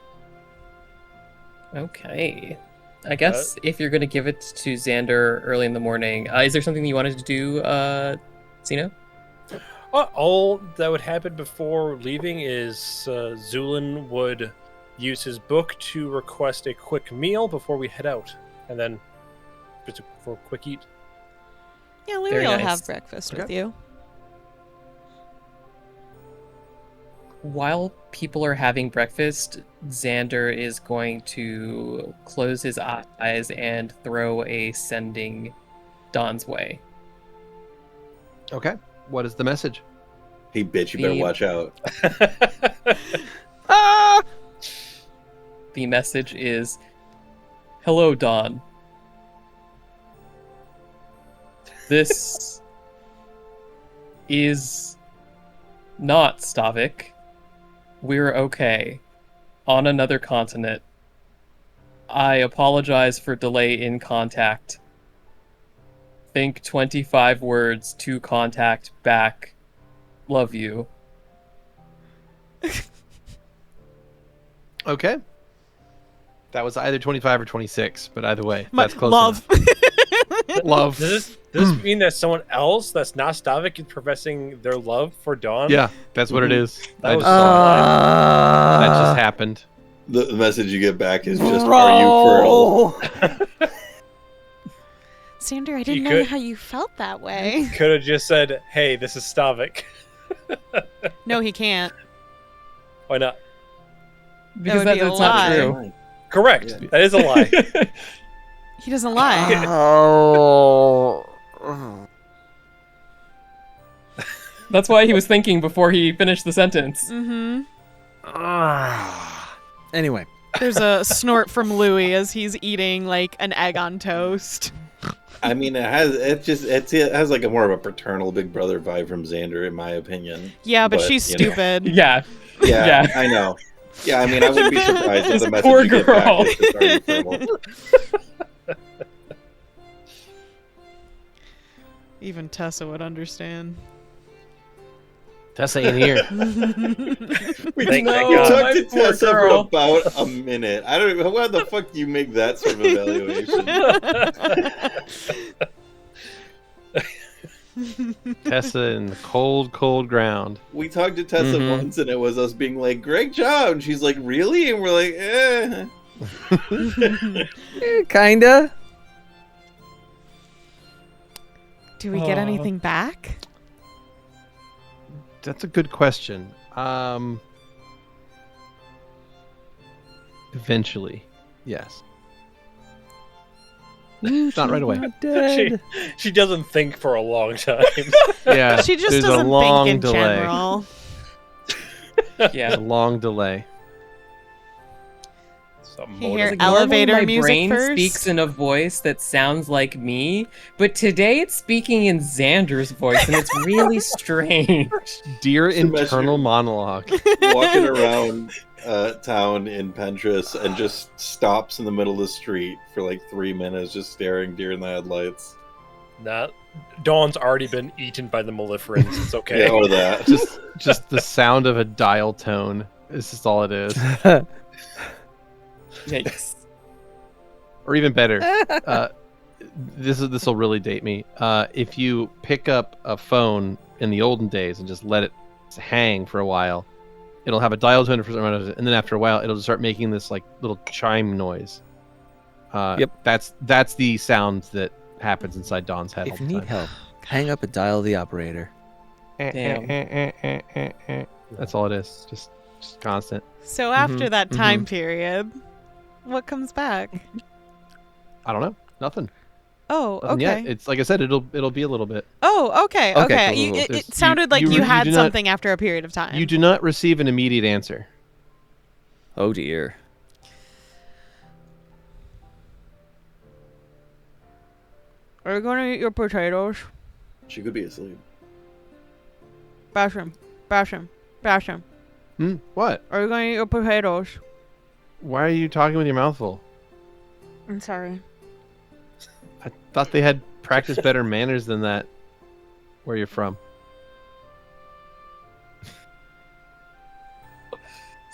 Okay. I guess if you're going to give it to Xander early in the morning, is there something you wanted to do, Xeno? All that would happen before leaving is Zu'lin would use his book to request a quick meal before we head out, and then just for a quick eat. Yeah, Louie Very will nice. have breakfast with you. While people are having breakfast, Xander is going to close his eyes and throw a sending Dawn's way. Okay. What is the message? Hey, bitch, you better The- watch out. The message is, "Hello, Dawn. This is not Stavik. We're okay. On another continent. I apologize for delay in contact. Think 25 words to contact back. Love you." Okay. That was either 25 or 26, but either way, My that's close love. enough. Love. Does this mean that someone else that's not Stavik is professing their love for Dawn? Yeah, that's what it is. That I was just saw it. Uh, That just happened. The message you get back is just, are you fertile? Xander, I didn't You know could- how you felt that way. Could have just said, "Hey, this is Stavik." No, he can't. Why not? Because would be a that's not lie. true. Correct. Yeah. That is a lie. He doesn't lie. Oh. That's why he was thinking before he finished the sentence. Mm-hmm. Anyway, There's a snort from Louie as he's eating like an egg on toast. I mean, it has like a more of a paternal big brother vibe from Xander, in my opinion. Yeah, but But, she's you know. stupid. Yeah. Yeah, Yeah. I know. Yeah, I mean, I wouldn't be surprised if This the message poor you get girl. back is just, are you fertile? Even Tessa would understand. Tessa ain't here. We Thank no, You God. talked My to poor Tessa for girl. about a minute. I don't even. How the fuck do you make that sort of evaluation? Tessa in the cold, cold ground. We talked to Tessa Mhm. once, and it was us being like, "Great job," and she's like, "Really?" And we're like, kinda. Do we get Aw. anything back? That's a good question. Eventually, yes. Not right away. Not dead. She doesn't think for a long time. Yeah, She just there's a doesn't long think in delay. general. There's Yeah. a long delay. Some You hear motive. Like, elevator normally my music brain first? speaks in a voice that sounds like me, but today it's speaking in Xander's voice, and it's really strange. Dear Just imagine internal you're- monologue. walking around town in Pentress and just stops in the middle of the street for like 3 minutes, just staring deer in the headlights. Nah, Dawn's already been eaten by the Maleferans. It's okay. Yeah, or that. Just the sound of a dial tone. This is all it is. Yikes. Or even better, this will really date me. If you pick up a phone in the olden days and just let it hang for a while, it'll have a dial tone for some reason, and then after a while, it'll just start making this like little chime noise. Yep. That's the sound that happens inside Dawn's head. If all you the need time. help, hang up and dial the operator. Damn. That's all it is. Just constant. So after Mhm, that time period, what comes back? I don't know. Nothing. Oh, Nothing okay. yet. It's like I said. It'll be a little bit. Oh, okay, Okay, okay. cool, cool, You- cool. it There's- sounded like you you had do not- something after a period of time. You do not receive an immediate answer. Oh dear. Are you going to eat your potatoes? She could be asleep. Bash him. Bash him. Bash him. What? Are you going to eat your potatoes? Why are you talking with your mouth full? I'm sorry. I thought they had practiced better manners than that. Where you're from?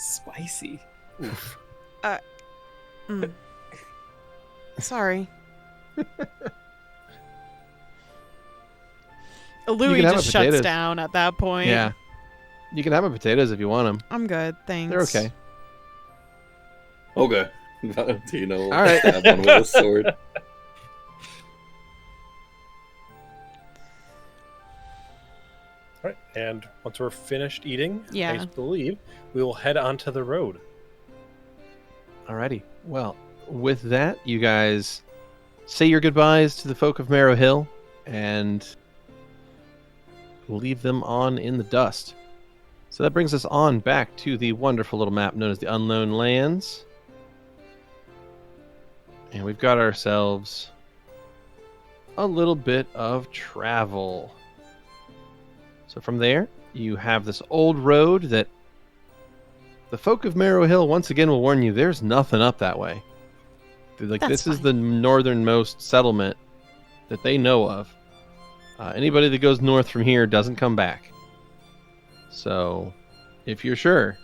Spicy. Sorry. You Louie can have just a shuts potatoes. down at that point. Yeah. You can have my potatoes if you want them. I'm good, thanks. They're okay. Okay. Valentino will All right. stab one with a sword. All right, and once we're finished eating, Yeah. I believe we will head onto the road. Alrighty. Well, with that, you guys say your goodbyes to the folk of Marrow Hill and leave them on in the dust. So that brings us on back to the wonderful little map known as the Unknown Lands. And we've got ourselves a little bit of travel. So from there, you have this old road that the folk of Marrow Hill once again will warn you there's nothing up that way. Like, That's this is fine. the northernmost settlement that they know of. Anybody that goes north from here doesn't come back. So, if you're sure,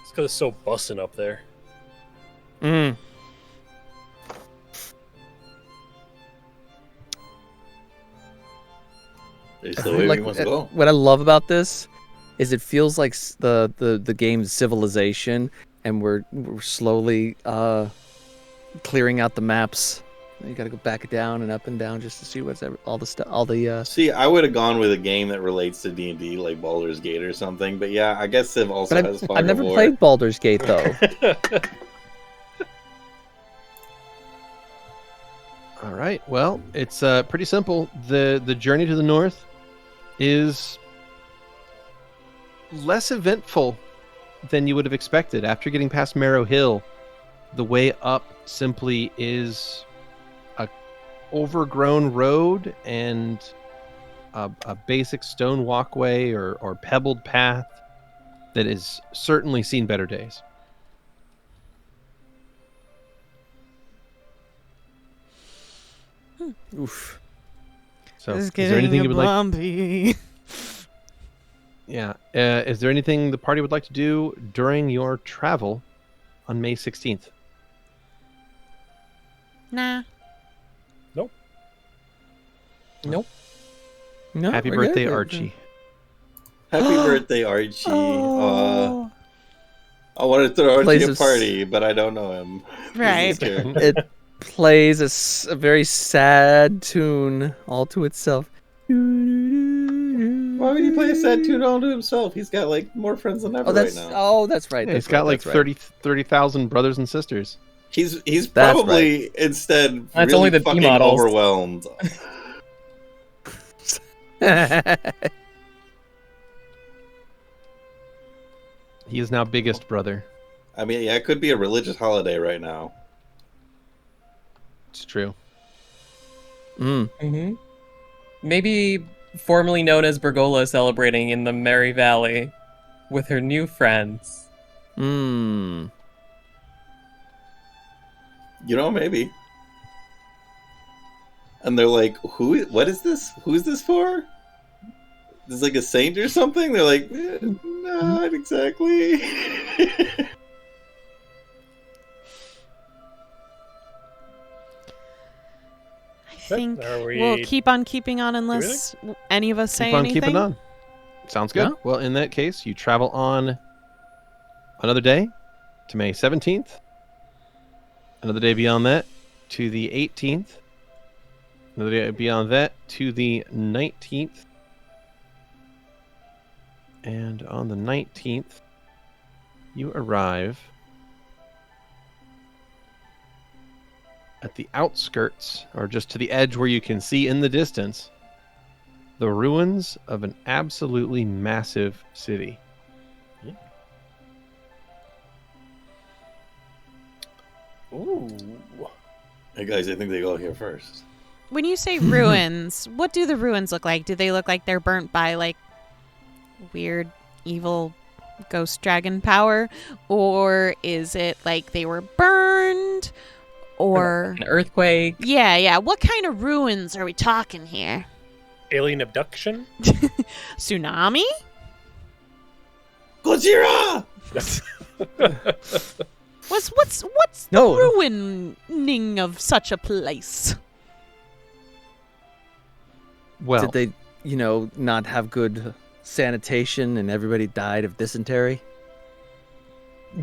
It's because it's so bussin' up there. Mm. Is the way we must go. What I love about this is it feels like the game's Civilization, and we're slowly clearing out the maps. You got to go back down and up and down just to see what's all the stuff. All the See, I would have gone with a game that relates to D&D, like Baldur's Gate or something. But yeah, I guess Civ also But has Fog I've of never War. played Baldur's Gate though. all right. Well, it's pretty simple. The journey to the north is less eventful than you would have expected. After getting past Marrow Hill, the way up simply is a overgrown road and a basic stone walkway or pebbled path that has certainly seen better days. Oof. So, It's is there anything getting you would like? bumpy. Yeah. Is there anything the party would like to do during your travel on May 16th? Nah. Nope. No, Happy we're birthday, good. Archie. Happy birthday, Archie. Oh. I wanted to throw Archie Plays a a party, but I don't know him. Right. He's this character. It plays a very sad tune all to itself. Why would he play a sad tune all to himself? He's got like more friends than ever Oh, that's right now. that's right. Yeah, that's he's got right, like that's right. 30,000 brothers and sisters. He's That's probably instead That's really only the B fucking models. overwhelmed. He is now biggest brother. I mean, yeah, it could be a religious holiday right now. It's true. Mm. Mm-hmm. Maybe formerly known as Bergola celebrating in the Merry Valley with her new friends. Mm. You know, maybe. And they're like, "Who? What is this? Who's this for? This is like a saint or something?" They're like, "Not exactly." I think Are we- we'll keep on keeping on unless any of us say Keep on anything. keeping on. Sounds good. Yeah. Well, in that case, you travel on another day to May 17th. Another day beyond that to the 18th. Another day beyond that to the 19th. And on the 19th, you arrive at the outskirts, or just to the edge where you can see in the distance, the ruins of an absolutely massive city. Ooh. Hey guys, I think they go here first. When you say ruins, what do the ruins look like? Do they look like they're burnt by like weird evil ghost dragon power, or is it like they were burned, or An earthquake. yeah, what kind of ruins are we talking here? Alien abduction? Tsunami? Gojira! What's the No. ruining of such a place? Well, Did they, not have good sanitation and everybody died of dysentery?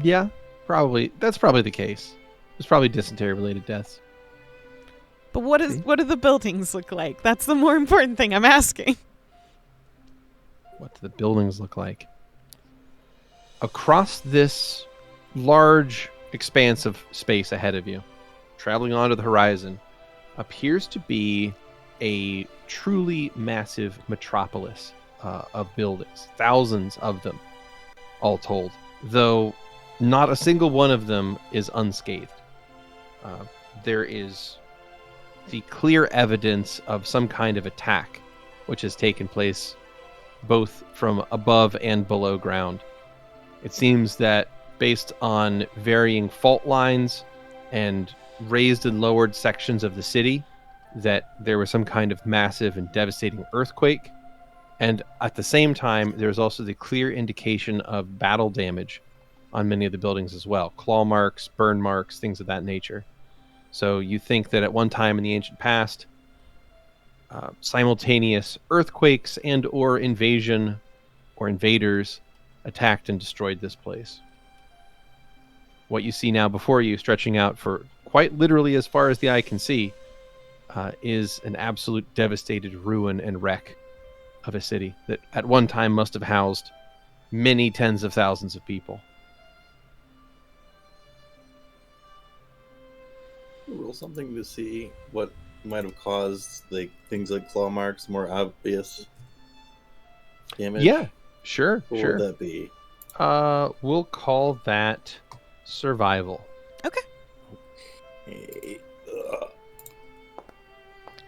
yeah, probably. That's probably the case. There's probably dysentery-related deaths. But what do the buildings look like? That's the more important thing I'm asking. What do the buildings look like? Across this large expanse of space ahead of you, traveling onto the horizon, appears to be a truly massive metropolis of buildings. Thousands of them, all told. Though not a single one of them is unscathed. There is the clear evidence of some kind of attack which has taken place both from above and below ground. It seems that based on varying fault lines and raised and lowered sections of the city, that there was some kind of massive and devastating earthquake. And at the same time, there's also the clear indication of battle damage on many of the buildings as well. Claw marks, burn marks, things of that nature. So you think that at one time in the ancient past, simultaneous earthquakes and or invasion or invaders attacked and destroyed this place. What you see now before you, stretching out for quite literally as far as the eye can see, is an absolute devastated ruin and wreck of a city that at one time must have housed many tens of thousands of people. Roll something to see what might have caused things like claw marks, more obvious damage. Yeah, sure, What sure. would that be? We'll call that survival. Hey,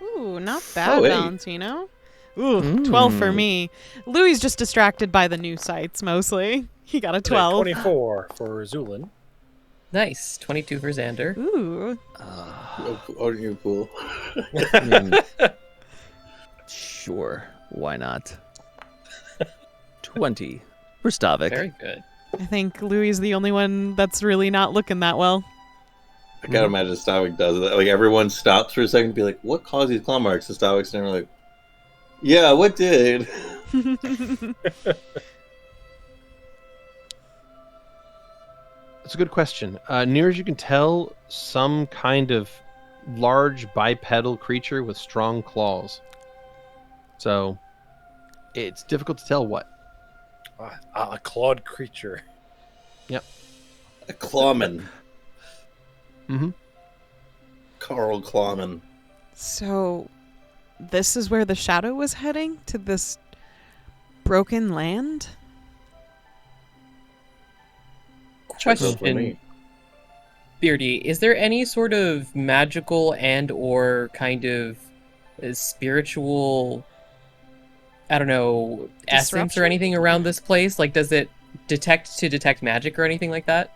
Ooh, not bad, Oh, hey. Valentino. Ooh, 12 for me. Louie's just distracted by the new sites, mostly. He got a 12. 24 for Zu'lin. Nice. 22 for Xander. Ooh. aren't you cool? I mean, sure, why not? 20 for Stavik. Very good. I think Louie's the only one that's really not looking that well. I gotta imagine Stavik does that. Like, everyone stops for a second to be like, what caused these claw marks? And Stavik's never like, yeah, what did? That's a good question. Near as you can tell, some kind of large bipedal creature with strong claws. So, it's difficult to tell what. A clawed creature. A clawman. Mm-hmm. Carl Clawman. So, this is where the shadow was heading? To this broken land? Question. Beardy, is there any sort of magical and or kind of spiritual, I don't know, essence Disruption? or anything around this place? Like, does it detect magic or anything like that?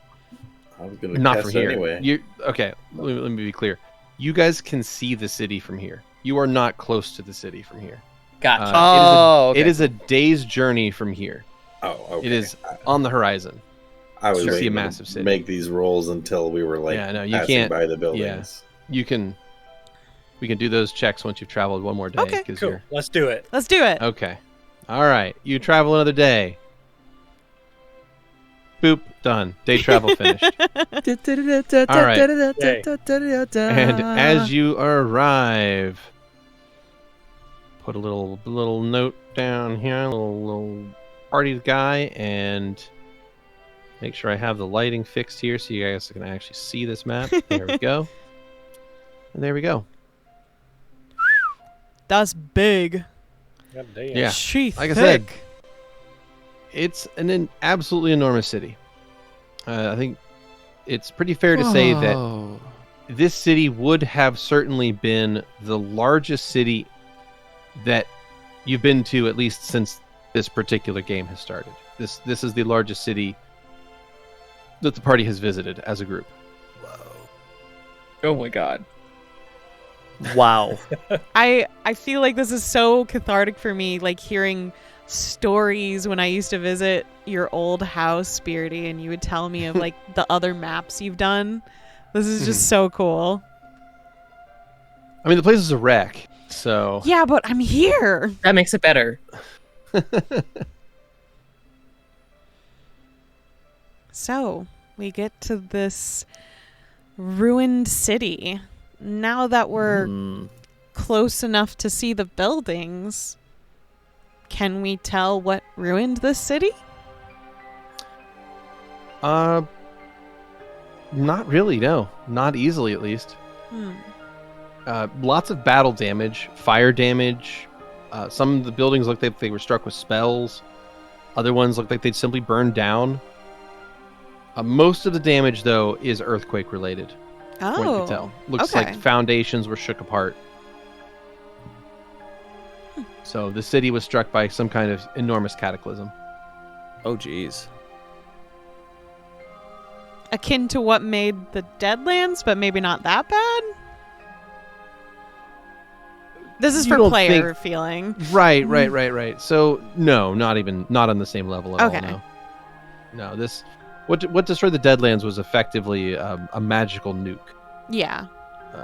I was gonna Not cast from here. it anyway. Okay, let me be clear. You guys can see the city from here. You are not close to the city from here. Gotcha. Oh, It is a day's journey from here. Oh, okay. It is on the horizon. I was you see a waiting massive to city. make these rolls until we were like Yeah, no, you passing can't- by the buildings. We can do those checks once you've traveled one more day. Okay. 'Cause Cool. you're- Let's do it. Let's do it. Okay. All right. You travel another day. Boop. Done. Day travel finished. And as you arrive, put a little note down here, a little party guy, and make sure I have the lighting fixed here so you guys can actually see this map. There we go. And there we go. That's big. God damn. Yeah. Sheath Like I said, thick. it's an absolutely enormous city. I think it's pretty fair to say that this city would have certainly been the largest city that you've been to, at least since this particular game has started. This is the largest city that the party has visited as a group. Oh my god. Wow. I feel like this is so cathartic for me, like hearing stories when I used to visit your old house, Beardy, and you would tell me of like the other maps you've done. This is just so cool. I mean, the place is a wreck, so... Yeah, but I'm here. That makes it better. So, we get to this ruined city. Now that we're close enough to see the buildings, can we tell what ruined this city? Not really, no. Not easily, at least. Lots of battle damage, fire damage. Some of the buildings look like they were struck with spells. Other ones look like they'd simply burned down. Most of the damage, though, is earthquake related. From what you can tell. Looks like foundations were shook apart. So the city was struck by some kind of enormous cataclysm. Oh, jeez. Akin to what made the Deadlands, but maybe not that bad? This is You for don't player feeling. Right. So no, not on the same level at Okay. all. No, this what destroyed the Deadlands was effectively a magical nuke. Yeah.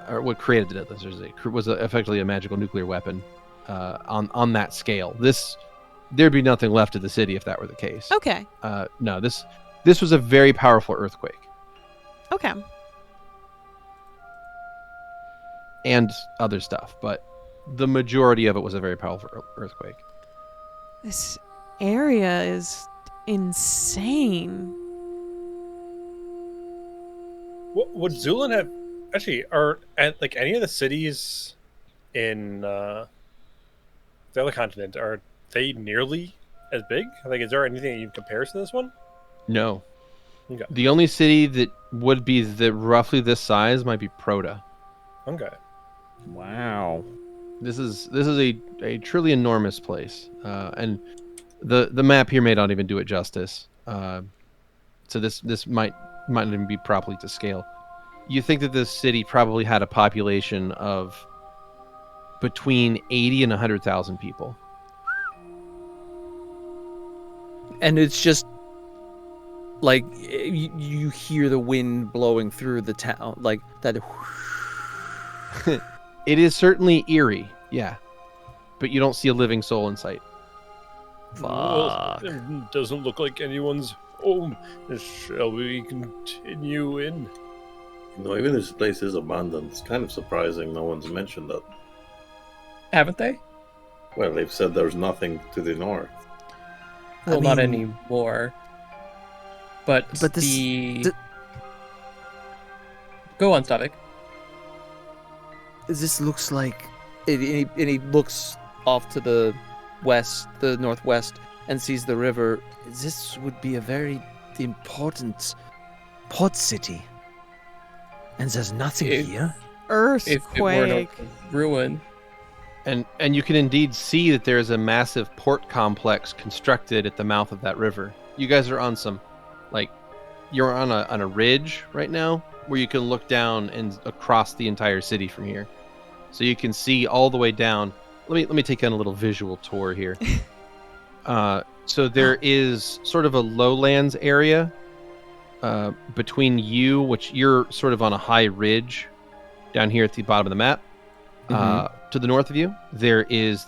Or what created the Deadlands was effectively a magical nuclear weapon. On that scale, there'd be nothing left of the city if that were the case. Okay. No, this was a very powerful earthquake. Okay. And other stuff, but the majority of it was a very powerful earthquake. This area is insane. Would Zu'lin have actually are like any of the cities in the other continent, are they nearly as big? Like, is there anything that you compare to this one? No. Okay. The only city that would be roughly this size might be Proda. Okay. Wow. This is a truly enormous place, and the map here may not even do it justice. So this might not even be properly to scale. You think that this city probably had a population of between 80 and 100,000 people. And it's just like you hear the wind blowing through the town, like that. It is certainly eerie, yeah, but you don't see a living soul in sight. Well, Fuck. it doesn't look like anyone's home. Shall we continue in? No, even this place is abandoned. It's kind of surprising no one's mentioned that. Haven't they? Well, they've said there's nothing to the north. Well, not mean- anymore. But this- Go on, Stavik. This looks like, and he looks off to the west, the northwest, and sees the river. This would be a very important port city. And there's nothing here. If it weren't Earthquake. a ruin. And you can indeed see that there is a massive port complex constructed at the mouth of that river. You guys are on you're on a ridge right now where you can look down and across the entire city from here. So you can see all the way down. Let me take you on a little visual tour here. So there is sort of a lowlands area between you, which you're sort of on a high ridge down here at the bottom of the map. To the north of you, there is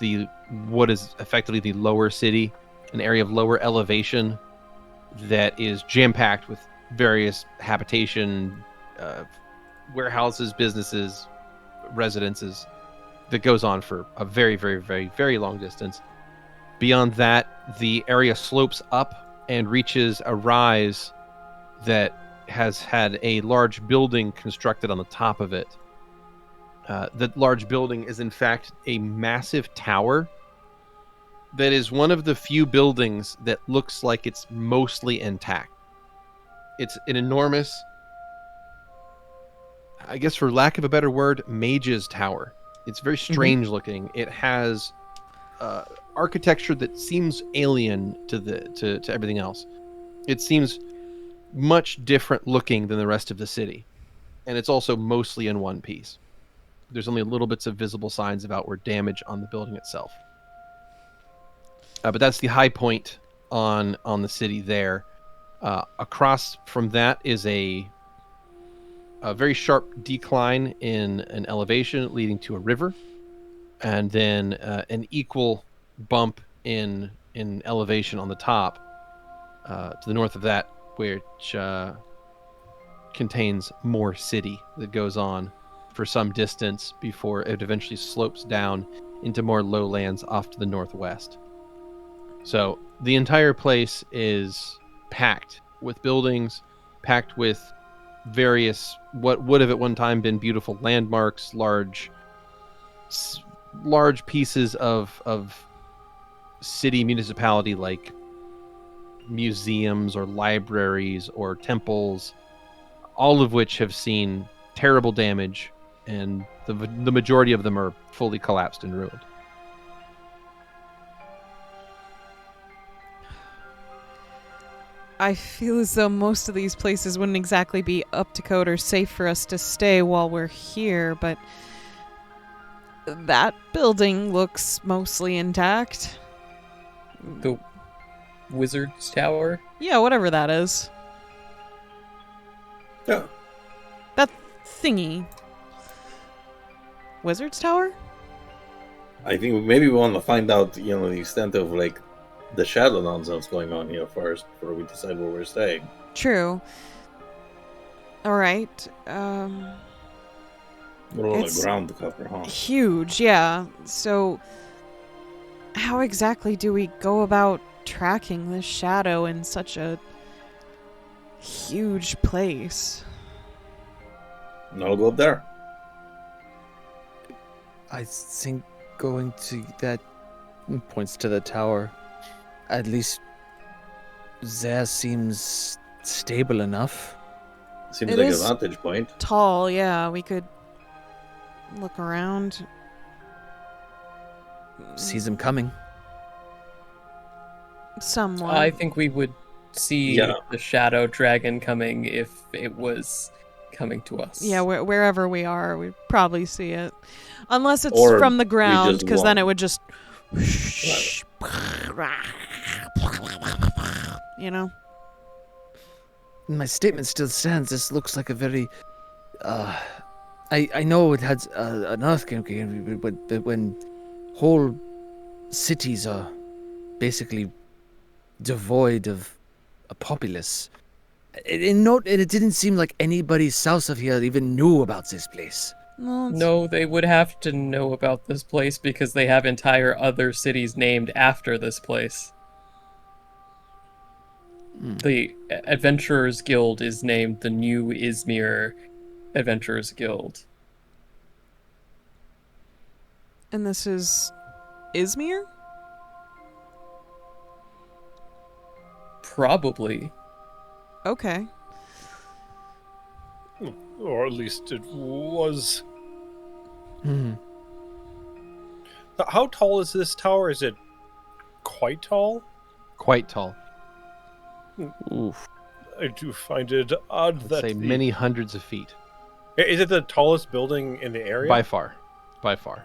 what is effectively the lower city, an area of lower elevation that is jam-packed with various habitation, warehouses, businesses, residences that goes on for a very, very, very, very long distance. Beyond that, the area slopes up and reaches a rise that has had a large building constructed on the top of it. The large building is in fact a massive tower that is one of the few buildings that looks like it's mostly intact. It's an enormous, I guess for lack of a better word, mage's tower. It's very strange looking. It has architecture that seems alien to everything else. It seems much different looking than the rest of the city. And it's also mostly in one piece. There's only little bits of visible signs of outward damage on the building itself. But that's the high point on the city there. Across from that is a very sharp decline in an elevation leading to a river, and then an equal bump in elevation on the top to the north of that, which contains more city that goes on for some distance before it eventually slopes down into more lowlands off to the northwest. So the entire place is packed with buildings, packed with various what would have at one time been beautiful landmarks, large pieces of city municipality, like museums or libraries or temples, all of which have seen terrible damage, and the majority of them are fully collapsed and ruined. I feel as though most of these places wouldn't exactly be up to code or safe for us to stay while we're here, but that building looks mostly intact. The Wizard's Tower? Yeah, whatever that is. Yeah. That thingy. Wizard's Tower? I think maybe we want to find out, the extent of like the shadow nonsense going on here first before we decide where we're staying. True. Alright. We're on the It's ground to cover, huh? huge, yeah. So, how exactly do we go about tracking this shadow in such a huge place? And I'll go up there. I think going to that points to the tower. At least there seems stable enough. Seems It like is a vantage point. Tall, yeah. We could look around. Sees him coming. Somewhat. I think we would see Yeah. the shadow dragon coming if it was coming to us. Yeah, wherever we are, we'd probably see it. Unless it's Or from the we ground, just because then won't. it would just... You know? My statement still stands. This looks like a very... I know it had an earthquake, but when whole cities are basically devoid of a populace, it didn't seem like anybody south of here even knew about this place. No, they would have to know about this place because they have entire other cities named after this place. The Adventurers Guild is named the New Izmir Adventurers Guild. And this is... Izmir? Probably. Okay. Or at least it was. How tall is this tower? Is it quite tall? Quite tall. Oof. I do find it odd that Say many hundreds of feet. Is it the tallest building in the area? By far. By far.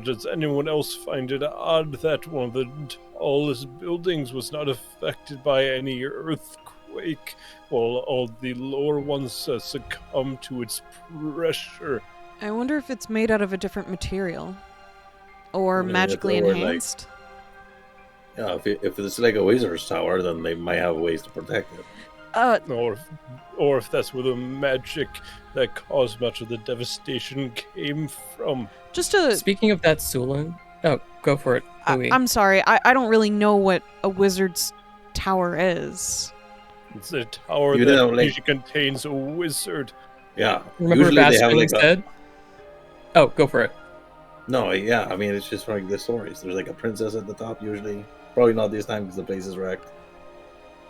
Does anyone else find it odd that one of the tallest buildings was not affected by any earthquake, while all the lower ones succumb to its pressure? I wonder if it's made out of a different material. Or Yeah, magically or, like- enhanced. Yeah, if it's like a wizard's tower, then they might have ways to protect it. Or if that's where the magic that caused much of the devastation came from. Just to... Speaking of that Zu'lin... Oh, go for it, Louie. I'm sorry, I don't really know what a wizard's tower is. It's a tower You that know, like- usually contains a wizard. Yeah. Remember usually they have Bastion like instead? Oh, go for it. No, yeah, I mean, it's just like the stories. There's like a princess at the top usually. Probably not this time because the place is wrecked.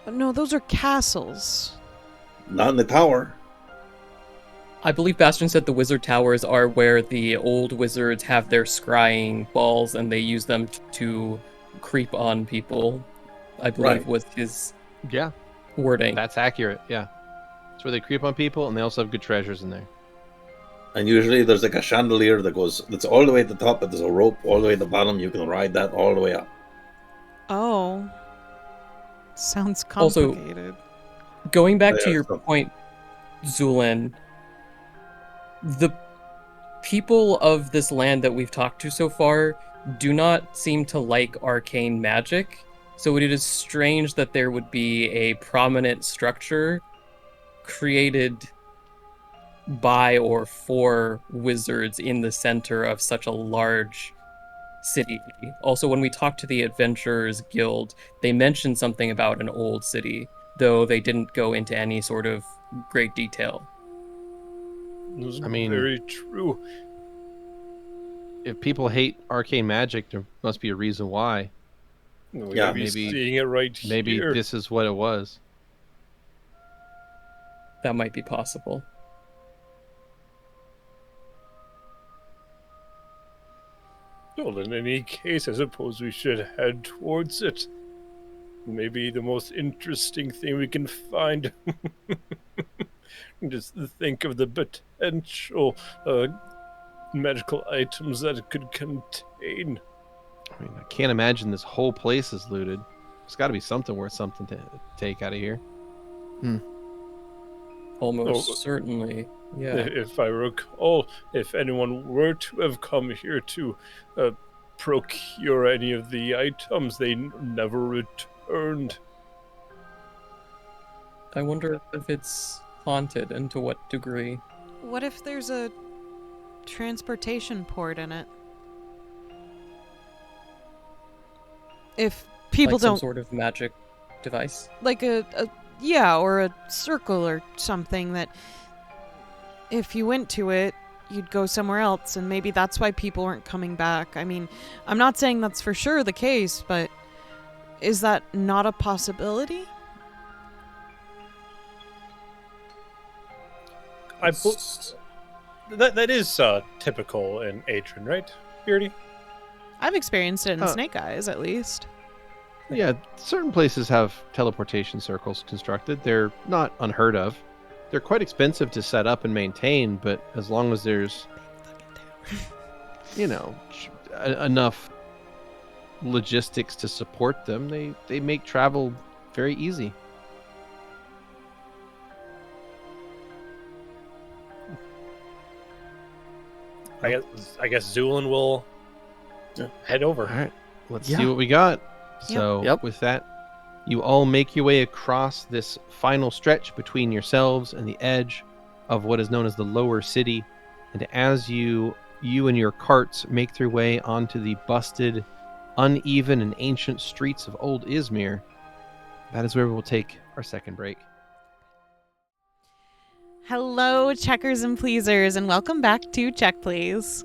No, those are castles. Not in the tower. I believe Bastion said the wizard towers are where the old wizards have their scrying balls and they use them to creep on people. I believe Right. was his Yeah, wording. that's accurate. Yeah. It's where they creep on people, and they also have good treasures in there. And usually there's like a chandelier that's all the way at the top, but there's a rope all the way at the bottom. You can ride that all the way up. Oh. Sounds Also- complicated. Going back to Yeah, your so- point, Zu'lin, the people of this land that we've talked to so far do not seem to like arcane magic, so it is strange that there would be a prominent structure created by or for wizards in the center of such a large city. Also, when we talked to the Adventurers Guild, they mentioned something about an old city, though they didn't go into any sort of great detail. That's I mean- very true. If people hate arcane magic, there must be a reason why. We Yeah, gotta be maybe- seeing it right Maybe here. this is what it was. That might be possible. Well, in any case, I suppose we should head towards it. Maybe the most interesting thing we can find. Just think of the potential magical items that it could contain. I mean, I can't imagine this whole place is looted. There's got to be something worth something to take out of here. Almost Oh. certainly. Yeah. If I recall, if anyone were to have come here to procure any of the items, they never returned. I wonder if it's haunted and to what degree. What if there's a transportation port in it? If people Like some don't sort of magic device. like a yeah, or a circle or something that if you went to it, you'd go somewhere else, and maybe that's why people weren't coming back. I mean, I'm not saying that's for sure the case, but is that not a possibility? That is typical in Atron, right, Beardy? I've experienced it in Uh, Snake Eyes, at least. Yeah, certain places have teleportation circles constructed. They're not unheard of. They're quite expensive to set up and maintain, but as long as there's, enough logistics to support them, they make travel very easy. I guess Zu'lin will head over. All right, let's Yeah. see what we got. So, Yep. with that, you all make your way across this final stretch between yourselves and the edge of what is known as the lower city. And as you and your carts make your way onto the busted, uneven, and ancient streets of Old Izmir, that is where we will take our second break. Hello, checkers and pleasers, and welcome back to Check Please.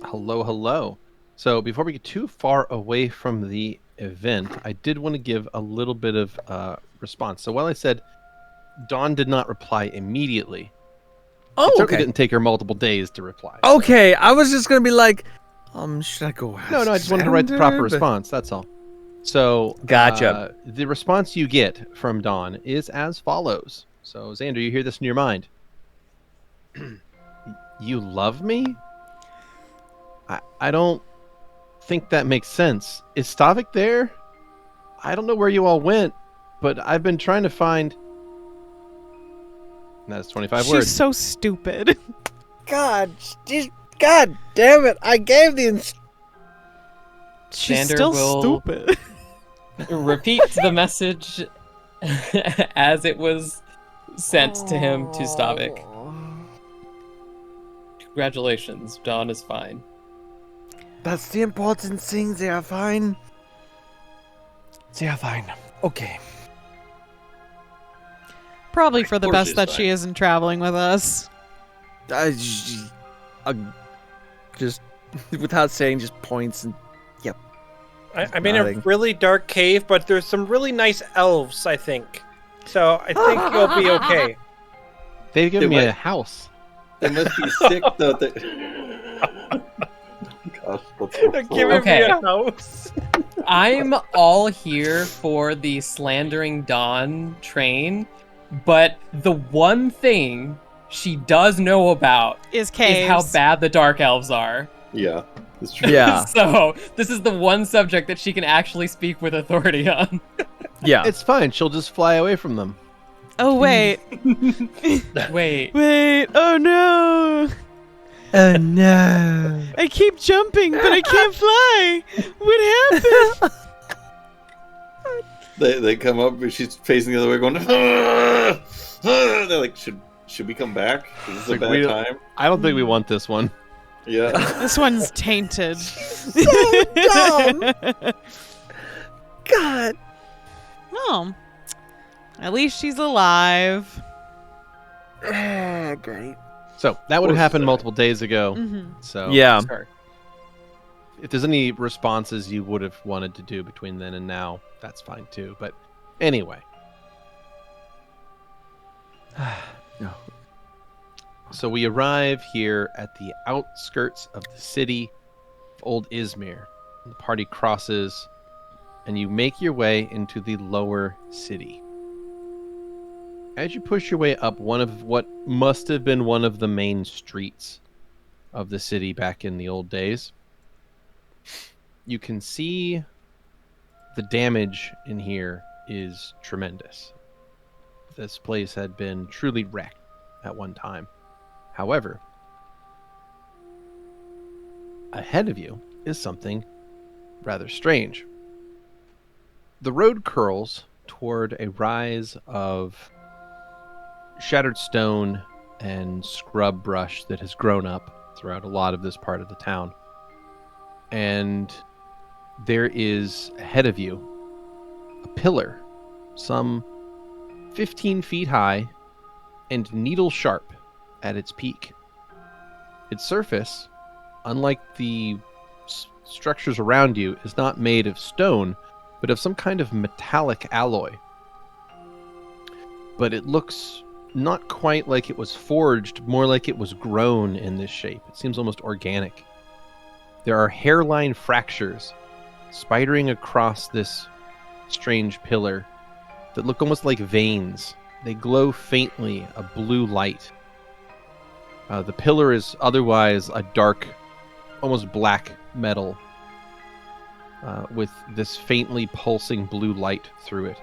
Hello, hello. So before we get too far away from the event, I did want to give a little bit of response. So while I said Dawn did not reply immediately, Oh, it certainly okay. didn't take her multiple days to reply. Okay, I was just gonna be like, should I go? No, I just wanted to write the Xander? proper But- response. That's all. So Gotcha. the response you get from Dawn is as follows. So Xander, you hear this in your mind. You love me? I don't think that makes sense. Is Stavik there? I don't know where you all went, but I've been trying to find. And that's 25 She's words. so stupid. God damn it! I gave the. She's Xander still will- stupid. Repeat the message as it was sent to him to Stavik. Congratulations, Dawn is fine. That's the important thing. They are fine. They are fine. Okay. Probably for the course best she's that fine. she isn't traveling with us. Just without saying, just points and. I'm in a Nothing. really dark cave, but there's some really nice elves, I think. So I think you'll be okay. They've given They me might- a house. They must be sick though. Gosh, that's so They're funny. giving Okay. me a house. I'm all here for the slandering Dawn train, but the one thing she does know about Is caves. is how bad the dark elves are. Yeah. It's true. Yeah. So this is the one subject that she can actually speak with authority on. Yeah. It's fine. She'll just fly away from them. Oh, wait. Wait. Wait. Oh, no. Oh no. I keep jumping, but I can't fly. What happened? They come up, and she's facing the other way, going. They're like, should we come back? Is this a Like, bad time? I don't think we want this one. Yeah. This one's tainted. dumb. God. Well, at least she's alive. Great. So that would have course happened so. multiple days ago. Mm-hmm. So Yeah. sorry. If there's any responses you would have wanted to do between then and now, that's fine too. But anyway, No. so we arrive here at the outskirts of the city of Old Izmir. The party crosses, and you make your way into the lower city. As you push your way up one of what must have been one of the main streets of the city back in the old days, you can see the damage in here is tremendous. This place had been truly wrecked at one time. However, ahead of you is something rather strange. The road curls toward a rise of shattered stone and scrub brush that has grown up throughout a lot of this part of the town. And there is ahead of you a pillar, some 15 feet high and needle sharp at its peak. Its surface, unlike the structures around you, is not made of stone, but of some kind of metallic alloy. But it looks not quite like it was forged, more like it was grown in this shape. It seems almost organic. There are hairline fractures spidering across this strange pillar that look almost like veins. They glow faintly a blue light. The pillar is otherwise a dark, almost black metal with this faintly pulsing blue light through it.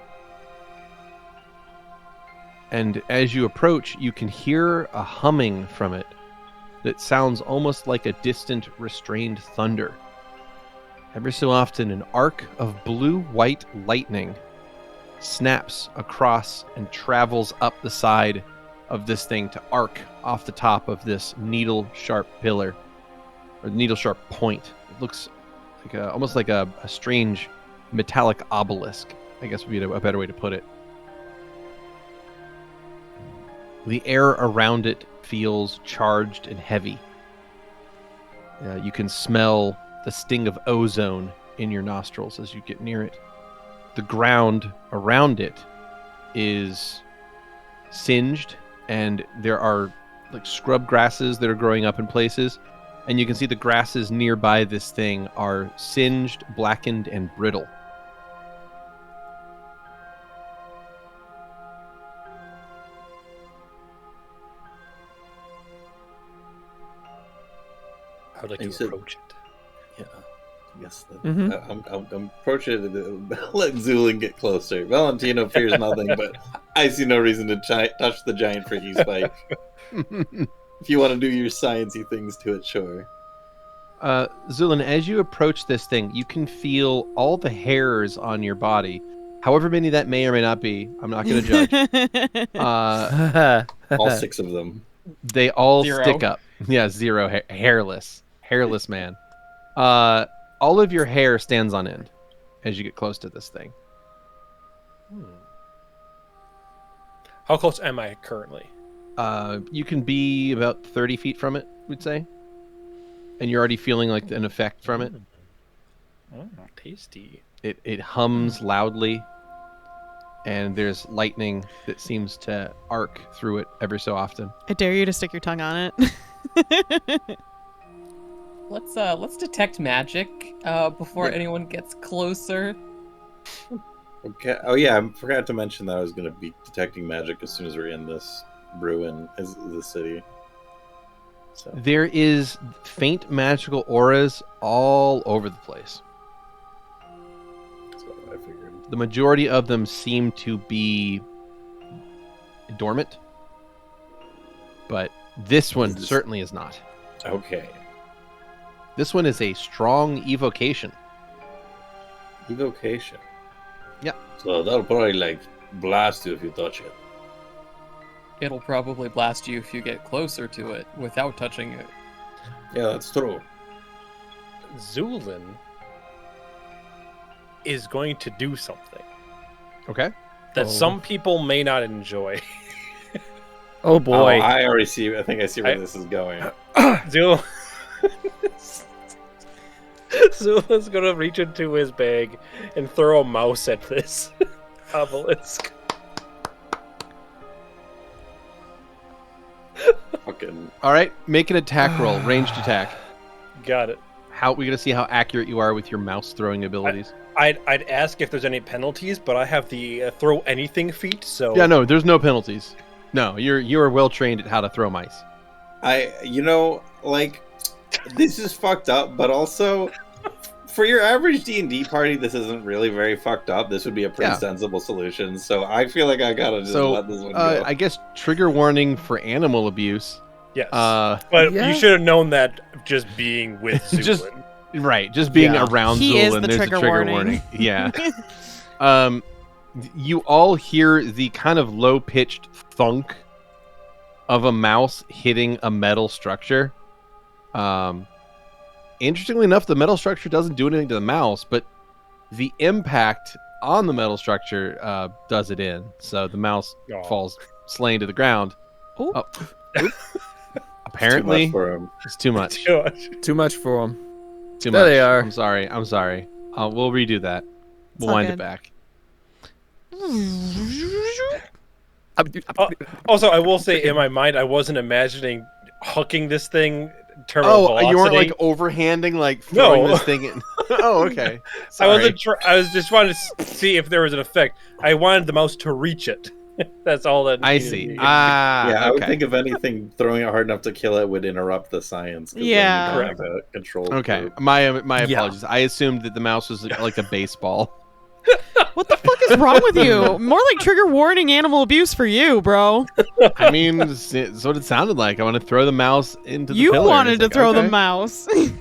And as you approach, you can hear a humming from it that sounds almost like a distant, restrained thunder. Every so often, an arc of blue-white lightning snaps across and travels up the side of this thing to arc off the top of this needle-sharp pillar, or needle-sharp point. It looks like almost like a strange metallic obelisk, I guess would be a better way to put it. The air around it feels charged and heavy. You can smell the sting of ozone in your nostrils as you get near it. The ground around it is singed, and there are like scrub grasses that are growing up in places, and you can see the grasses nearby this thing are singed, blackened, and brittle. I would like You to said- approach it. Yeah. I guess that, Mhm. I'm approaching it. Let Zu'lin get closer. Valentino fears nothing, but I see no reason to touch the giant freaky spike. If you want to do your sciencey things to it, sure. Zu'lin, as you approach this thing, you can feel all the hairs on your body. However many that may or may not be, I'm not going to judge. All 6 of them. They all Zero. stick up. Yeah, 0 hairless man. All of your hair stands on end as you get close to this thing. How close am I currently? You can be about 30 feet from it, we'd say, and you're already feeling like an effect from it. Oh, tasty. It hums loudly, and there's lightning that seems to arc through it every so often. I dare you to stick your tongue on it. Let's detect magic before anyone gets closer. Okay. Oh yeah, I forgot to mention that I was going to be detecting magic as soon as we're in this ruin, as the city. So There is faint magical auras all over the place. that's what I figured. The majority of them seem to be dormant, but this one This- certainly is not. Okay. This one is a strong evocation. Evocation. Yeah. So that'll probably like blast you if you touch it. It'll probably blast you if you get closer to it without touching it. Yeah, that's true. Zu'lin is going to do something Okay. that Oh. some people may not enjoy. Oh Oh, boy. I already see. I think I see where this is going. Zul. Zulin's gonna reach into his bag and throw a mouse at this obelisk. Fucking. All right. Make an attack roll, ranged attack. Got it. How we gonna see how accurate you are with your mouse throwing abilities? I'd ask if there's any penalties, but I have the throw anything feat, so Yeah, no, there's no penalties. No, you are well trained at how to throw mice. Like, this is fucked up, but also, for your average D&D party, this isn't really very fucked up. This would be a pretty Yeah. sensible solution, so I feel like I gotta just So, let this one go. I guess trigger warning for animal abuse. yes. Yeah. But you should have known that just being with Zu'lin. Just- Right, just being Yeah. around He is Zu'lin, the there's trigger a trigger warning. warning. Yeah. You all hear the kind of low-pitched thunk of a mouse hitting a metal structure. Interestingly enough, the metal structure doesn't do anything to the mouse, but the impact on the metal structure does it in. So the mouse Aw. falls slain to the ground. Ooh. Oh. Oop. Apparently, Too much for him. it's too much. Too much for him. Too There much. they are. I'm sorry. We'll redo that. We'll all wind good. it back. Also, I will say, in my mind, I wasn't imagining hucking this thing terminal Oh, velocity. you weren't like overhanding, like throwing No. this thing in. Oh, okay. I Sorry. wasn't. I was just wanted to see if there was an effect. I wanted the mouse to reach it. That's all that. I needed to see. be. Ah, Yeah, I would okay. think if anything, throwing it hard enough to kill it would interrupt the science. 'cause then Yeah. you don't have a control. Okay, group. my Yeah. apologies. I assumed that the mouse was like a baseball. What the fuck is wrong with you? More like trigger warning animal abuse for you, bro. I mean, it's what it sounded like. I want to throw the mouse into the You pillar. wanted It's to like, throw okay. the mouse. That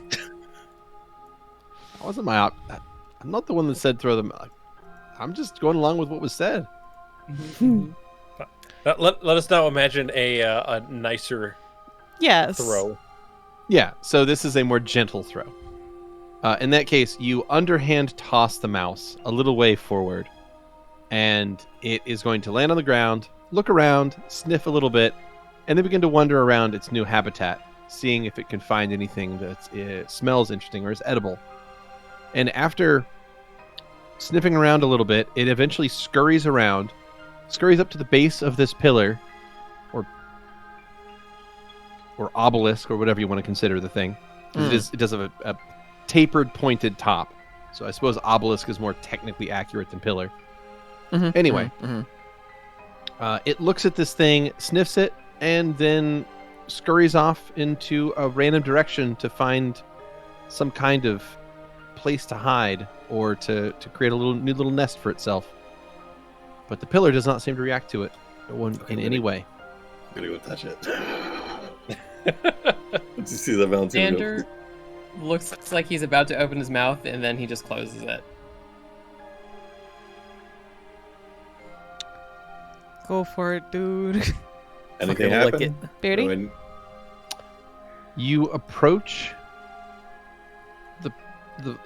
wasn't my I'm not the one that said throw them. I'm just going along with what was said. Let us now imagine a nicer Yes. throw. Yeah, so this is a more gentle throw. In that case, you underhand toss the mouse a little way forward, and it is going to land on the ground, look around, sniff a little bit, and then begin to wander around its new habitat, seeing if it can find anything that smells interesting or is edible. And after sniffing around a little bit, it eventually scurries up to the base of this pillar, or obelisk, or whatever you want to consider the thing. 'Cause it does have a tapered, pointed top. So I suppose obelisk is more technically accurate than pillar. Anyway, it looks at this thing, sniffs it, and then scurries off into a random direction to find some kind of place to hide or to create a new little nest for itself. But the pillar does not seem to react to it in any way. I'm gonna go touch it. Did you see the Valentino? Xander looks like he's about to open his mouth, and then he just closes it. Go for it, dude. Anything Fucking lick happen? Beardy? When- You approach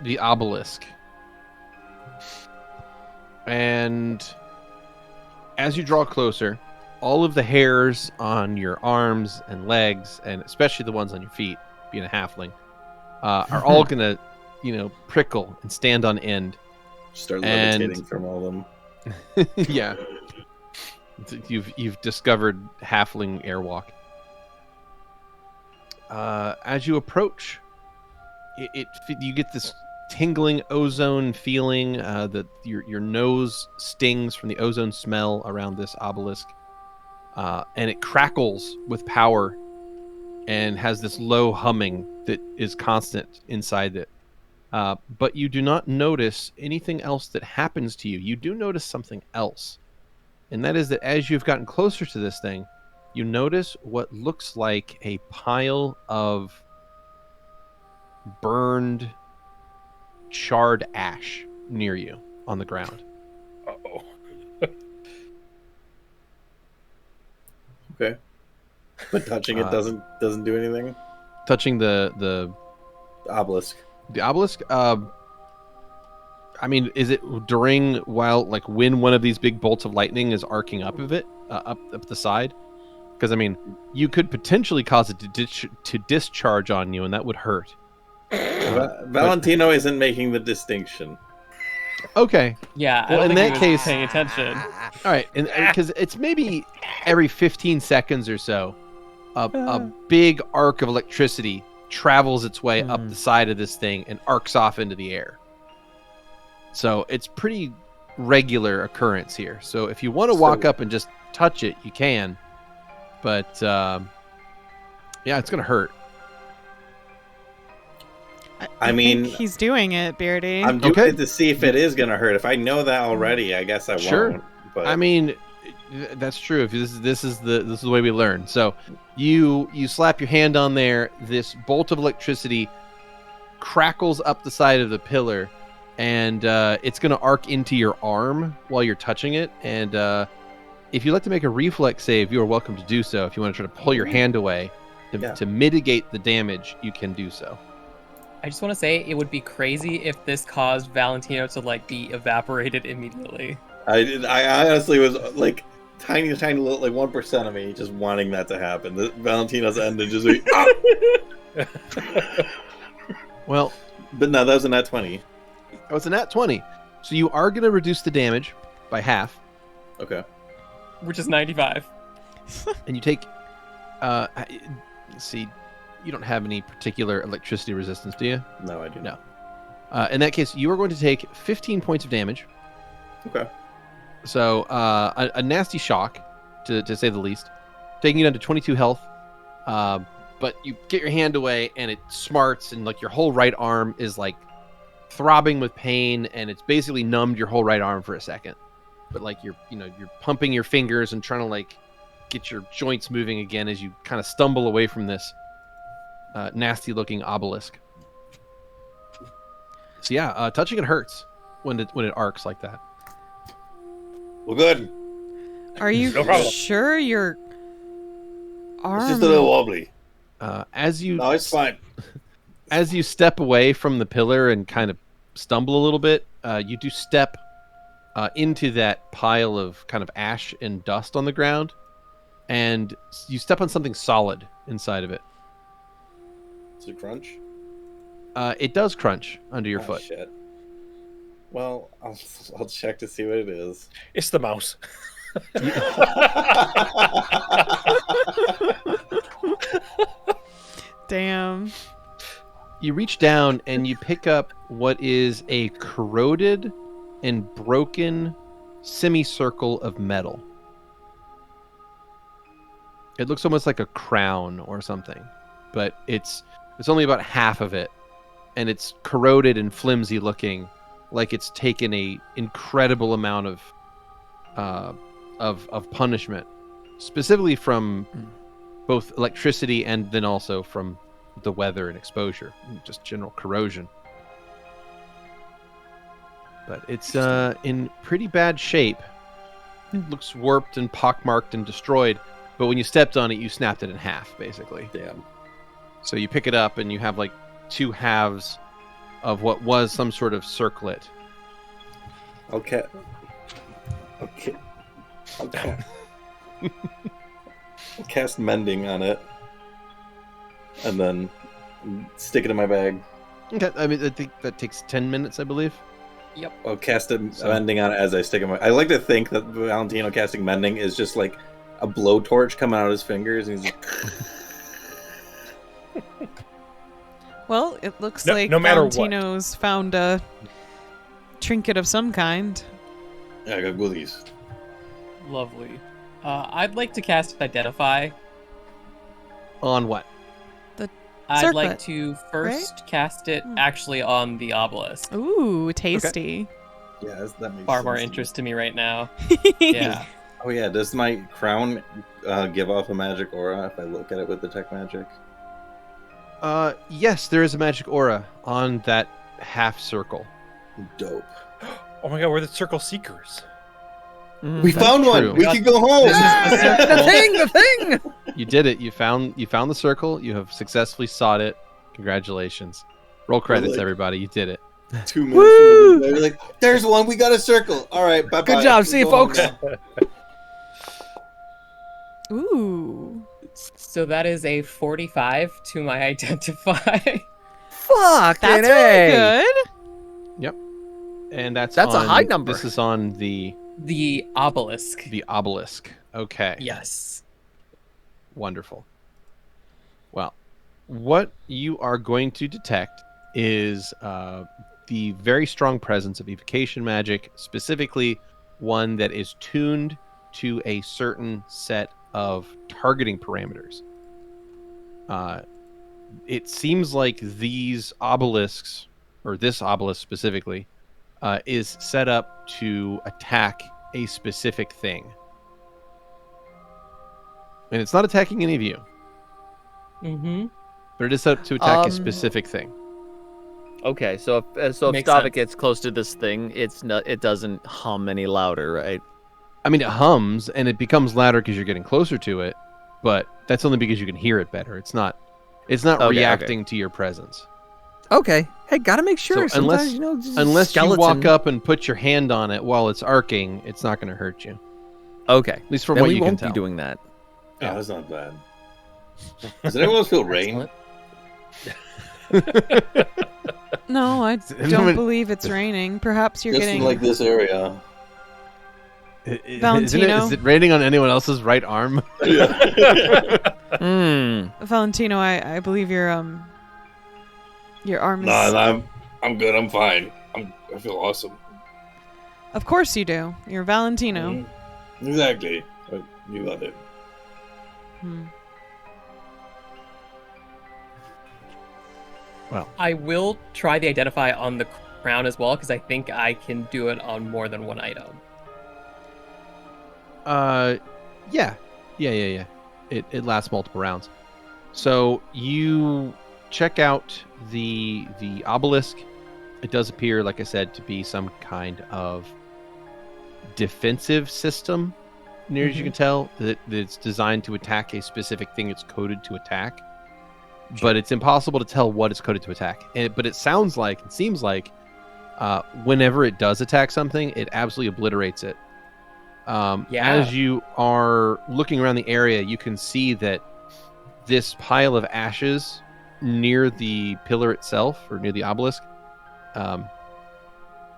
the obelisk, and as you draw closer, all of the hairs on your arms and legs, and especially the ones on your feet, being a halfling, are all gonna, prickle and stand on end. Start And- levitating from all of them. Yeah, you've discovered halfling airwalk. As you approach, you get this tingling ozone feeling that your nose stings from the ozone smell around this obelisk, and it crackles with power and has this low humming that is constant inside it. But you do not notice anything else that happens to you. You do notice something else. And that is that as you've gotten closer to this thing, you notice what looks like a pile of burned, charred ash near you on the ground. Uh-oh. Okay. But touching it doesn't do anything. Touching the Obelisk. The obelisk? I mean, is it during while like when one of these big bolts of lightning is arcing up of it, up the side? Because I mean, you could potentially cause it to discharge on you, and that would hurt. Valentino isn't making the distinction. Okay. Yeah, Well, I don't in think that he was case- paying attention. All right, and because it's maybe every 15 seconds or so, a big arc of electricity travels its way up the side of this thing and arcs off into the air. So it's pretty regular occurrence here. So if you want to walk up and just touch it, you can. But yeah, it's gonna hurt. I mean, think he's doing it, Beardy. I'm doing Okay. it to see if it is gonna hurt. If I know that already, I guess I Sure. won't. But I mean, that's true. If this is the way we learn. So you slap your hand on there. This bolt of electricity crackles up the side of the pillar, and it's going to arc into your arm while you're touching it. And if you'd like to make a reflex save, you are welcome to do so. If you want to try to pull your hand away to mitigate the damage, you can do so. I just want to say it would be crazy if this caused Valentino to like be evaporated immediately. I honestly was like tiny little, like 1% of me just wanting that to happen. Valentino's end and just be, Well, but no, that was a nat 20. oh, it's a nat 20. So you are going to reduce the damage by half. Okay. Which is 95. And you take, let's see, you don't have any particular electricity resistance, do you? No, I do No. In that case, you are going to take 15 points of damage. Okay. So a nasty shock, to say the least, taking you down to 22 health. But you get your hand away, and it smarts, and like your whole right arm is like throbbing with pain, and it's basically numbed your whole right arm for a second. But like you're pumping your fingers and trying to like get your joints moving again as you kind of stumble away from this nasty-looking obelisk. So yeah, touching it hurts when it arcs like that. Well, good. Are you No problem. sure your arm? It's just a little wobbly. As you No, it's fine. as you step away from the pillar and kind of stumble a little bit, you do step into that pile of kind of ash and dust on the ground, and you step on something solid inside of it. Does it crunch? It does crunch under your Oh, foot. Shit. Well, I'll check to see what it is. It's the mouse. Damn. You reach down and you pick up what is a corroded and broken semicircle of metal. It looks almost like a crown or something, but it's only about half of it, and it's corroded and flimsy looking, like it's taken a incredible amount of punishment, specifically from both electricity and then also from the weather and exposure, just general corrosion. But it's in pretty bad shape. It looks warped and pockmarked and destroyed, but when you stepped on it, you snapped it in half, basically. Damn. So you pick it up and you have like two halves of what was some sort of circlet. Okay. I'll cast mending on it, and then stick it in my bag. Okay, I mean, I think that takes 10 minutes, I believe. I'll cast mending on it as I stick it in my... I like to think that Valentino casting mending is just like a blowtorch coming out of his fingers, and he's just... Well, it looks No- like no matter what. Valentino's found a trinket of some kind. Yeah, I got goodies. Lovely. I'd like to cast Identify. On what? I'd like Circlet, to first cast it actually on the obelisk. Ooh, tasty. Yeah, that makes Far sense more to me. interest to me right now. Yeah. Oh yeah, does my crown give off a magic aura if I look at it with detect magic? Yes, there is a magic aura on that half circle. Dope. Oh my god, we're the circle seekers. We That's found true. one. We can go home. The thing! You did it. You found the circle. You have successfully sought it. Congratulations. Roll credits, Like- everybody. You did it. 2 minutes. They're like, there's one. We got a circle. All right. Bye. Good job. See you, folks. Ooh. So that is a 45 to my identify. Fuck, That's really good. And that's That's a on- high number. This is on the The obelisk. Okay. Yes. Wonderful. Well, what you are going to detect is the very strong presence of evocation magic, specifically one that is tuned to a certain set of targeting parameters. It seems like these obelisks, or this obelisk specifically, is set up to attack a specific thing. And it's not attacking any of you, Mm-hmm. but it is set up to attack a Um, specific thing. Okay, so if Makes Stavik sense. gets close to this thing, it doesn't hum any louder, right? I mean, it hums and it becomes louder because you're getting closer to it, but that's only because you can hear it better. It's not Okay. reacting to your presence. Okay. Hey, gotta make sure. So unless- Sometimes, just Unless you walk skeleton- up and put your hand on it while it's arcing, it's not going to hurt you. Okay. At least from Then what we you won't can be tell. doing that. Oh, that's not bad. Does anyone else feel rain? Excellent. No, I don't anyone- believe it's raining. Perhaps you're Just getting in like this area. Valentino? Is it raining on anyone else's right arm? Hmm. Valentino. I believe your arm is. Nah, I'm good. I'm fine. I feel awesome. Of course you do. You're Valentino. Exactly. You love it. Hmm. I will try the identify on the crown as well, because I think I can do it on more than one item. Yeah. It lasts multiple rounds. So you check out the obelisk. It does appear, like I said, to be some kind of defensive system, near as you can tell, that it's designed to attack a specific thing it's coded to attack. But it's impossible to tell what it's coded to attack. But it seems like whenever it does attack something, it absolutely obliterates it. As you are looking around the area, you can see that this pile of ashes near the pillar itself, or near the obelisk,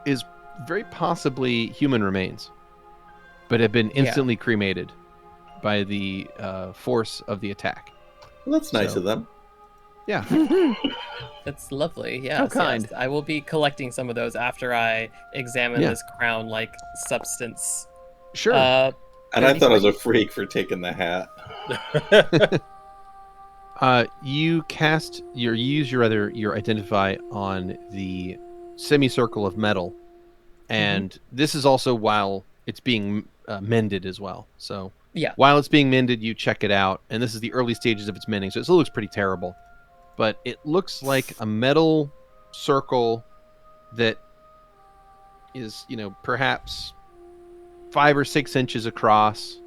is very possibly human remains, but have been instantly cremated by the force of the attack. Well, that's nice So- of them. Yeah. That's lovely. Yes, How kind. yes. I will be collecting some of those after I examine Yeah. this crown-like substance. Sure. And I thought I was a 30. freak for taking the hat. You use your identify on the semicircle of metal, and this is also while it's being mended as well. So Yeah. while it's being mended, you check it out, and this is the early stages of its mending, so it still looks pretty terrible. But it looks like a metal circle that is, perhaps 5 or 6 inches across.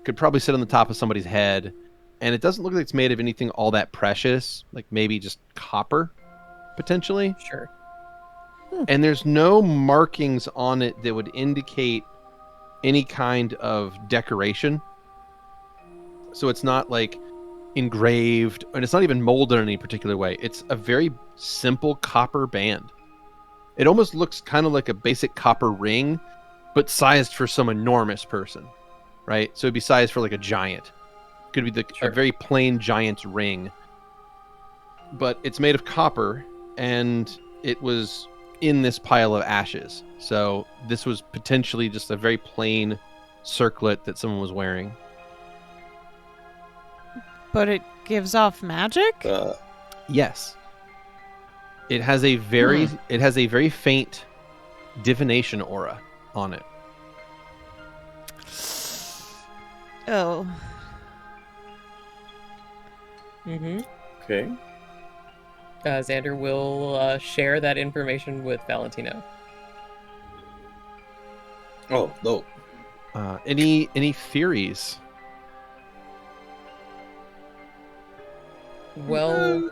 Could probably sit on the top of somebody's head. And it doesn't look like it's made of anything all that precious, like maybe just copper, potentially. Sure. And there's no markings on it that would indicate any kind of decoration. So it's not like engraved, and it's not even molded in any particular way. It's a very simple copper band. It almost looks kind of like a basic copper ring, but sized for some enormous person, right? So it'd be sized for like a giant. Could be a very plain giant's ring. But it's made of copper, and it was in this pile of ashes. So this was potentially just a very plain circlet that someone was wearing. But it gives off magic? Yes. It has a very faint divination aura on it. Oh. Mm-hmm. Okay. Xander will share that information with Valentino. Oh, dope. Any theories? Well,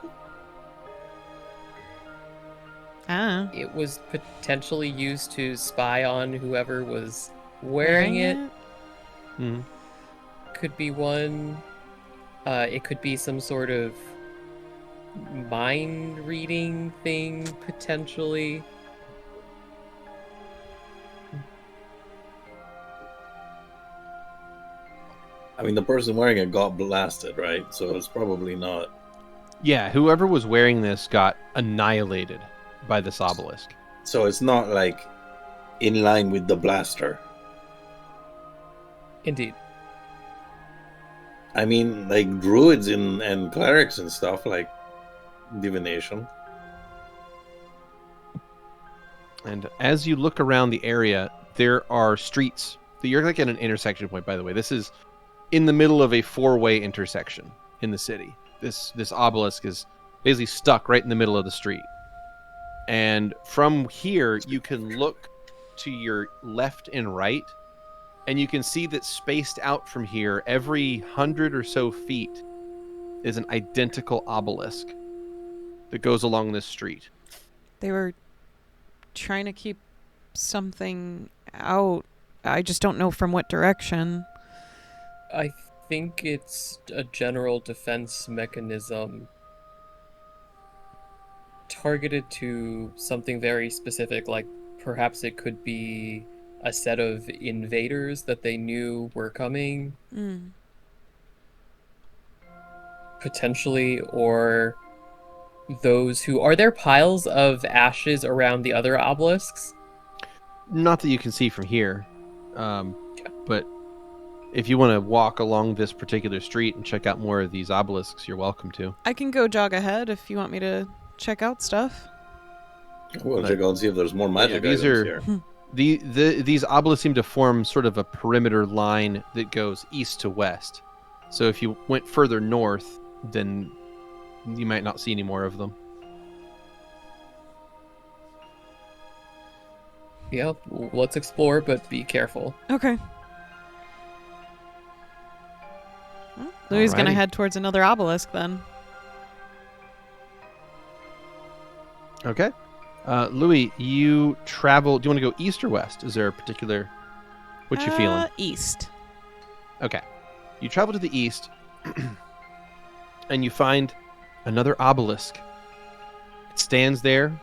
Ah. it was potentially used to spy on whoever was wearing it. Hmm. Could be one. It could be some sort of mind reading thing, potentially. I mean, the person wearing it got blasted, right? So it's probably not. Yeah, whoever was wearing this got annihilated by this obelisk. So it's not like in line with the blaster. Indeed. I mean, like druids and clerics and stuff, like divination. And as you look around the area, there are streets. You're like at an intersection point, by the way. This is in the middle of a four-way intersection in the city. This obelisk is basically stuck right in the middle of the street. And from here, you can look to your left and right, and you can see that spaced out from here, every 100 or so feet, is an identical obelisk that goes along this street. They were trying to keep something out. I just don't know from what direction. I think it's a general defense mechanism targeted to something very specific, like perhaps it could be a set of invaders that they knew were coming, potentially, or those who... Are there piles of ashes around the other obelisks? Not that you can see from here, but if you want to walk along this particular street and check out more of these obelisks, you're welcome to. I can go jog ahead if you want me to check out stuff. We'll check out and see if there's more magic these items are here. these obelisks seem to form sort of a perimeter line that goes east to west. So if you went further north, then you might not see any more of them. Yeah, let's explore, but be careful. Okay. Well, Louie's gonna Alrighty. head towards another obelisk then. Okay. Louie, you travel... Do you want to go east or west? Is there a particular... What you feeling? East. Okay. You travel to the east, and you find another obelisk. It stands there,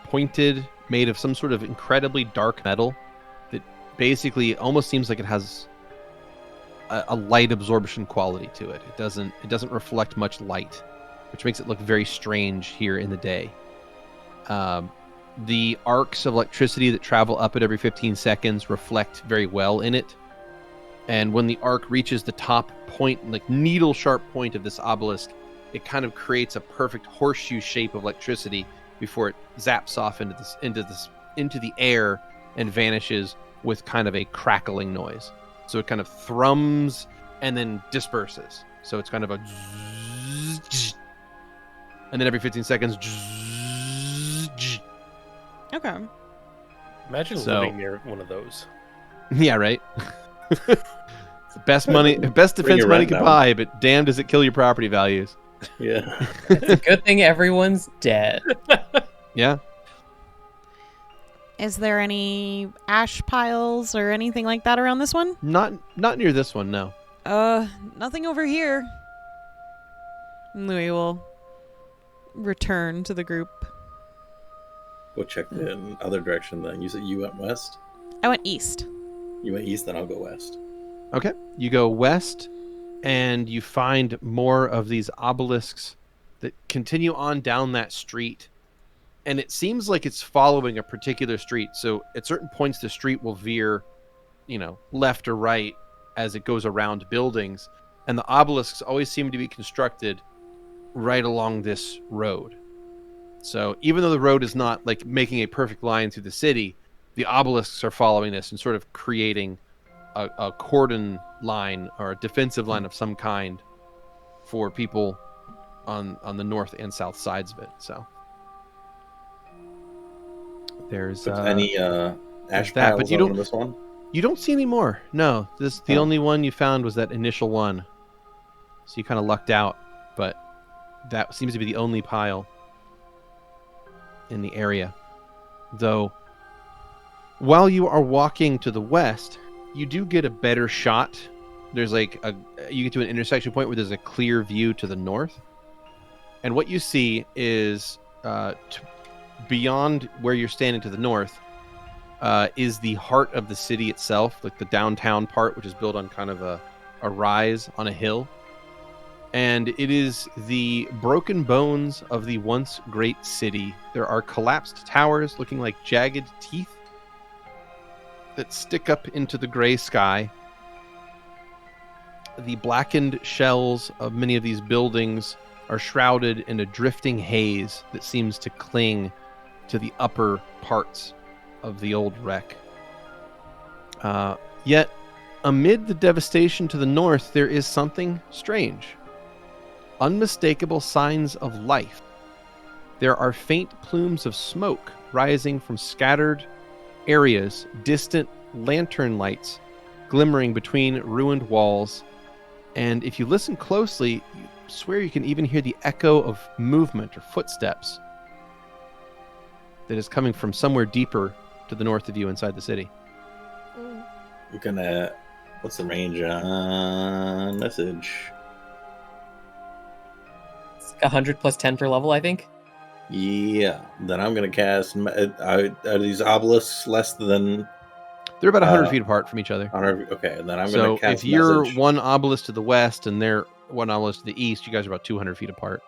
pointed, made of some sort of incredibly dark metal that basically almost seems like it has a light absorption quality to it. It doesn't reflect much light, which makes it look very strange here in the day. The arcs of electricity that travel up it every 15 seconds reflect very well in it. And when the arc reaches the top point, like needle sharp point of this obelisk, it kind of creates a perfect horseshoe shape of electricity before it zaps off into the air and vanishes with kind of a crackling noise. So it kind of thrums and then disperses. So it's kind of a and then every 15 seconds. Okay. Imagine living near one of those. Yeah, right. It's the best defense your money rent can down. buy, but damn does it kill your property values. Yeah. It's a good thing everyone's dead. Yeah. Is there any ash piles or anything like that around this one? Not near this one, no. Nothing over here. Louie will return to the group. Go check the other direction then. You said you went west? I went east. You went east, then I'll go west. Okay. You go west, and you find more of these obelisks that continue on down that street. And it seems like it's following a particular street. So at certain points, the street will veer, left or right as it goes around buildings. And the obelisks always seem to be constructed right along this road. So even though the road is not like making a perfect line through the city, the obelisks are following this and sort of creating a cordon line or a defensive line of some kind for people on the north and south sides of it. So there's Any there's ash that, but piles you on don't this one? you don't see any more. No, the only one you found was that initial one. So you kind of lucked out, but that seems to be the only pile in the area. Though, while you are walking to the west, you do get a better shot. There's like you get to an intersection point where there's a clear view to the north. And what you see is beyond where you're standing to the north is the heart of the city itself, like the downtown part, which is built on kind of a rise on a hill. And it is the broken bones of the once great city. There are collapsed towers looking like jagged teeth that stick up into the gray sky. The blackened shells of many of these buildings are shrouded in a drifting haze that seems to cling to the upper parts of the old wreck. Yet, amid the devastation to the north, there is something strange. Unmistakable signs of life. There are faint plumes of smoke rising from scattered areas, distant lantern lights glimmering between ruined walls, and if you listen closely, you swear you can even hear the echo of movement or footsteps that is coming from somewhere deeper to the north of you inside the city. I'm gonna... What's the range on message? It's like 100 plus 10 per level, I think. Yeah. Then I'm gonna cast... Are these obelisks less than... They're about 100 feet apart from each other. Okay, then I'm So gonna cast if you're message. one obelisk to the west and they're one obelisk to the east, you guys are about 200 feet apart.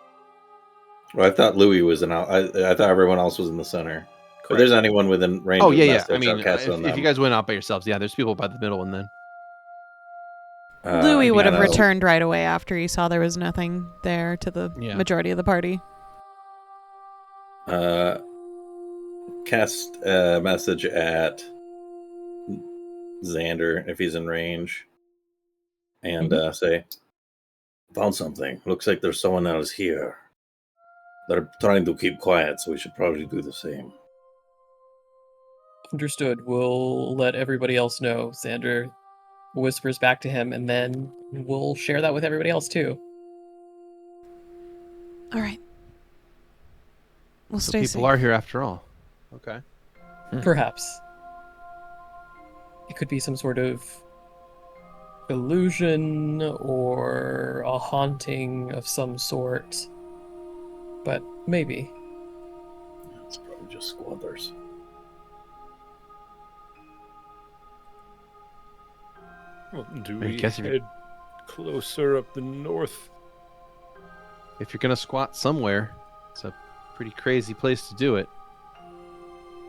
Well, I thought Louie was in... I thought everyone else was in the center. If there's anyone within range Oh, of yeah. message, I mean, I'll cast it on if them. you guys went out by yourselves, yeah, there's people by the middle and then. Louie would have Xeno. returned right away after he saw there was nothing there to the majority of the party. Cast a message at Xander if he's in range, and say, "Found something. Looks like there's someone else here. They're trying to keep quiet, so we should probably do the same." Understood. We'll let everybody else know. Xander whispers back to him, and then we'll share that with everybody else too. All right. We'll So stay people safe. are here after all. Okay. Perhaps. It could be some sort of illusion or a haunting of some sort. But maybe. It's probably just squatters. Well, do I we guess if you- head closer up the north? If you're going to squat somewhere, it's a pretty crazy place to do it.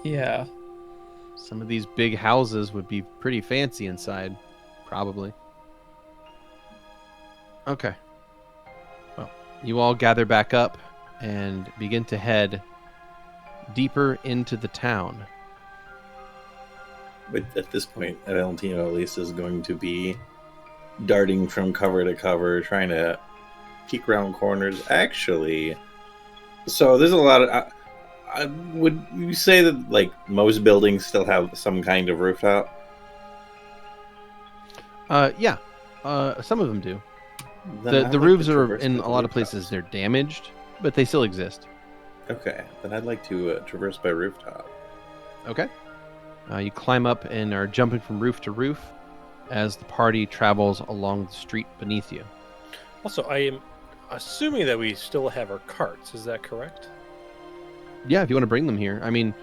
Yeah. Some of these big houses would be pretty fancy inside, probably. Okay. Well, you all gather back up and begin to head deeper into the town. But at this point, Valentino at least is going to be darting from cover to cover, trying to peek around corners. Actually, so there's a lot of... would you say that like most buildings still have some kind of rooftop? Yeah. Some of them do. Then I'd The like roofs to are traverse in by a the lot of rooftops. places they're damaged, but they still exist. Okay, then I'd like to traverse by rooftop. Okay. You climb up and are jumping from roof to roof as the party travels along the street beneath you. Also, I am assuming that we still have our carts. Is that correct? Yeah, if you want to bring them here. I mean,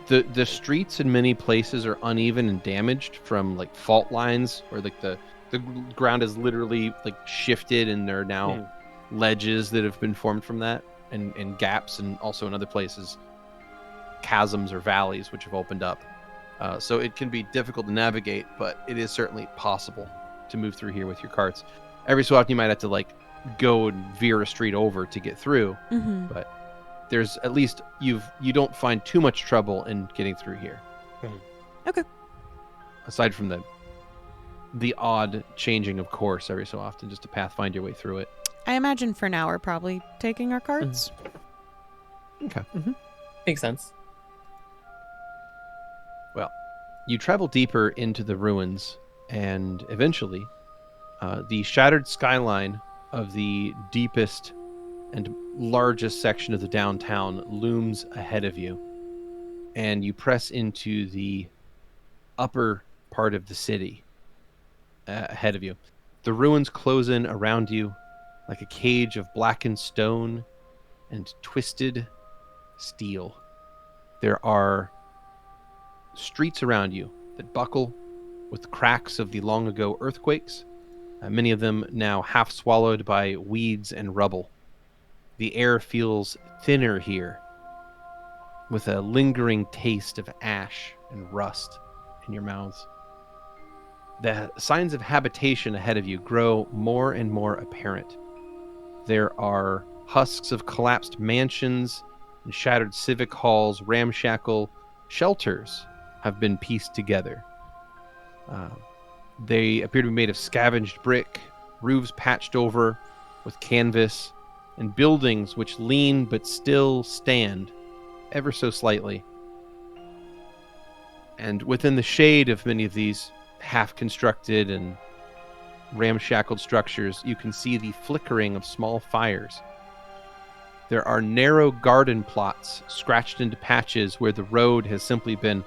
the streets in many places are uneven and damaged from like fault lines, or like the ground is literally like shifted, and there are now ledges that have been formed from that, and gaps, and also in other places chasms or valleys which have opened up. So it can be difficult to navigate, but it is certainly possible to move through here with your carts. Every so often you might have to like go and veer a street over to get through. Mm-hmm. But there's at least you don't find too much trouble in getting through here. Okay. Aside from the odd changing of course every so often, just to pathfind your way through it. I imagine for now we're probably taking our carts. Okay. Makes sense. Well, you travel deeper into the ruins, and eventually, the shattered skyline of the deepest and largest section of the downtown looms ahead of you, and you press into the upper part of the city ahead of you. The ruins close in around you like a cage of blackened stone and twisted steel. There are streets around you that buckle with cracks of the long ago earthquakes, many of them now half swallowed by weeds and rubble. The air feels thinner here, with a lingering taste of ash and rust in your mouths. The signs of habitation ahead of you grow more and more apparent. There are husks of collapsed mansions and shattered civic halls, ramshackle shelters have been pieced together. They appear to be made of scavenged brick, roofs patched over with canvas, and buildings which lean but still stand ever so slightly. And within the shade of many of these half-constructed and ramshackled structures, you can see the flickering of small fires. There are narrow garden plots scratched into patches where the road has simply been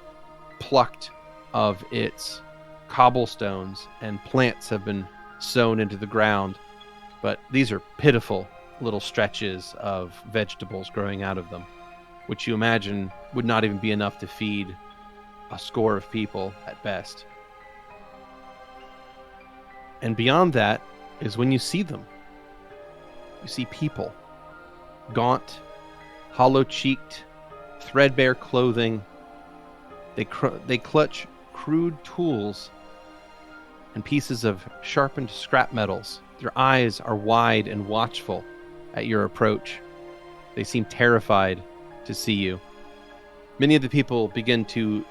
plucked of its cobblestones and plants have been sown into the ground. But these are pitiful little stretches of vegetables growing out of them, which you imagine would not even be enough to feed a score of people at best. And beyond that is when you see them. You see people. Gaunt, hollow-cheeked, threadbare clothing. They clutch crude tools and pieces of sharpened scrap metals. Their eyes are wide and watchful at your approach. They seem terrified to see you. Many of the people begin to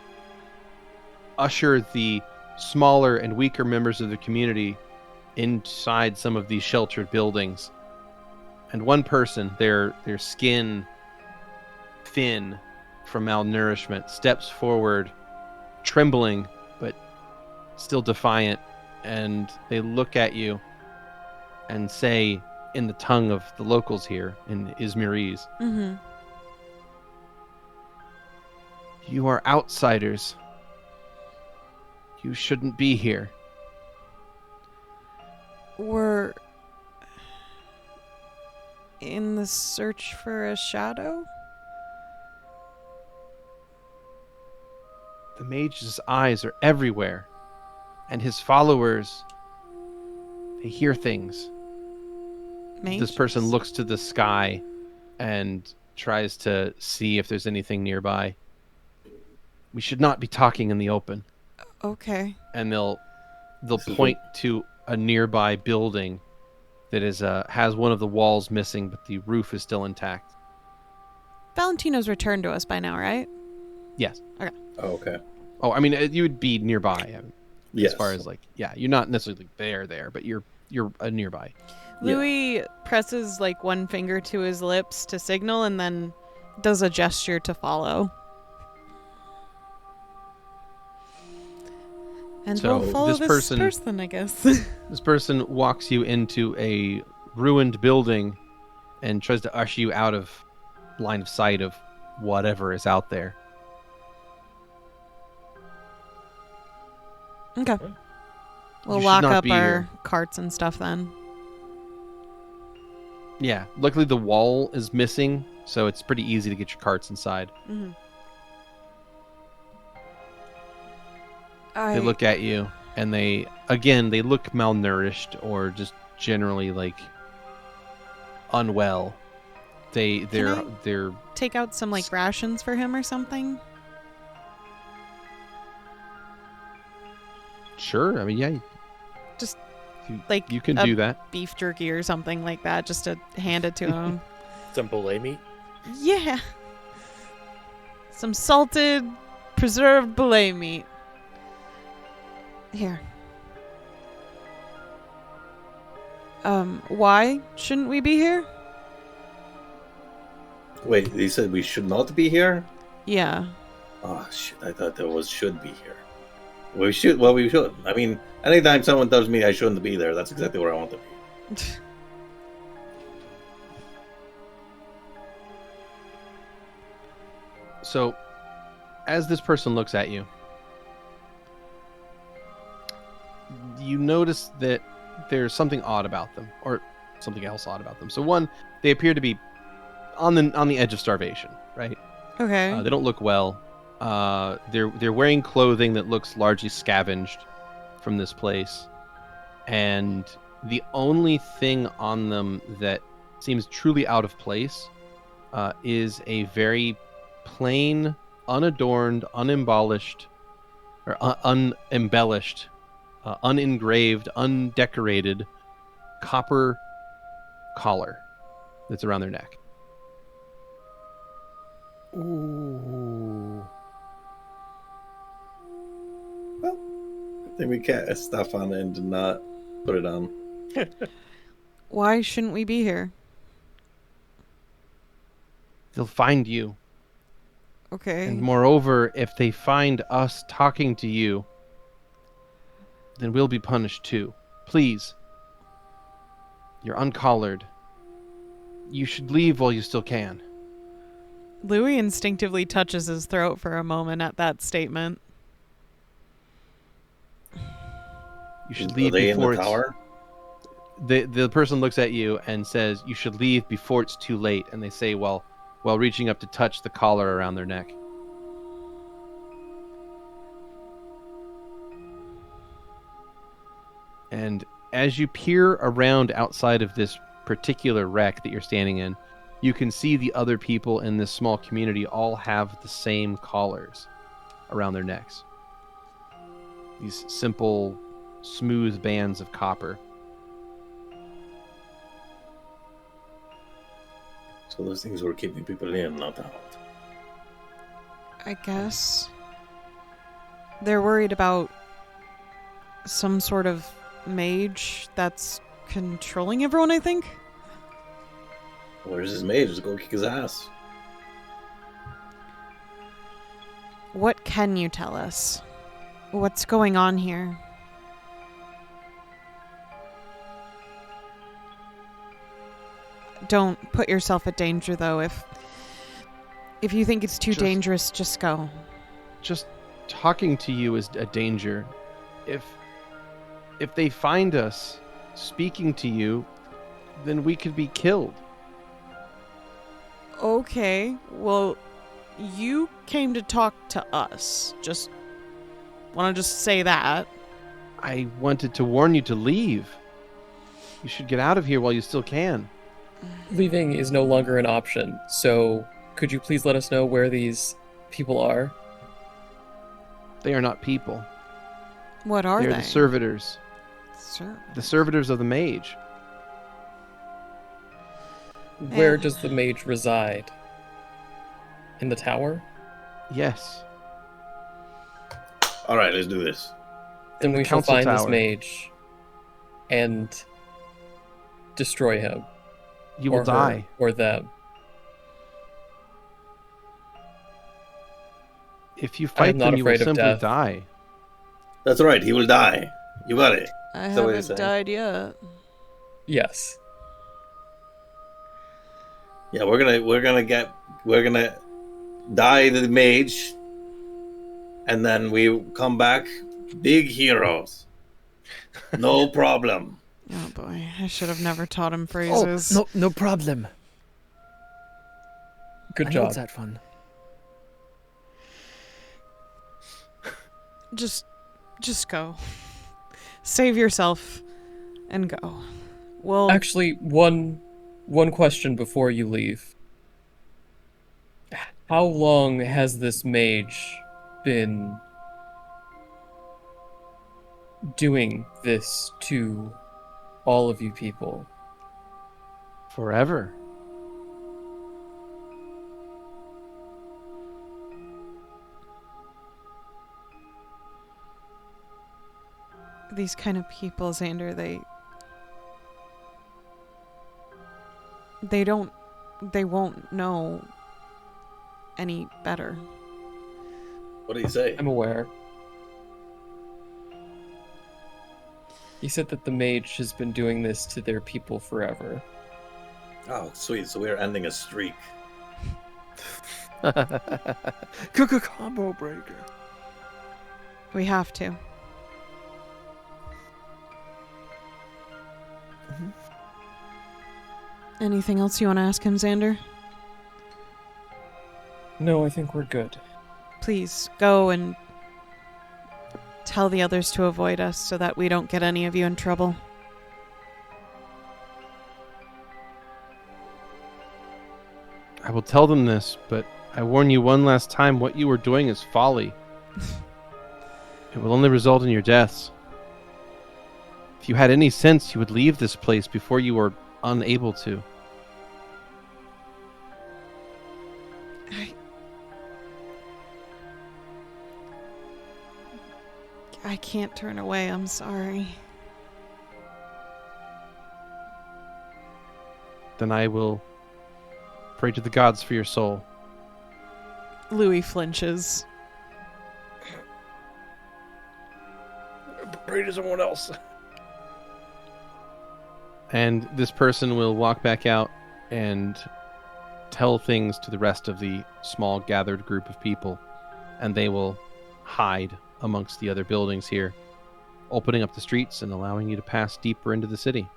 usher the smaller and weaker members of the community inside some of these sheltered buildings. And one person, their skin thin from malnourishment, steps forward, trembling but still defiant, and they look at you and say in the tongue of the locals here, in Izmirese, Mm-hmm. "You are outsiders. You shouldn't be here." We're in the search for a shadow? The mage's eyes are everywhere, and his followers, they hear things. Mage? This person looks to the sky and tries to see if there's anything nearby. "We should not be talking in the open." Okay. And they'll point to a nearby building that has one of the walls missing, but the roof is still intact. Valentino's returned to us by now, right? Yes. Oh, okay. Oh, I mean, you would be nearby. Yes. As far as you're not necessarily there, but you're nearby. Louie presses one finger to his lips to signal and then does a gesture to follow. And So we'll follow this this person, I guess. This person walks you into a ruined building and tries to usher you out of line of sight of whatever is out there. Okay. We'll should lock not up be our here. carts and stuff then. Yeah, luckily the wall is missing, so it's pretty easy to get your carts inside. Mm-hmm. They look at you, and they look malnourished or just generally unwell. They're take out some rations for him or something. sure. I mean, yeah. Just like You can a do that. beef jerky or something like that, just to hand it to him. Some filet meat. Yeah. Some salted, preserved filet meat. Here. Why shouldn't we be here? Wait, he said we should not be here? Yeah. Oh, shit, I thought there was should be here. We should. Well, we should. I mean, anytime someone tells me I shouldn't be there, that's exactly where I want to be. So, as this person looks at you, you notice that there's something odd about them, or something else odd about them. So, one, they appear to be on the edge of starvation, right? Okay. They don't look well. They're wearing clothing that looks largely scavenged from this place, and the only thing on them that seems truly out of place is a very plain, unadorned, unembellished, unengraved, undecorated copper collar that's around their neck. Ooh. Well, I think we cast stuff on it and did not put it on. Why shouldn't we be here? They'll find you. Okay. And moreover, if they find us talking to you, then we'll be punished too. Please. You're uncollared. You should leave while you still can. Louie instinctively touches his throat for a moment at that statement. You should Are leave they in before the it's... tower? The person looks at you and says, you should leave before it's too late. And they say, while reaching up to touch the collar around their neck. And as you peer around outside of this particular wreck that you're standing in, you can see the other people in this small community all have the same collars around their necks. These simple, smooth bands of copper. So those things were keeping people in, not out. I guess. They're worried about some sort of mage that's controlling everyone, I think. Where's his mage? Let's go kick his ass. What can you tell us? What's going on here? Don't put yourself at danger, though. If you think it's too dangerous, just go. Just talking to you is a danger. If they find us speaking to you, then we could be killed. Okay, well, you came to talk to us. Just want to just say that. I wanted to warn you to leave. You should get out of here while you still can. Leaving is no longer an option, so could you please let us know where these people are? They are not people. What are They're they? the servitors. Sir. The servitors of the mage. Where does the mage reside? In the tower? Yes. All right, let's do this. Then the we shall council find this tower. mage and destroy him. You or will die. her, or them. If you I fight am not them, you will afraid of simply death. die. That's right. He will die. You got it. I Is that what you're haven't saying? died yet. Yes. Yeah, we're gonna die the mage, and then we come back big heroes. No problem. Oh boy, I should have never taught him Oh, phrases. no problem. Good I know job. it's that fun. Just go. Save yourself and go. Well, Actually, one question before you leave. How long has this mage been doing this to all of you people. Forever. These kind of people, Xander, they won't know any better. What do you say? I'm aware. He said that the mage has been doing this to their people forever. Oh, sweet. So we're ending a streak. Combo breaker. We have to. Anything else you want to ask him, Xander? No, I think we're good. Please go and tell the others to avoid us so that we don't get any of you in trouble. I will tell them this, but I warn you one last time, what you are doing is folly. It will only result in your deaths. If you had any sense, you would leave this place before you were unable to. I can't turn away, I'm sorry. Then I will pray to the gods for your soul. Louie flinches. Pray to someone else. And this person will walk back out and tell things to the rest of the small gathered group of people, and they will hide amongst the other buildings here, opening up the streets and allowing you to pass deeper into the city.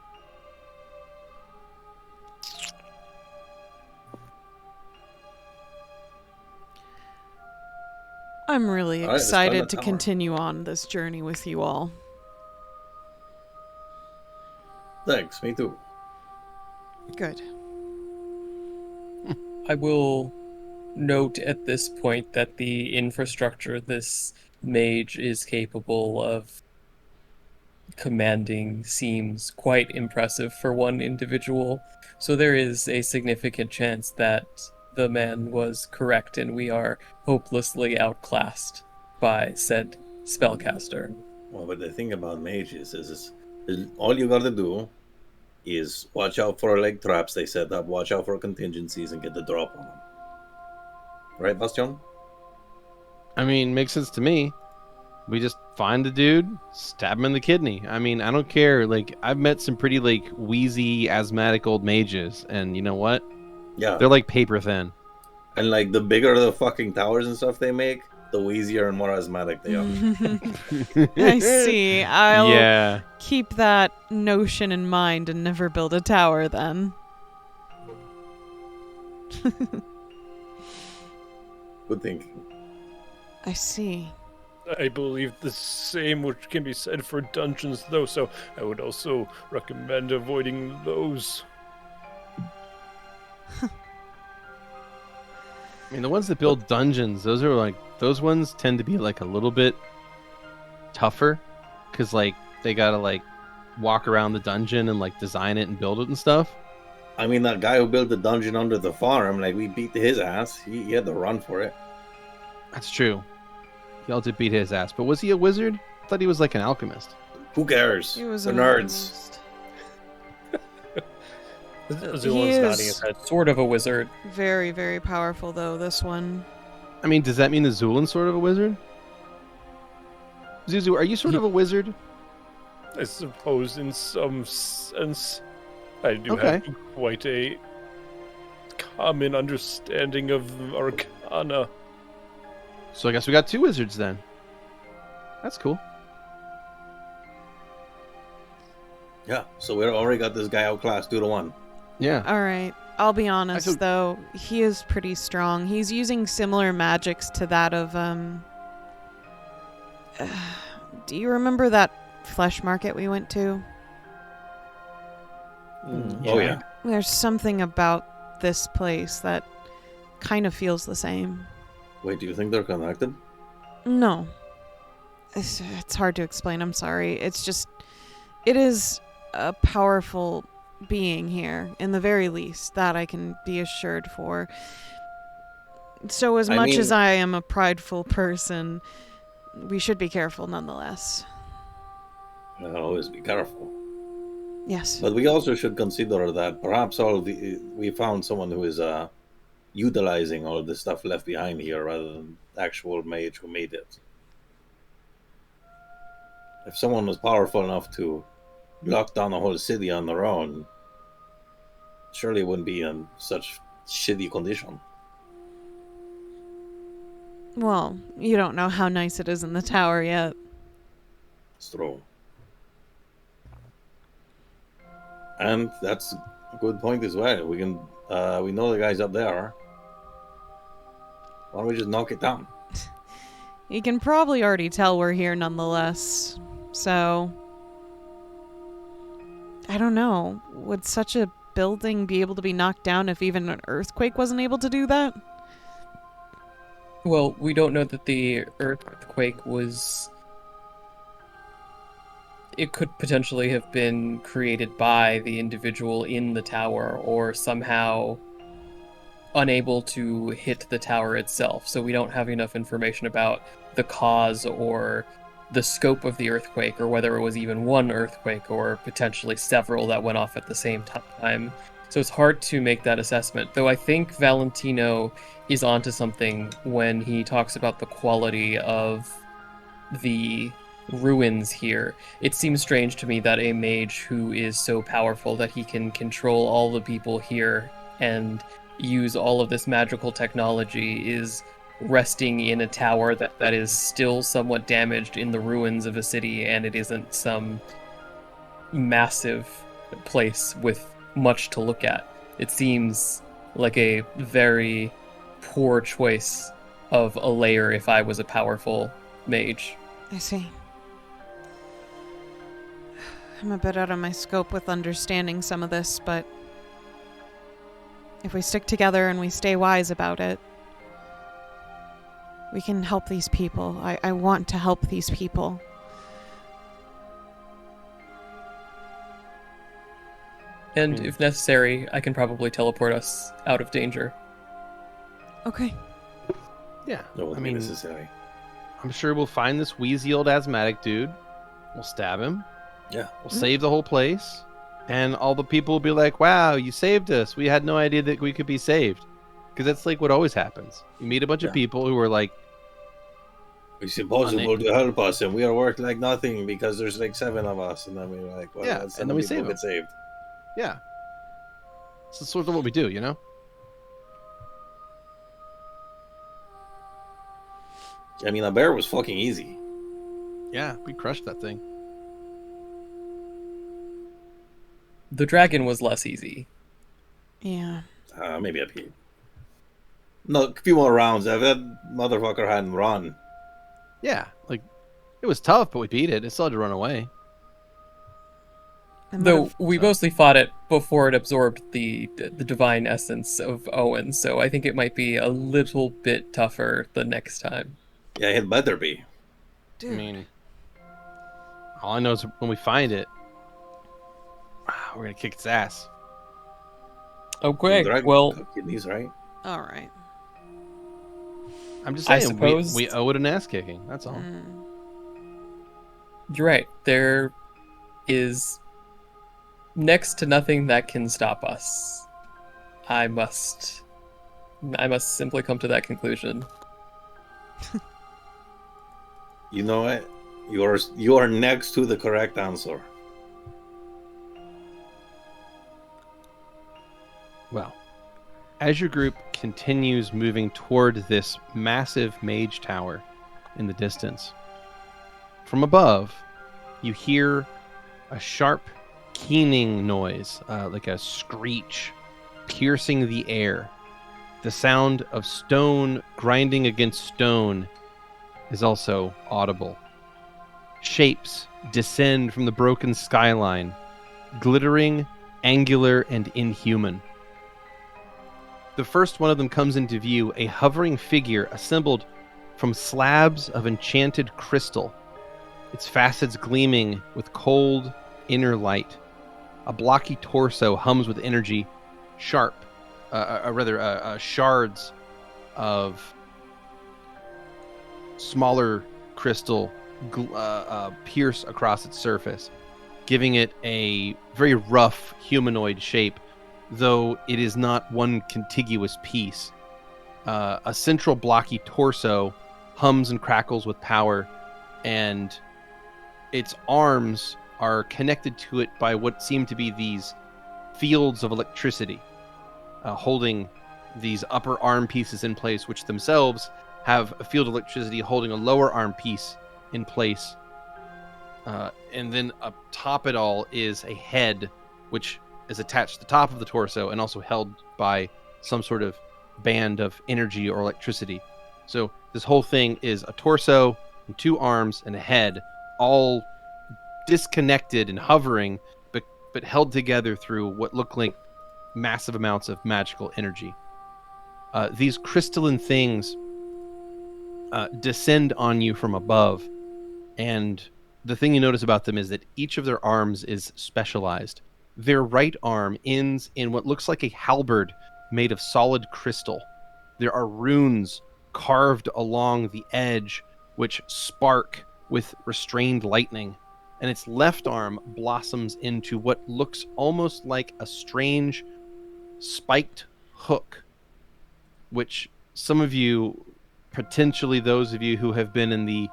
I'm really All right, let's climb excited the to tower. continue on this journey with you all. Thanks, me too. Good. I will note at this point that the infrastructure this mage is capable of commanding seems quite impressive for one individual. So there is a significant chance that the man was correct and we are hopelessly outclassed by said spellcaster. Well, but the thing about mages is all you gotta do is watch out for like traps they set up, watch out for contingencies, and get the drop on them. Right, Bastion? I mean, makes sense to me. We just find the dude, stab him in the kidney. I mean, I don't care. Like, I've met some pretty, like, wheezy, asthmatic old mages, and you know what? Yeah. They're like paper thin. And like the bigger the fucking towers and stuff they make, the easier and more asthmatic they are. I see. I'll Yeah. keep that notion in mind and never build a tower then. Good thinking. I see. I believe the same which can be said for dungeons, though, so I would also recommend avoiding those. I mean, the ones that build dungeons, those ones tend to be like a little bit tougher, because like they gotta like walk around the dungeon and like design it and build it and stuff. I mean, that guy who built the dungeon under the farm, like we beat his ass. He had to run for it. That's true. Y'all did beat his ass, but was he a wizard? I thought he was like an alchemist. Who cares? He was The an nerds. alchemist. Zu'lin's nodding his head. Sort of a wizard. Very, very powerful though, this one. I mean, does that mean the Zu'lin's sort of a wizard? Zuzu, are you sort of a wizard? I suppose in some sense I do Okay. have quite a common understanding of arcana. So I guess we got two wizards then. That's cool. Yeah, so we already got this guy outclassed 2-1. Yeah. Alright, I'll be honest took- though, he is pretty strong. He's using similar magics to that of, do you remember that flesh market we went to? Oh yeah. There's something about this place that kind of feels the same. Wait, do you think they're connected? No. It's hard to explain, I'm sorry. It's just, it is a powerful being here, in the very least. That I can be assured for. So as much as I am a prideful person, we should be careful nonetheless. I'll always be careful. Yes. But we also should consider that perhaps we found someone who is utilizing all of the stuff left behind here rather than the actual mage who made it. If someone was powerful enough to lock down a whole city on their own, surely it wouldn't be in such shitty condition. Well, you don't know how nice it is in the tower yet. It's true. And that's a good point as well. We can, we know the guys up there. Why don't we just knock it down? You can probably already tell we're here nonetheless. So, I don't know. Would such a building be able to be knocked down if even an earthquake wasn't able to do that? Well, we don't know that the earthquake was... It could potentially have been created by the individual in the tower, or somehow unable to hit the tower itself. So we don't have enough information about the cause or the scope of the earthquake, or whether it was even one earthquake or potentially several that went off at the same time. So it's hard to make that assessment, though I think Valentino is onto something when he talks about the quality of the ruins here. It seems strange to me that a mage who is so powerful that he can control all the people here and use all of this magical technology is resting in a tower that is still somewhat damaged in the ruins of a city, and it isn't some massive place with much to look at. It seems like a very poor choice of a layer if I was a powerful mage. I see. I'm a bit out of my scope with understanding some of this, but if we stick together and we stay wise about it, we can help these people. I want to help these people. And if necessary, I can probably teleport us out of danger. Okay. Yeah. No, I mean, necessary. I'm sure we'll find this wheezy old asthmatic dude. We'll stab him. Yeah. We'll save the whole place. And all the people will be like, wow, you saved us. We had no idea that we could be saved. Because that's like what always happens. You meet a bunch of people who are like, it's impossible to help us, and we are worth like nothing because there's like 7 of us, and then we're like, well, yeah, and then we save get saved. Yeah. So it's sort of what we do, you know? I mean, a bear was fucking easy. Yeah, we crushed that thing. The dragon was less easy. Yeah. Maybe a few. No, a few more rounds. If that motherfucker hadn't run. Yeah, like, it was tough, but we beat it. It still had to run away. Though we mostly fought it before it absorbed the divine essence of Owen, so I think it might be a little bit tougher the next time. Yeah, it better be. Dude. I mean, all I know is when we find it, we're gonna kick its ass. Okay, well, kidneys, right? All right. I'm just I saying, suppose- we owe it an ass kicking. That's all. you're right. There is next to nothing that can stop us. I must simply come to that conclusion. You know what? You are next to the correct answer. Well, as your group continues moving toward this massive mage tower in the distance, from above, you hear a sharp, keening noise, like a screech, piercing the air. The sound of stone grinding against stone is also audible. Shapes descend from the broken skyline, glittering, angular, and inhuman. The first one of them comes into view, a hovering figure assembled from slabs of enchanted crystal, its facets gleaming with cold inner light. A blocky torso hums with energy, shards of smaller crystal pierce across its surface, giving it a very rough humanoid shape, though it is not one contiguous piece. A central blocky torso hums and crackles with power, and its arms are connected to it by what seem to be these fields of electricity, holding these upper arm pieces in place, which themselves have a field of electricity holding a lower arm piece in place. And then atop it all is a head, which is attached to the top of the torso and also held by some sort of band of energy or electricity. So this whole thing is a torso and 2 arms and a head, all disconnected and hovering, but held together through what look like massive amounts of magical energy. These crystalline things descend on you from above, and the thing you notice about them is that each of their arms is specialized. Their right arm ends in what looks like a halberd made of solid crystal. There are runes carved along the edge which spark with restrained lightning, and its left arm blossoms into what looks almost like a strange spiked hook, which some of you, potentially those of you who have been in the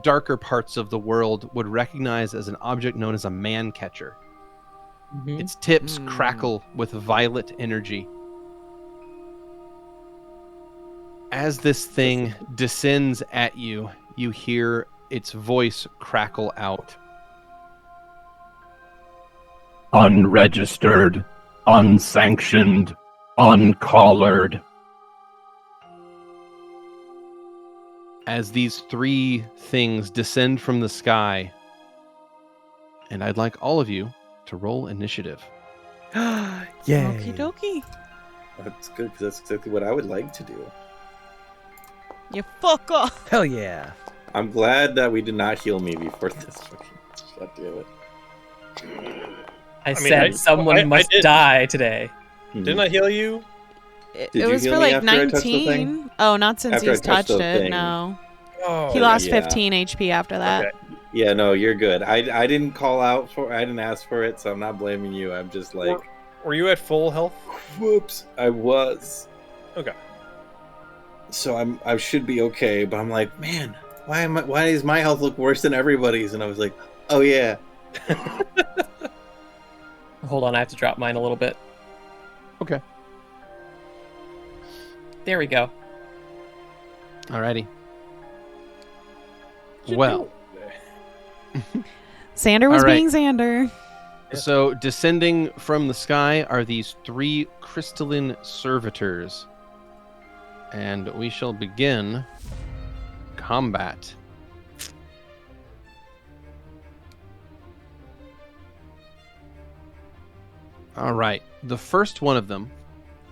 darker parts of the world, would recognize as an object known as a man catcher. Mhm. Its tips crackle with violet energy. As this thing descends at you, you hear its voice crackle out. Unregistered, unsanctioned, uncollared. As these 3 things descend from the sky, and I'd like all of you to roll initiative. Yay. Okie dokie. That's good, because that's exactly what I would like to do. You fuck off. Hell yeah. I'm glad that we did not heal me before this fucking... God damn it. I mean, said someone I must did. die today. Didn't I heal you? It Did you was heal for me like after I touched the thing? 19. Oh, not since After I he's touched touched the it. thing. No. Oh, He lost yeah. 15 HP after that. Okay. Yeah, no, you're good. I didn't call out for... I didn't ask for it, so I'm not blaming you. I'm just like... Were you at full health? Whoops. I was. Okay. So I should be okay, but I'm like, man, why does my health look worse than everybody's? And I was like, oh yeah. Hold on, I have to drop mine a little bit. Okay. There we go. Alrighty. Well, Xander was All right. being Xander. so descending from the sky are these 3 crystalline servitors. And we shall begin combat. All right. The first one of them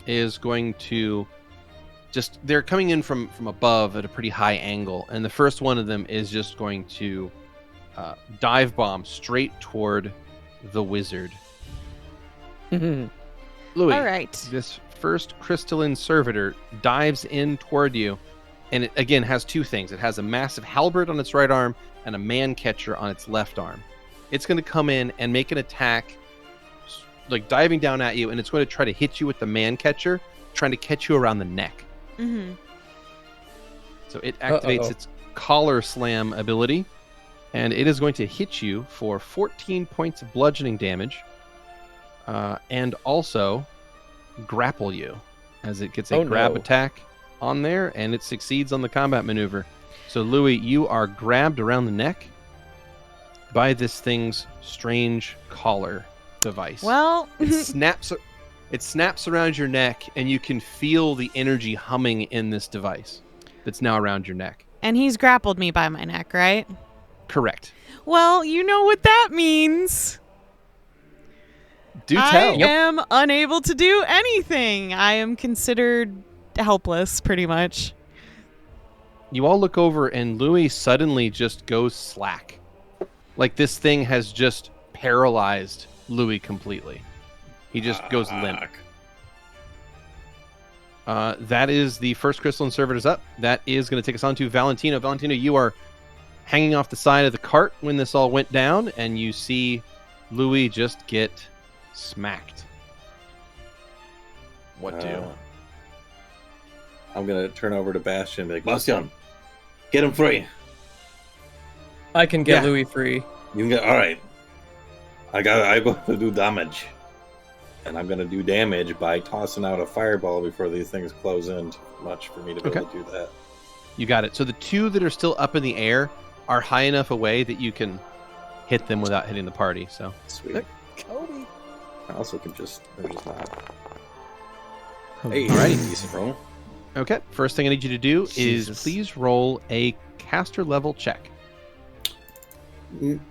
is going to they're coming in from above at a pretty high angle. And the first one of them is just going to dive bomb straight toward the wizard. Louie, All right. this first crystalline servitor dives in toward you, and it again has 2 things. It has a massive halberd on its right arm and a man catcher on its left arm. It's going to come in and make an attack, like diving down at you, and it's going to try to hit you with the man catcher, trying to catch you around the neck. Mm-hmm. So it activates its collar slam ability, and it is going to hit you for 14 points of bludgeoning damage, and also grapple you, as it gets a grab attack on there, and it succeeds on the combat maneuver. So Louie, you are grabbed around the neck by this thing's strange collar device. Well, It snaps around your neck, and you can feel the energy humming in this device that's now around your neck. and he's grappled me by my neck, right? Correct. Well, you know what that means. Do I tell. am unable to do anything. I am considered helpless, pretty much. You all look over, and Louie suddenly just goes slack. Like this thing has just paralyzed Louie completely. He just goes limp. That is the first crystalline servitors up. That is going to take us on to Valentino. Valentino, you are hanging off the side of the cart when this all went down, and you see Louie just get smacked. What do? I'm going to turn over to Bastion and be like, Bastion, get him free. I can get Louie free. You can get, all right. I go to do damage. And I'm going to do damage by tossing out a fireball before these things close in too much for me to be able to do that. You got it. So the two that are still up in the air are high enough away that you can hit them without hitting the party. So sweet. Cody. I also can just, they're just not. Oh, Hey, alrighty. decent roll. Okay, first thing I need you to do is please roll a caster level check.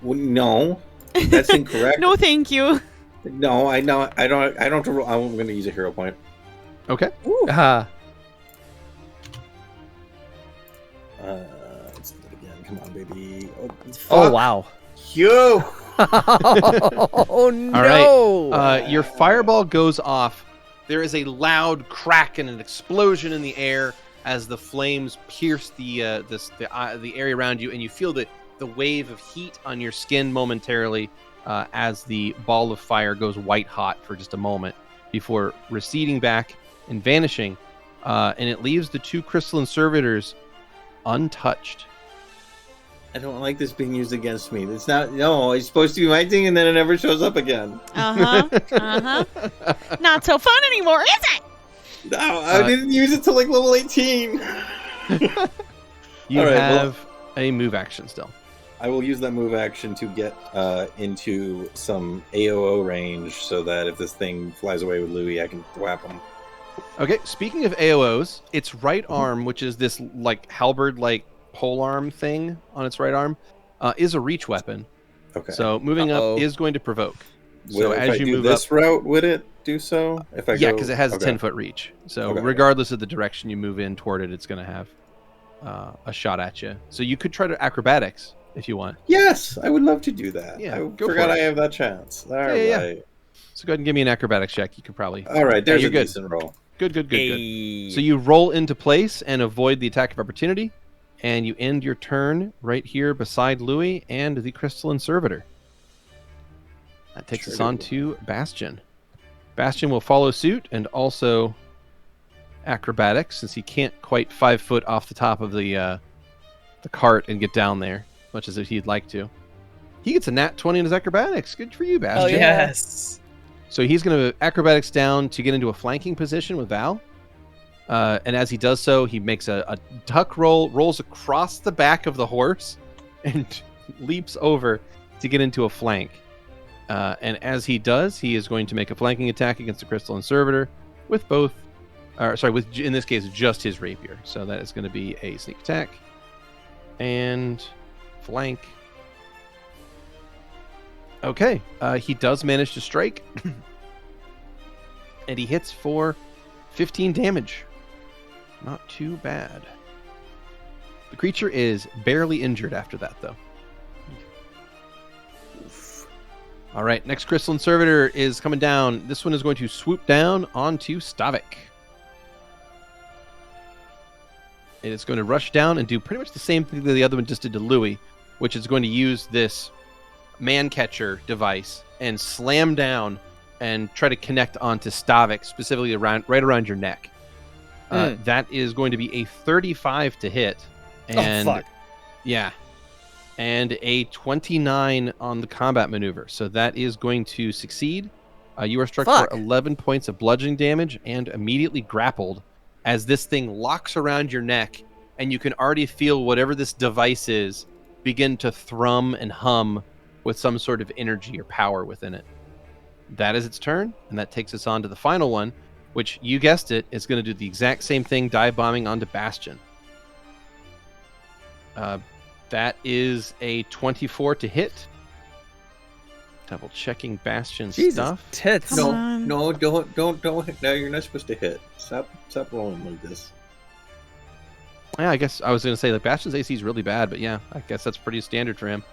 No, that's incorrect. No, thank you. No, I know. I don't. Roll. I'm going to use a hero point. Okay. Ah. Let's do it again. Come on, baby. Oh, wow. You. Oh, no. All right. Your fireball goes off. There is a loud crack and an explosion in the air as the flames pierce the area around you, and you feel the wave of heat on your skin momentarily as the ball of fire goes white hot for just a moment before receding back and vanishing, and it leaves the two crystalline servitors untouched. I don't like this being used against me. It's not. No, it's supposed to be my thing, and then it never shows up again. Not so fun anymore, is it? No, I didn't use it till like level 18. You have a move action still. I will use that move action to get into some AOO range so that if this thing flies away with Louie, I can whap him. Okay, speaking of AOOs, its right arm, which is this like halberd-like polearm thing on its right arm, is a reach weapon. Okay. So moving up is going to provoke. So if as I you do move this up, route, would it do so? If I because it has a 10-foot reach. So Okay. regardless of the direction you move in toward it, it's going to have a shot at you. So you could try to acrobatics if you want. Yes, I would love to do that. Yeah, I go forgot for I it. have that chance. All right. Yeah. So go ahead and give me an acrobatics check. You could probably. All right, there's you're a good. decent roll. Good. So you roll into place and avoid the attack of opportunity, and you end your turn right here beside Louie and the crystalline servitor. That takes us on to Bastion. Bastion will follow suit and also acrobatics, since he can't quite 5 foot off the top of the cart and get down there, as much as he'd like to. He gets a nat 20 in his acrobatics. Good for you, Bastion. Oh, yes. So he's going to acrobatics down to get into a flanking position with Val. And as he does so, he makes a duck roll, rolls across the back of the horse, and leaps over to get into a flank. And as he does, he is going to make a flanking attack against the crystalline servitor with in this case, just his rapier. So that is going to be a sneak attack and flank. Okay, he does manage to strike, and he hits for 15 damage. Not too bad. The creature is barely injured after that, though. Oof. All right, next crystalline servitor is coming down. This one is going to swoop down onto Stavik. It is going to rush down and do pretty much the same thing that the other one just did to Louie, which is going to use this man catcher device and slam down and try to connect onto Stavik, specifically right around your neck. That is going to be a 35 to hit, and and a 29 on the combat maneuver. So that is going to succeed. You are struck for 11 points of bludgeoning damage and immediately grappled as this thing locks around your neck, and you can already feel whatever this device is begin to thrum and hum with some sort of energy or power within it. That is its turn, and that takes us on to the final one, which, you guessed it, is going to do the exact same thing, dive bombing onto Bastion. That is a 24 to hit. Double checking Bastion's stuff. Tits. No, don't. No, you're not supposed to hit. Stop rolling like this. Yeah, I guess I was going to say, like, Bastion's AC is really bad, but yeah, I guess that's pretty standard for him.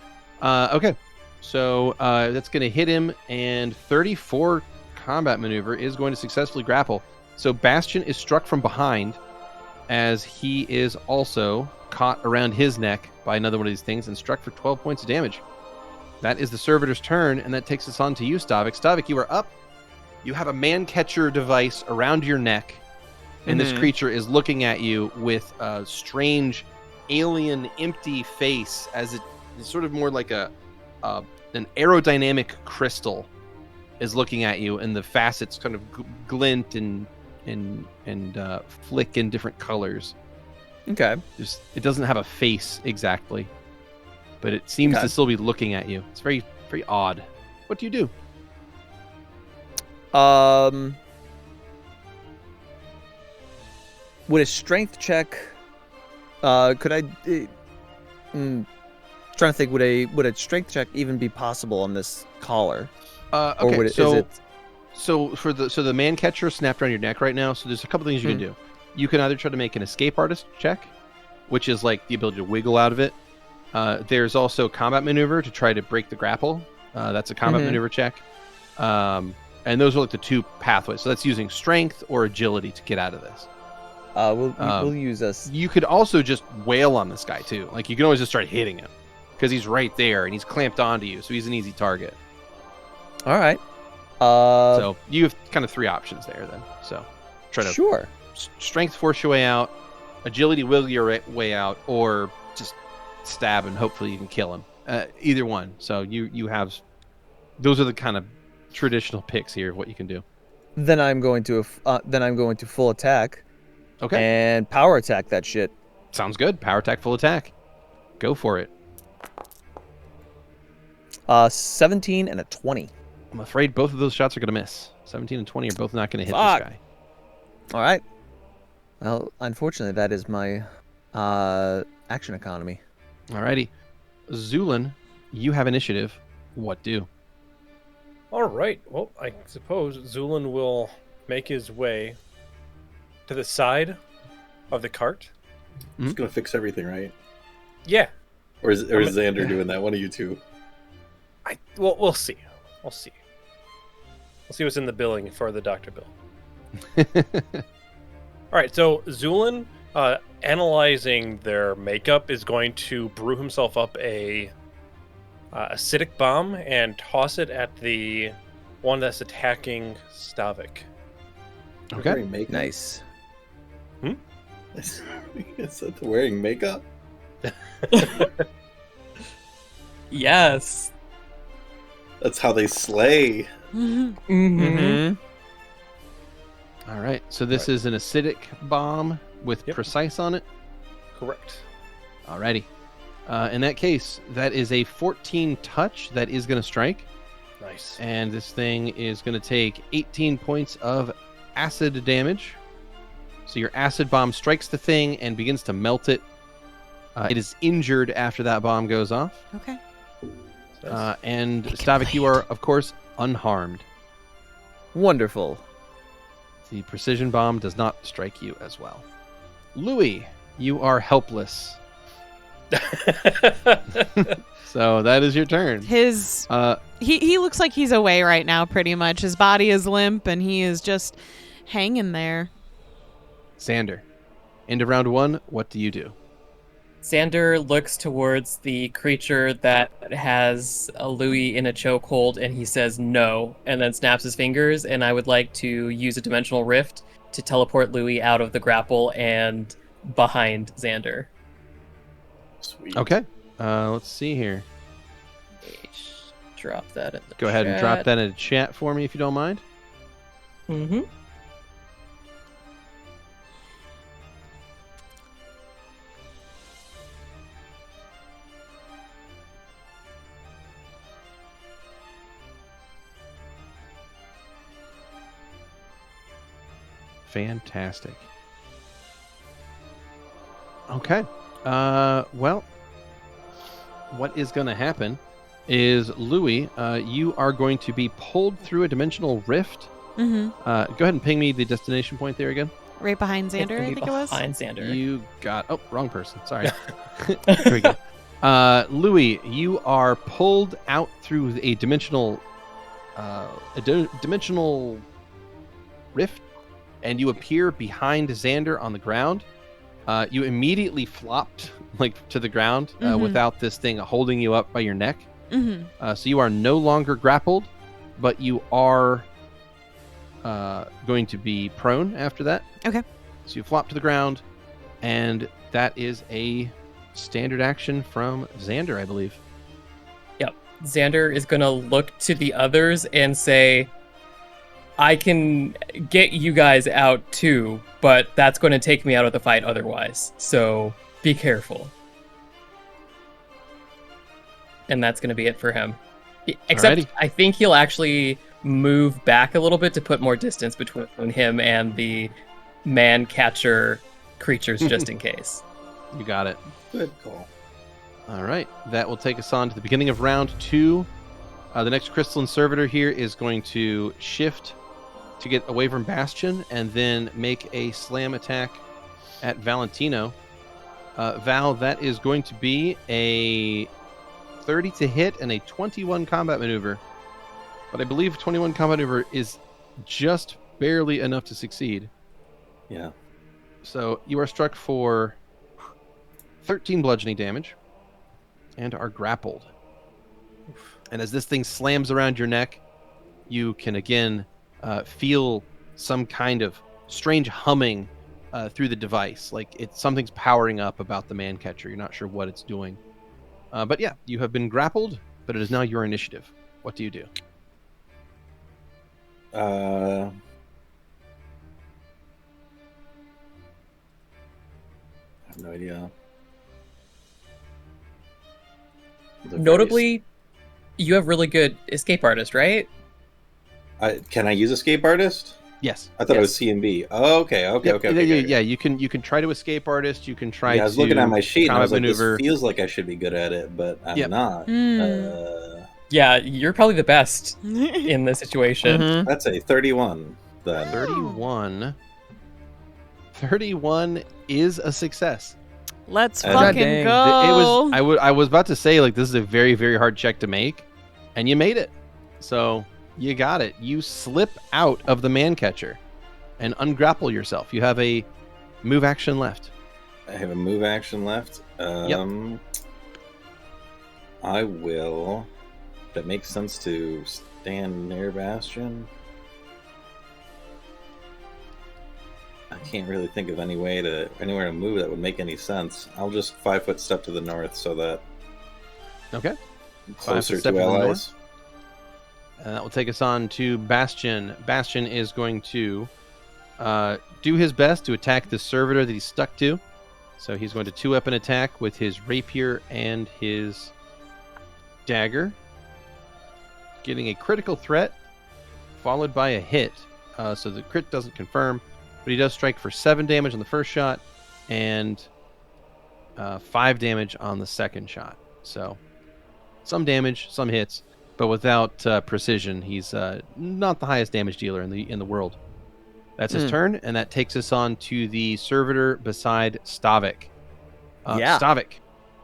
Okay. So that's going to hit him, and 34 combat maneuver is going to successfully grapple. So Bastion is struck from behind as he is also caught around his neck by another one of these things and struck for 12 points of damage. That is the servitor's turn, and that takes us on to you, Stavik. Stavik, you are up. You have a man-catcher device around your neck, and this creature is looking at you with a strange, alien, empty face, as it's sort of more like an aerodynamic crystal is looking at you, and the facets kind of glint and flick in different colors. Okay. It doesn't have a face exactly, but it seems to still be looking at you. It's very, very odd. What do you do? Would a strength check? Could I? Trying to think. Would a strength check even be possible on this collar? Okay, or would it, so is it... so the man catcher is snapped around your neck right now. So there's a couple things you can do. You can either try to make an escape artist check, which is like the ability to wiggle out of it. There's also combat maneuver to try to break the grapple. That's a combat maneuver check. And those are like the two pathways. So that's using strength or agility to get out of this. We'll use us. You could also just wail on this guy too. Like you can always just start hitting him because he's right there and he's clamped onto you, so he's an easy target. All right. So you have kind of three options there then. So try to strength force your way out, agility wiggle your way out, or just stab and hopefully you can kill him. Either one. So you have those are the kind of traditional picks here of what you can do. Then I'm going to full attack. Okay. And power attack that shit. Sounds good. Power attack, full attack. Go for it. 17 and a 20. I'm afraid both of those shots are going to miss. 17 and 20 are both not going to hit this guy. All right. Well, unfortunately, that is my action economy. Alrighty. Zu'lin, you have initiative. What do? All right. Well, I suppose Zu'lin will make his way to the side of the cart. He's going to fix everything, right? Yeah. Or is Xander doing that? One of you two. We'll see. We'll see. We'll see what's in the billing for the doctor bill. All right, so Zu'lin, analyzing their makeup, is going to brew himself up a acidic bomb and toss it at the one that's attacking Stavik. Okay. Nice. Is that wearing makeup? Yes. That's how they slay. All right. So this is an acidic bomb with precise on it. Correct. Alrighty. In that case, that is a 14 touch that is going to strike. Nice. And this thing is going to take 18 points of acid damage. So your acid bomb strikes the thing and begins to melt it. It is injured after that bomb goes off. Okay. And Stavik, you are, of course, unharmed. Wonderful. The precision bomb does not strike you as well. Louie, you are helpless. So that is your turn. His he looks like he's away right now pretty much. His body is limp and he is just hanging there. Xander, end of round one, what do you do? Xander looks towards the creature that has a Louie in a chokehold, and he says no, and then snaps his fingers, and I would like to use a dimensional rift to teleport Louie out of the grapple and behind Xander. Sweet. Okay, let's see here. Drop that in the Go ahead and drop that in the chat for me if you don't mind. Mm-hmm. Fantastic. Okay. Well, what is going to happen is, Louie, you are going to be pulled through a dimensional rift. Mm-hmm. Go ahead and ping me the destination point there again. Right behind Xander, I think it was. Behind Xander. You got... Oh, wrong person. Sorry. Here we go. Louie, you are pulled out through a dimensional rift, and you appear behind Xander on the ground. You immediately flopped to the ground without this thing holding you up by your neck. Mm-hmm. So you are no longer grappled, but you are going to be prone after that. Okay. So you flop to the ground, and that is a standard action from Xander, I believe. Yep. Xander is going to look to the others and say, I can get you guys out too, but that's going to take me out of the fight otherwise. So be careful. And that's going to be it for him. Except Alrighty. I think he'll actually move back a little bit to put more distance between him and the man-catcher creatures just in case. You got it. Good call. All right. That will take us on to the beginning of round 2. The next crystalline servitor here is going to shift to get away from Bastion and then make a slam attack at Valentino. Val, that is going to be a 30 to hit and a 21 combat maneuver. But I believe 21 combat maneuver is just barely enough to succeed. Yeah. So you are struck for 13 bludgeoning damage and are grappled. And as this thing slams around your neck, you can again feel some kind of strange humming through the device. Like something's powering up about the man catcher. You're not sure what it's doing. But yeah, you have been grappled, but it is now your initiative. What do you do? I have no idea. Notably, you have really good escape artist, right? Can I use Escape Artist? Yes. I thought it Yes. was C&B. Oh, okay. Yeah, you can try to escape artist. You can try Yeah, I was to looking at my sheet and I was combat like, maneuver. this feels like I should be good at it, but I'm Yep. not. Yeah, you're probably the best in this situation. Mhm. That's a 31 then. 31 is a success. Let's God fucking dang. go. I was about to say, like, this is a very, very hard check to make, and you made it. So you got it. You slip out of the man catcher and ungrapple yourself. You have a move action left. I have a move action left. I will. That makes sense to stand near Bastion. I can't really think of anywhere to move that would make any sense. I'll just 5-foot step to the north so that Okay. I'm 5 closer foot step to to the north. allies. And that will take us on to Bastion. Bastion is going to do his best to attack the servitor that he's stuck to. So he's going to 2-weapon attack with his rapier and his dagger, getting a critical threat followed by a hit. So the crit doesn't confirm, but he does strike for 7 damage on the first shot and 5 damage on the second shot. So some damage, some hits, but without precision. He's not the highest damage dealer in the world. That's his turn, and that takes us on to the servitor beside Stavik. Stavik,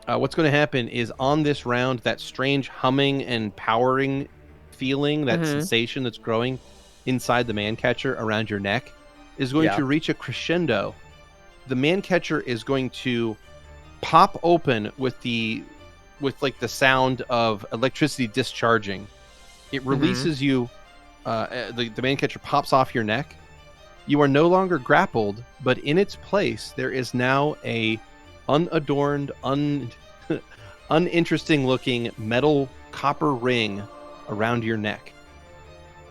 what's going to happen is on this round, that strange humming and powering feeling, that sensation that's growing inside the man catcher around your neck, is going to reach a crescendo. The man catcher is going to pop open with the sound of electricity discharging. It releases you. The man catcher pops off your neck. You are no longer grappled, but in its place there is now a unadorned, uninteresting looking metal copper ring around your neck.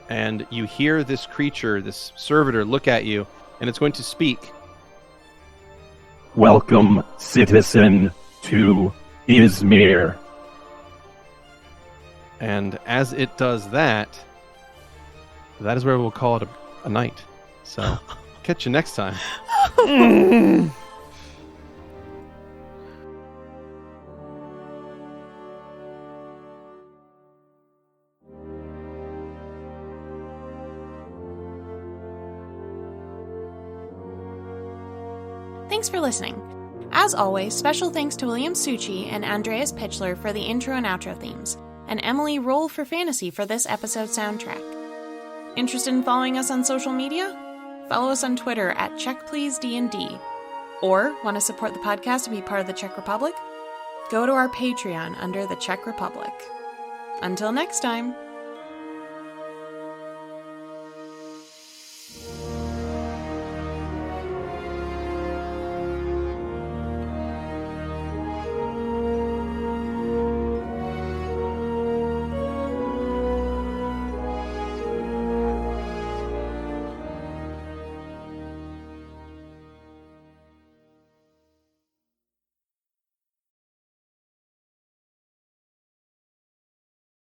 And you hear this creature, this servitor, look at you, and it's going to speak. Welcome, citizen, to Izmir. And as it does that, that is where we'll call it a night. So, catch you next time. Thanks for listening. As always, special thanks to William Succi and Andreas Pichler for the intro and outro themes, and Emily Roll for Fantasy for this episode's soundtrack. Interested in following us on social media? Follow us on Twitter at CheckPleaseDND. Or want to support the podcast and be part of the Czech Republic? Go to our Patreon under the Czech Republic. Until next time.